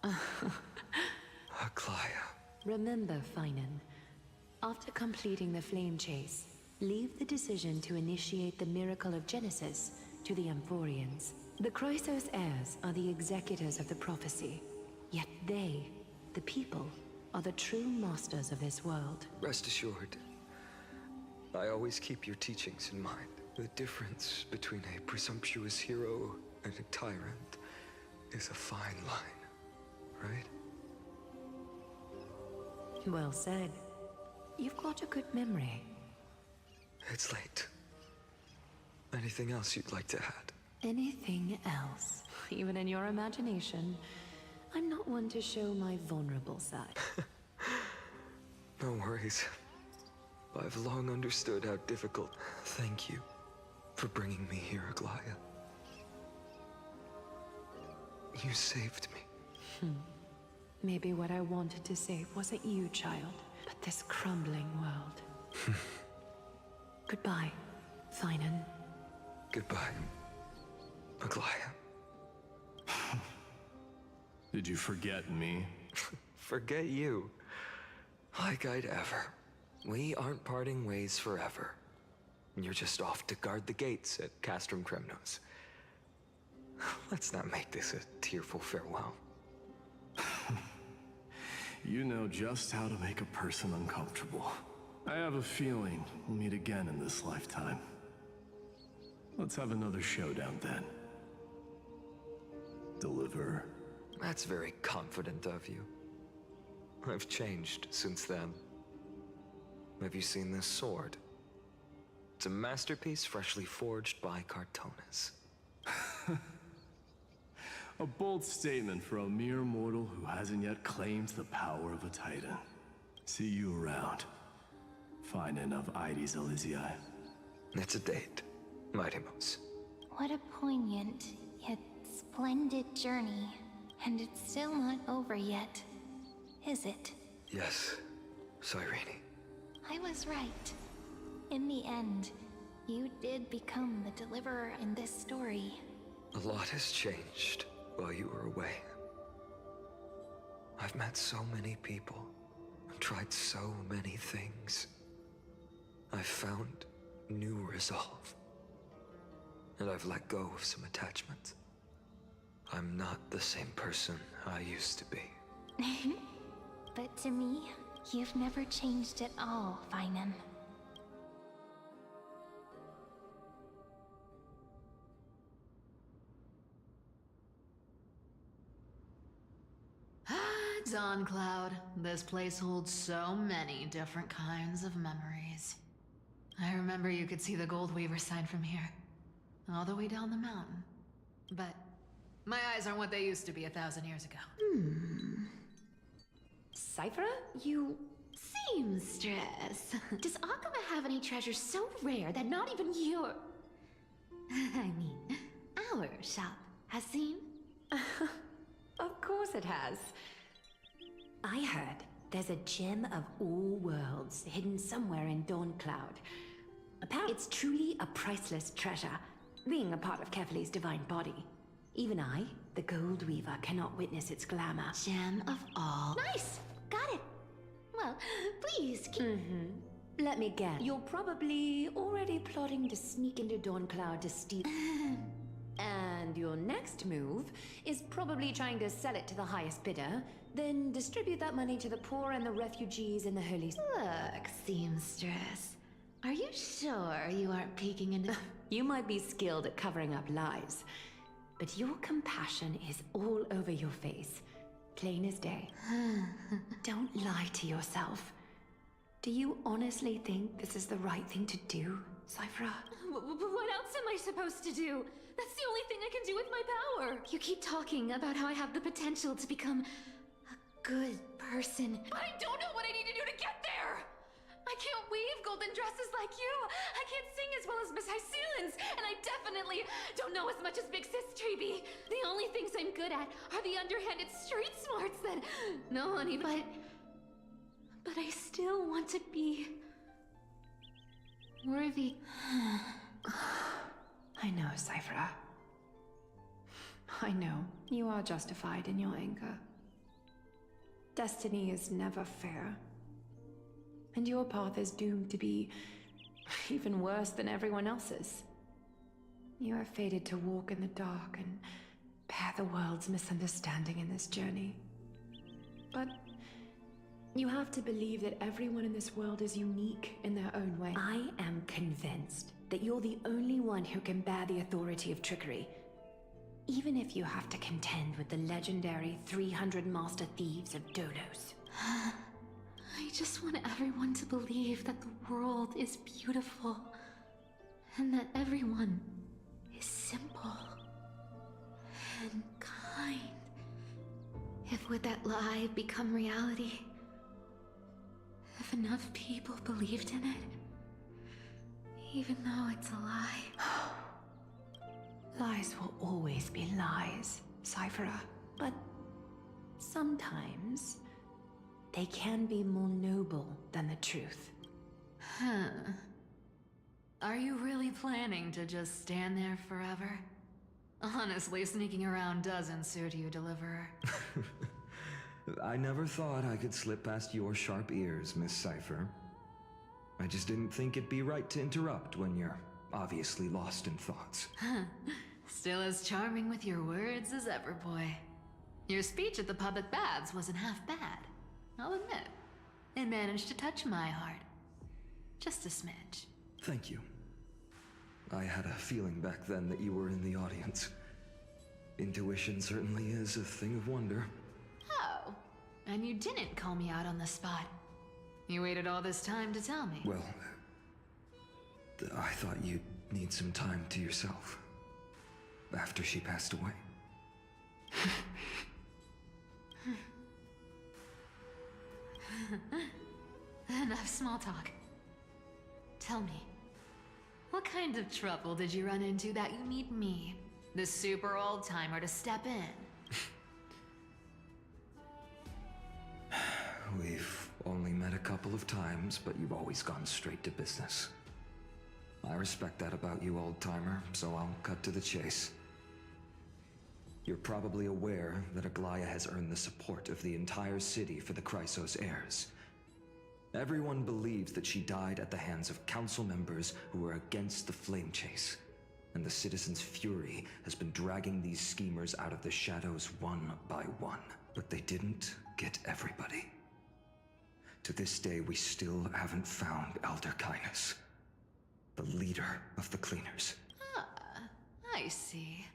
Aglaya. Remember, Finan, after completing the Flame Chase, leave the decision to initiate the Miracle of Genesis to the Amphorians. The Chrysos heirs are the executors of the prophecy, yet they, the people, are the true masters of this world. Rest assured, I always keep your teachings in mind. The difference between a presumptuous hero and a tyrant is a fine line, right? Well said. You've got a good memory. It's late. Anything else you'd like to add? Anything else? Even in your imagination, I'm not one to show my vulnerable side. No worries. I've long understood how difficult. Thank you for bringing me here, Aglaya. You saved me. Maybe what I wanted to save wasn't you, child, but this crumbling world. Goodbye, Finan. Goodbye, Aglaya. Did you forget me? Forget you? Like I'd ever. We aren't parting ways forever. You're just off to guard the gates at Castrum Kremnos. Let's not make this a tearful farewell. You know just how to make a person uncomfortable. I have a feeling we'll meet again in this lifetime. Let's have another showdown then. Deliver. That's very confident of you. I've changed since then. Have you seen this sword? It's a masterpiece freshly forged by Cartonis. A bold statement for a mere mortal who hasn't yet claimed the power of a Titan. See you around. Find enough Ides Elysiae. It's a date, Mightymouse. What a poignant, yet splendid journey. And it's still not over yet, is it? Yes, Cyrene. I was right. In the end, you did become the deliverer in this story. A lot has changed while you were away. I've met so many people, and tried so many things. I've found new resolve. And I've let go of some attachments. I'm not the same person I used to be. But to me, you've never changed at all, Feinem. Dawn Cloud. This place holds so many different kinds of memories. I remember you could see the Gold Weaver sign from here, all the way down the mountain. But my eyes aren't what they used to be 1,000 years ago. Cyphera, you seamstress. Does Akuma have any treasures so rare that not even your... I mean, our shop has seen? Of course it has. I heard there's a gem of all worlds hidden somewhere in Dawncloud. Apparently, it's truly a priceless treasure, being a part of Kefali's divine body. Even I, the Gold Weaver, cannot witness its glamour. Gem of all. Nice! Got it! Well, please keep... Let me guess. You're probably already plotting to sneak into Dawncloud to steal... And your next move is probably trying to sell it to the highest bidder, then distribute that money to the poor and the refugees in the Holy... Look, seamstress. Are you sure you aren't peeking into... You might be skilled at covering up lies, but your compassion is all over your face. Plain as day. Don't lie to yourself. Do you honestly think this is the right thing to do, Cyphera? What else am I supposed to do? That's the only thing I can do with my power. You keep talking about how I have the potential to become a good person. But I don't know what I need to do to get there! I can't weave golden dresses like you. I can't sing as well as Miss Hyceelins. And I definitely don't know as much as Big Sis Treeby. The only things I'm good at are the underhanded street smarts that no one even... But I still want to be... worthy. I know, Cyphera. I know. You are justified in your anger. Destiny is never fair. And your path is doomed to be even worse than everyone else's. You are fated to walk in the dark and bear the world's misunderstanding in this journey. But you have to believe that everyone in this world is unique in their own way. I am convinced that you're the only one who can bear the authority of trickery. Even if you have to contend with the legendary 300 Master Thieves of Dolos. I just want everyone to believe that the world is beautiful. And that everyone is simple. And kind. If would that lie become reality? If enough people believed in it, even though it's a lie. Lies will always be lies, Cyphera. But sometimes they can be more noble than the truth. Huh. Are you really planning to just stand there forever? Honestly, sneaking around doesn't suit you, Deliverer. I never thought I could slip past your sharp ears, Miss Cypher. I just didn't think it'd be right to interrupt when you're obviously lost in thoughts. Still as charming with your words as ever, boy. Your speech at the public baths wasn't half bad. I'll admit. It managed to touch my heart. Just a smidge. Thank you. I had a feeling back then that you were in the audience. Intuition certainly is a thing of wonder. Oh, and you didn't call me out on the spot. You waited all this time to tell me. Well, I thought you'd need some time to yourself. After she passed away. Enough small talk. Tell me, what kind of trouble did you run into that you need me, the super old-timer, to step in? We've only met a couple of times, but you've always gone straight to business. I respect that about you, old-timer, so I'll cut to the chase. You're probably aware that Aglaya has earned the support of the entire city for the Chrysos heirs. Everyone believes that she died at the hands of council members who were against the flame chase. And the citizens' fury has been dragging these schemers out of the shadows one by one. But they didn't get everybody. To this day, we still haven't found Elder Kynus, the leader of the Cleaners. Ah, I see.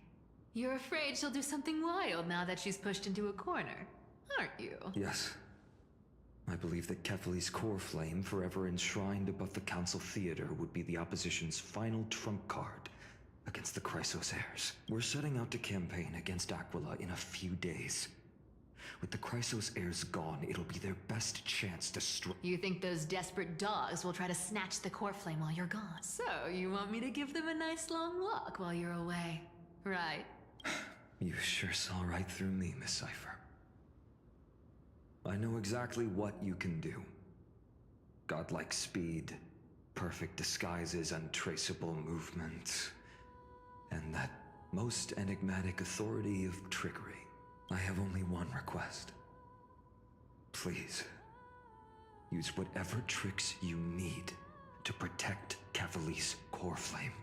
You're afraid she'll do something wild now that she's pushed into a corner, aren't you? Yes. I believe that Kefali's core flame, forever enshrined above the council theater, would be the opposition's final trump card against the Chrysos heirs. We're setting out to campaign against Aquila in a few days. With the Chrysos heirs gone, it'll be their best chance to strike. You think those desperate dogs will try to snatch the core flame while you're gone? So, you want me to give them a nice long walk while you're away, right? You sure saw right through me, Miss Cypher. I know exactly what you can do. Godlike speed, perfect disguises, untraceable movement, and that most enigmatic authority of trickery. I have only one request. Please, use whatever tricks you need to protect Kefali's core flame.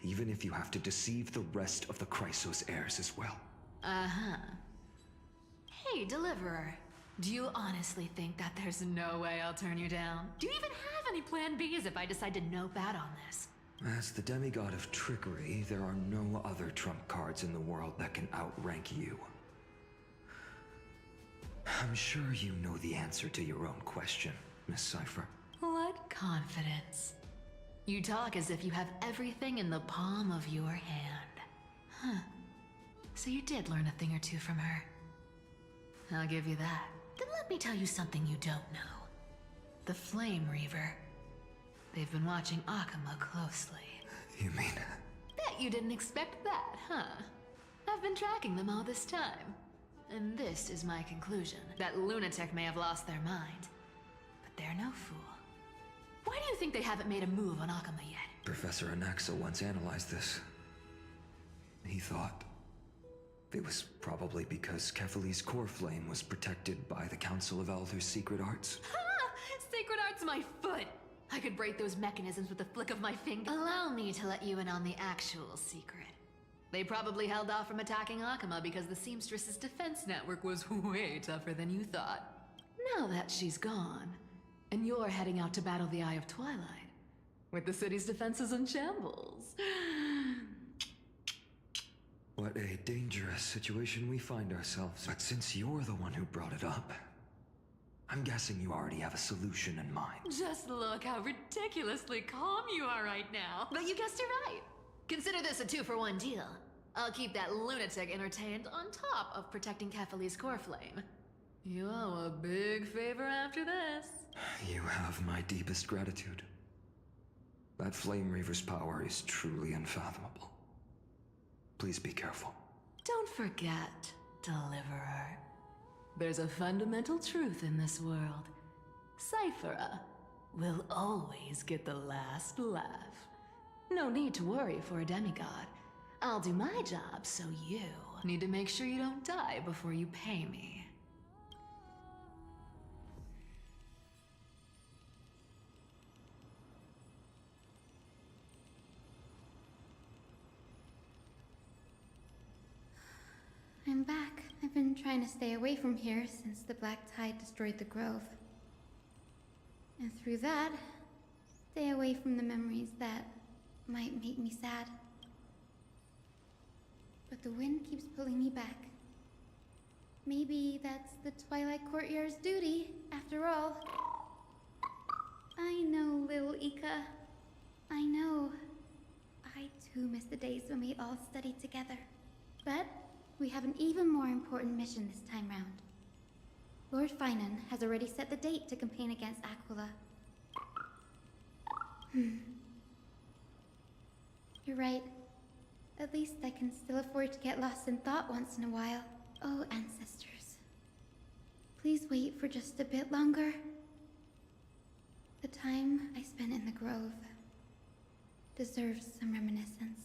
Even if you have to deceive the rest of the Chrysos heirs as well. Uh-huh. Hey, Deliverer. Do you honestly think that there's no way I'll turn you down? Do you even have any plan Bs if I decide to nope out on this? As the demigod of trickery, there are no other trump cards in the world that can outrank you. I'm sure you know the answer to your own question, Miss Cypher. What confidence. You talk as if you have everything in the palm of your hand. Huh. So you did learn a thing or two from her. I'll give you that. Then let me tell you something you don't know. The Flame Reaver. They've been watching Akama closely. You mean? Bet you didn't expect that, huh? I've been tracking them all this time. And this is my conclusion. That lunatic may have lost their mind. But they're no fool. Why do you think they haven't made a move on Akama yet? Professor Anaxa once analyzed this. He thought it was probably because Kefali's core flame was protected by the Council of Elders' secret arts. Ha! Sacred art's my foot! I could break those mechanisms with a flick of my finger. Allow me to let you in on the actual secret. They probably held off from attacking Akama because the Seamstress's defense network was way tougher than you thought. Now that she's gone, and you're heading out to battle the Eye of Twilight, with the city's defenses in shambles. What a dangerous situation we find ourselves. But since you're the one who brought it up, I'm guessing you already have a solution in mind. Just look how ridiculously calm you are right now. But you guessed it right. Consider this a 2-for-1 deal. I'll keep that lunatic entertained on top of protecting Kefali's core flame. You owe a big favor after this. You have my deepest gratitude. That Flame Reaver's power is truly unfathomable. Please be careful. Don't forget, Deliverer. There's a fundamental truth in this world. Cyphera will always get the last laugh. No need to worry for a demigod. I'll do my job, so you need to make sure you don't die before you pay me. I'm back. I've been trying to stay away from here since the Black Tide destroyed the grove. And through that, stay away from the memories that might make me sad. But the wind keeps pulling me back. Maybe that's the Twilight Courtyard's duty, after all. I know, little Ika. I know. I too miss the days when we all studied together. But we have an even more important mission this time round. Lord Finan has already set the date to campaign against Aquila. You're right. At least I can still afford to get lost in thought once in a while. Oh, ancestors. Please wait for just a bit longer. The time I spent in the grove deserves some reminiscence.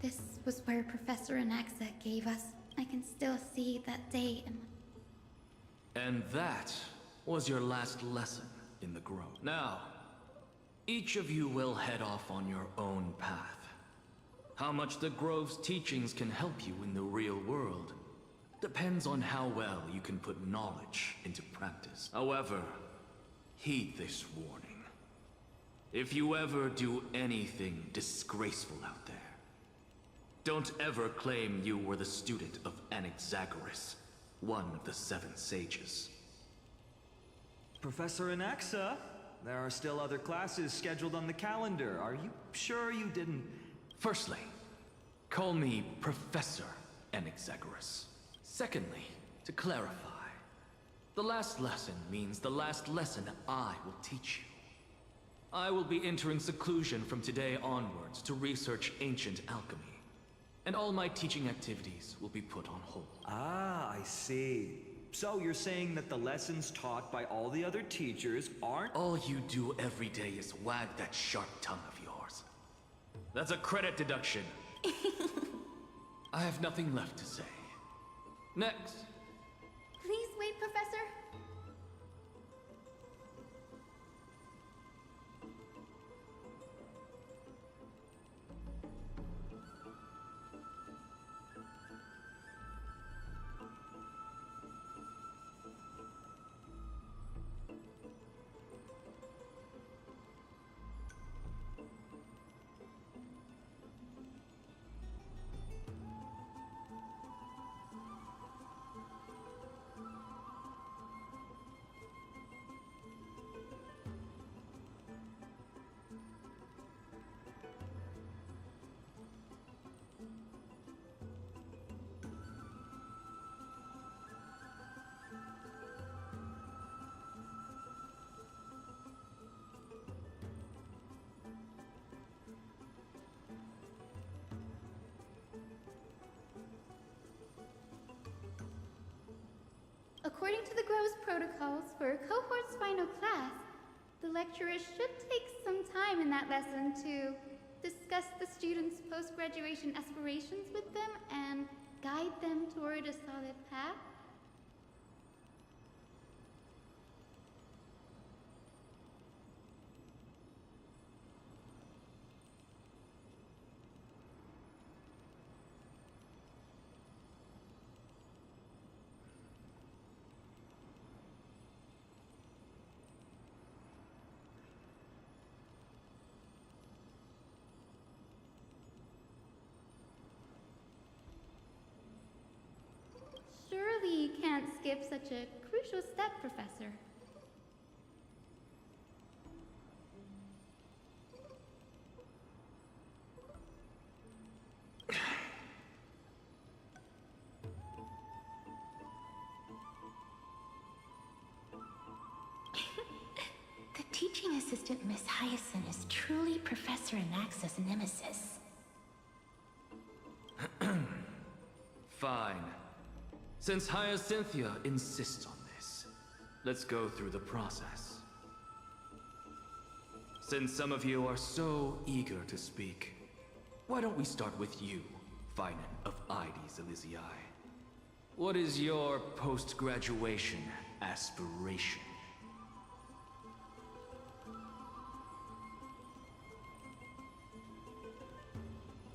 This was where Professor Anaxa gave us. I can still see that day in... And that was your last lesson in the Grove. Now, each of you will head off on your own path. How much the Grove's teachings can help you in the real world depends on how well you can put knowledge into practice. However, heed this warning. If you ever do anything disgraceful out there, don't ever claim you were the student of Anaxagoras, one of the 7 sages. Professor Anaxa, there are still other classes scheduled on the calendar. Are you sure you didn't... Firstly, call me Professor Anaxagoras. Secondly, to clarify, the last lesson means the last lesson I will teach you. I will be entering seclusion from today onwards to research ancient alchemy. And all my teaching activities will be put on hold. Ah, I see. So you're saying that the lessons taught by all the other teachers aren't... All you do every day is wag that sharp tongue of yours. That's a credit deduction. I have nothing left to say. Next. Please wait, Professor. According to the Grove's protocols for a cohort's final class, the lecturer should take some time in that lesson to discuss the students' post-graduation aspirations with them and guide them toward a solid path. Surely you can't skip such a crucial step, Professor. Teaching assistant Miss Hyacinth is truly Professor Anax's nemesis. Fine. Since Hyacinthia insists on this, let's go through the process. Since some of you are so eager to speak, why don't we start with you, Finan of Ides Elysiae? What is your post-graduation aspiration?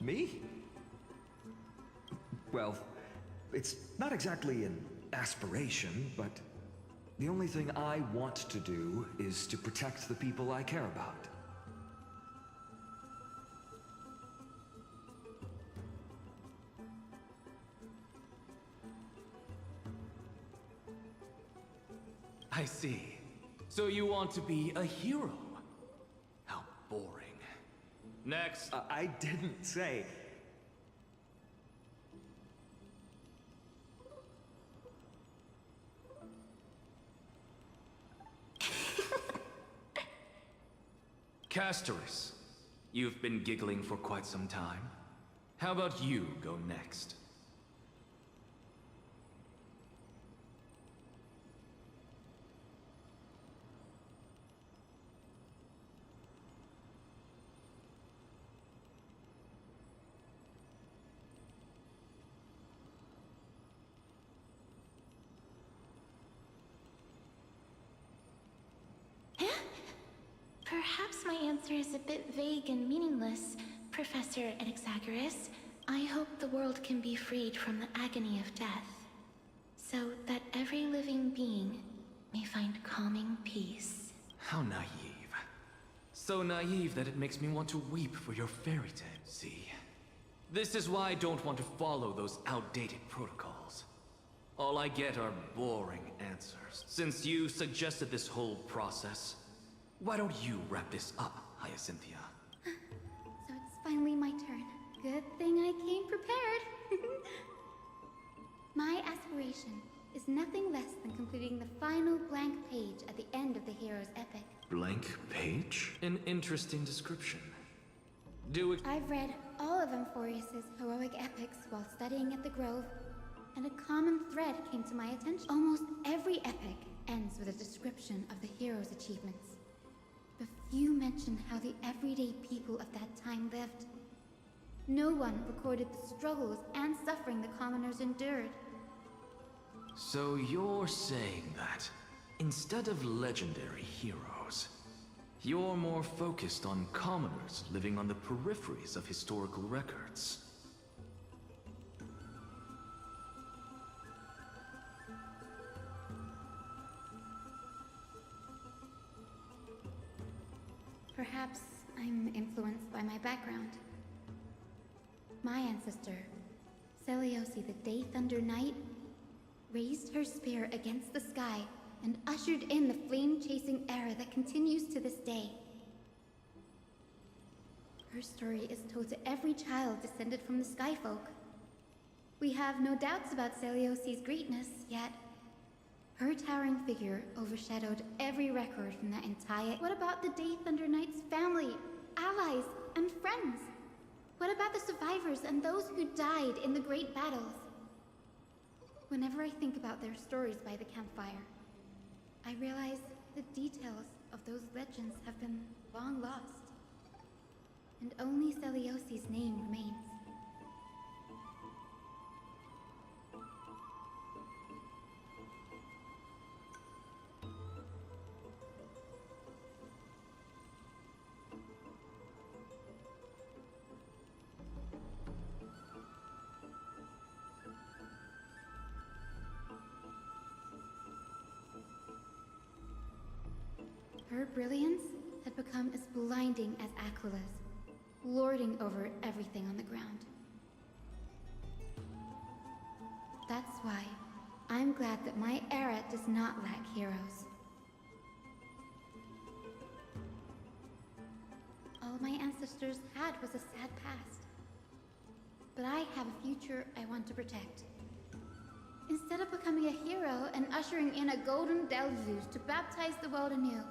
Me? Well, it's not exactly an aspiration, but the only thing I want to do is to protect the people I care about. I see. So you want to be a hero? How boring. Next. I didn't say... Castoris, you've been giggling for quite some time. How about you go next? Perhaps my answer is a bit vague and meaningless, Professor Anaxagoras. I hope the world can be freed from the agony of death, so that every living being may find calming peace. How naive. So naive that it makes me want to weep for your fairy tale. See? This is why I don't want to follow those outdated protocols. All I get are boring answers. Since you suggested this whole process, why don't you wrap this up, Hyacinthia? So it's finally my turn. Good thing I came prepared. My aspiration is nothing less than completing the final blank page at the end of the hero's epic. Blank page? An interesting description. I've read all of Amphorius's heroic epics while studying at the Grove, and a common thread came to my attention. Almost every epic ends with a description of the hero's achievements. But few mention how the everyday people of that time lived. No one recorded the struggles and suffering the commoners endured. So you're saying that, instead of legendary heroes, you're more focused on commoners living on the peripheries of historical records. Perhaps I'm influenced by my background. My ancestor, Seliosi the Day Thunder Knight, raised her spear against the sky and ushered in the flame-chasing era that continues to this day. Her story is told to every child descended from the Skyfolk. We have no doubts about Seliosi's greatness, yet her towering figure overshadowed every record from that entire... What about the Day Thunder Knight's family, allies, and friends? What about the survivors and those who died in the great battles? Whenever I think about their stories by the campfire, I realize the details of those legends have been long lost, and only Seliosi's name remains. Her brilliance had become as blinding as Aquila's, lording over everything on the ground. That's why I'm glad that my era does not lack heroes. All my ancestors had was a sad past. But I have a future I want to protect. Instead of becoming a hero and ushering in a golden deluge to baptize the world anew,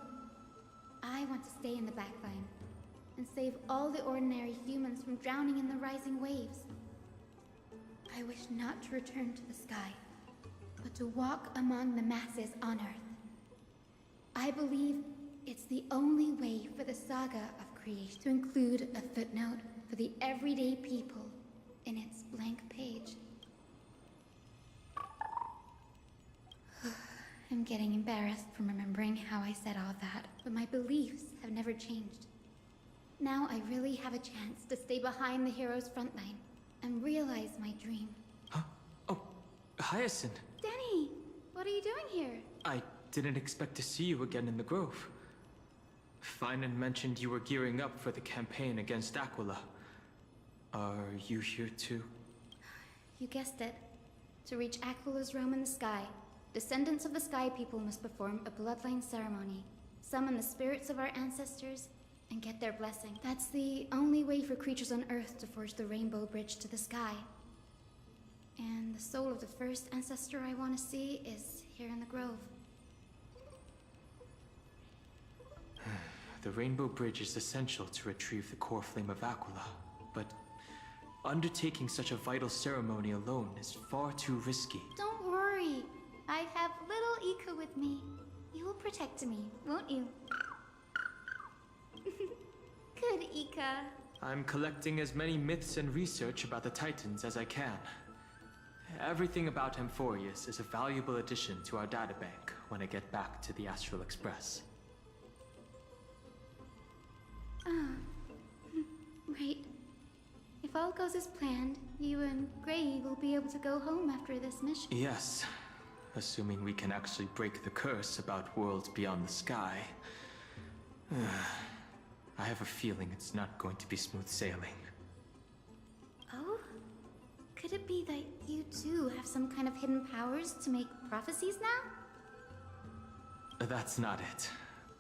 I want to stay in the backline and save all the ordinary humans from drowning in the rising waves. I wish not to return to the sky, but to walk among the masses on Earth. I believe it's the only way for the saga of creation to include a footnote for the everyday people in its blank page. I'm getting embarrassed from remembering how I said all that, but my beliefs have never changed. Now I really have a chance to stay behind the hero's front line and realize my dream. Huh? Oh, Hyacinth! Danny, what are you doing here? I didn't expect to see you again in the Grove. Finan mentioned you were gearing up for the campaign against Aquila. Are you here too? You guessed it. To reach Aquila's realm in the sky, descendants of the Sky People must perform a bloodline ceremony, summon the spirits of our ancestors, and get their blessing. That's the only way for creatures on Earth to forge the rainbow bridge to the sky. And the soul of the first ancestor I want to see is here in the Grove. The rainbow bridge is essential to retrieve the core flame of Aquila, but undertaking such a vital ceremony alone is far too risky. Don't worry. I have little Ika with me. You will protect me, won't you? Good, Ika. I'm collecting as many myths and research about the Titans as I can. Everything about Amphorius is a valuable addition to our databank when I get back to the Astral Express. Ah, right. If all goes as planned, you and Gray will be able to go home after this mission. Yes, assuming we can actually break the curse about worlds beyond the sky. I have a feeling it's not going to be smooth sailing. Oh? Could it be that you too have some kind of hidden powers to make prophecies now? That's not it,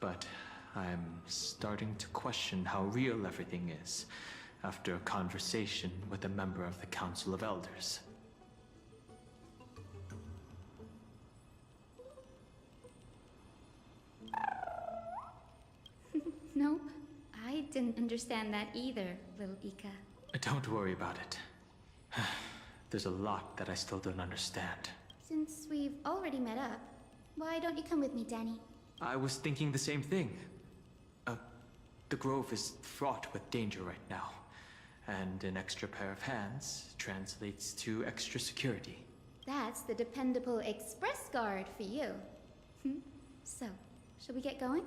but I'm starting to question how real everything is after a conversation with a member of the Council of Elders. Nope. I didn't understand that either, little Ika. Don't worry about it. There's a lot that I still don't understand. Since we've already met up, why don't you come with me, Danny? I was thinking the same thing. The Grove is fraught with danger right now, and an extra pair of hands translates to extra security. That's the dependable express guard for you. So, shall we get going?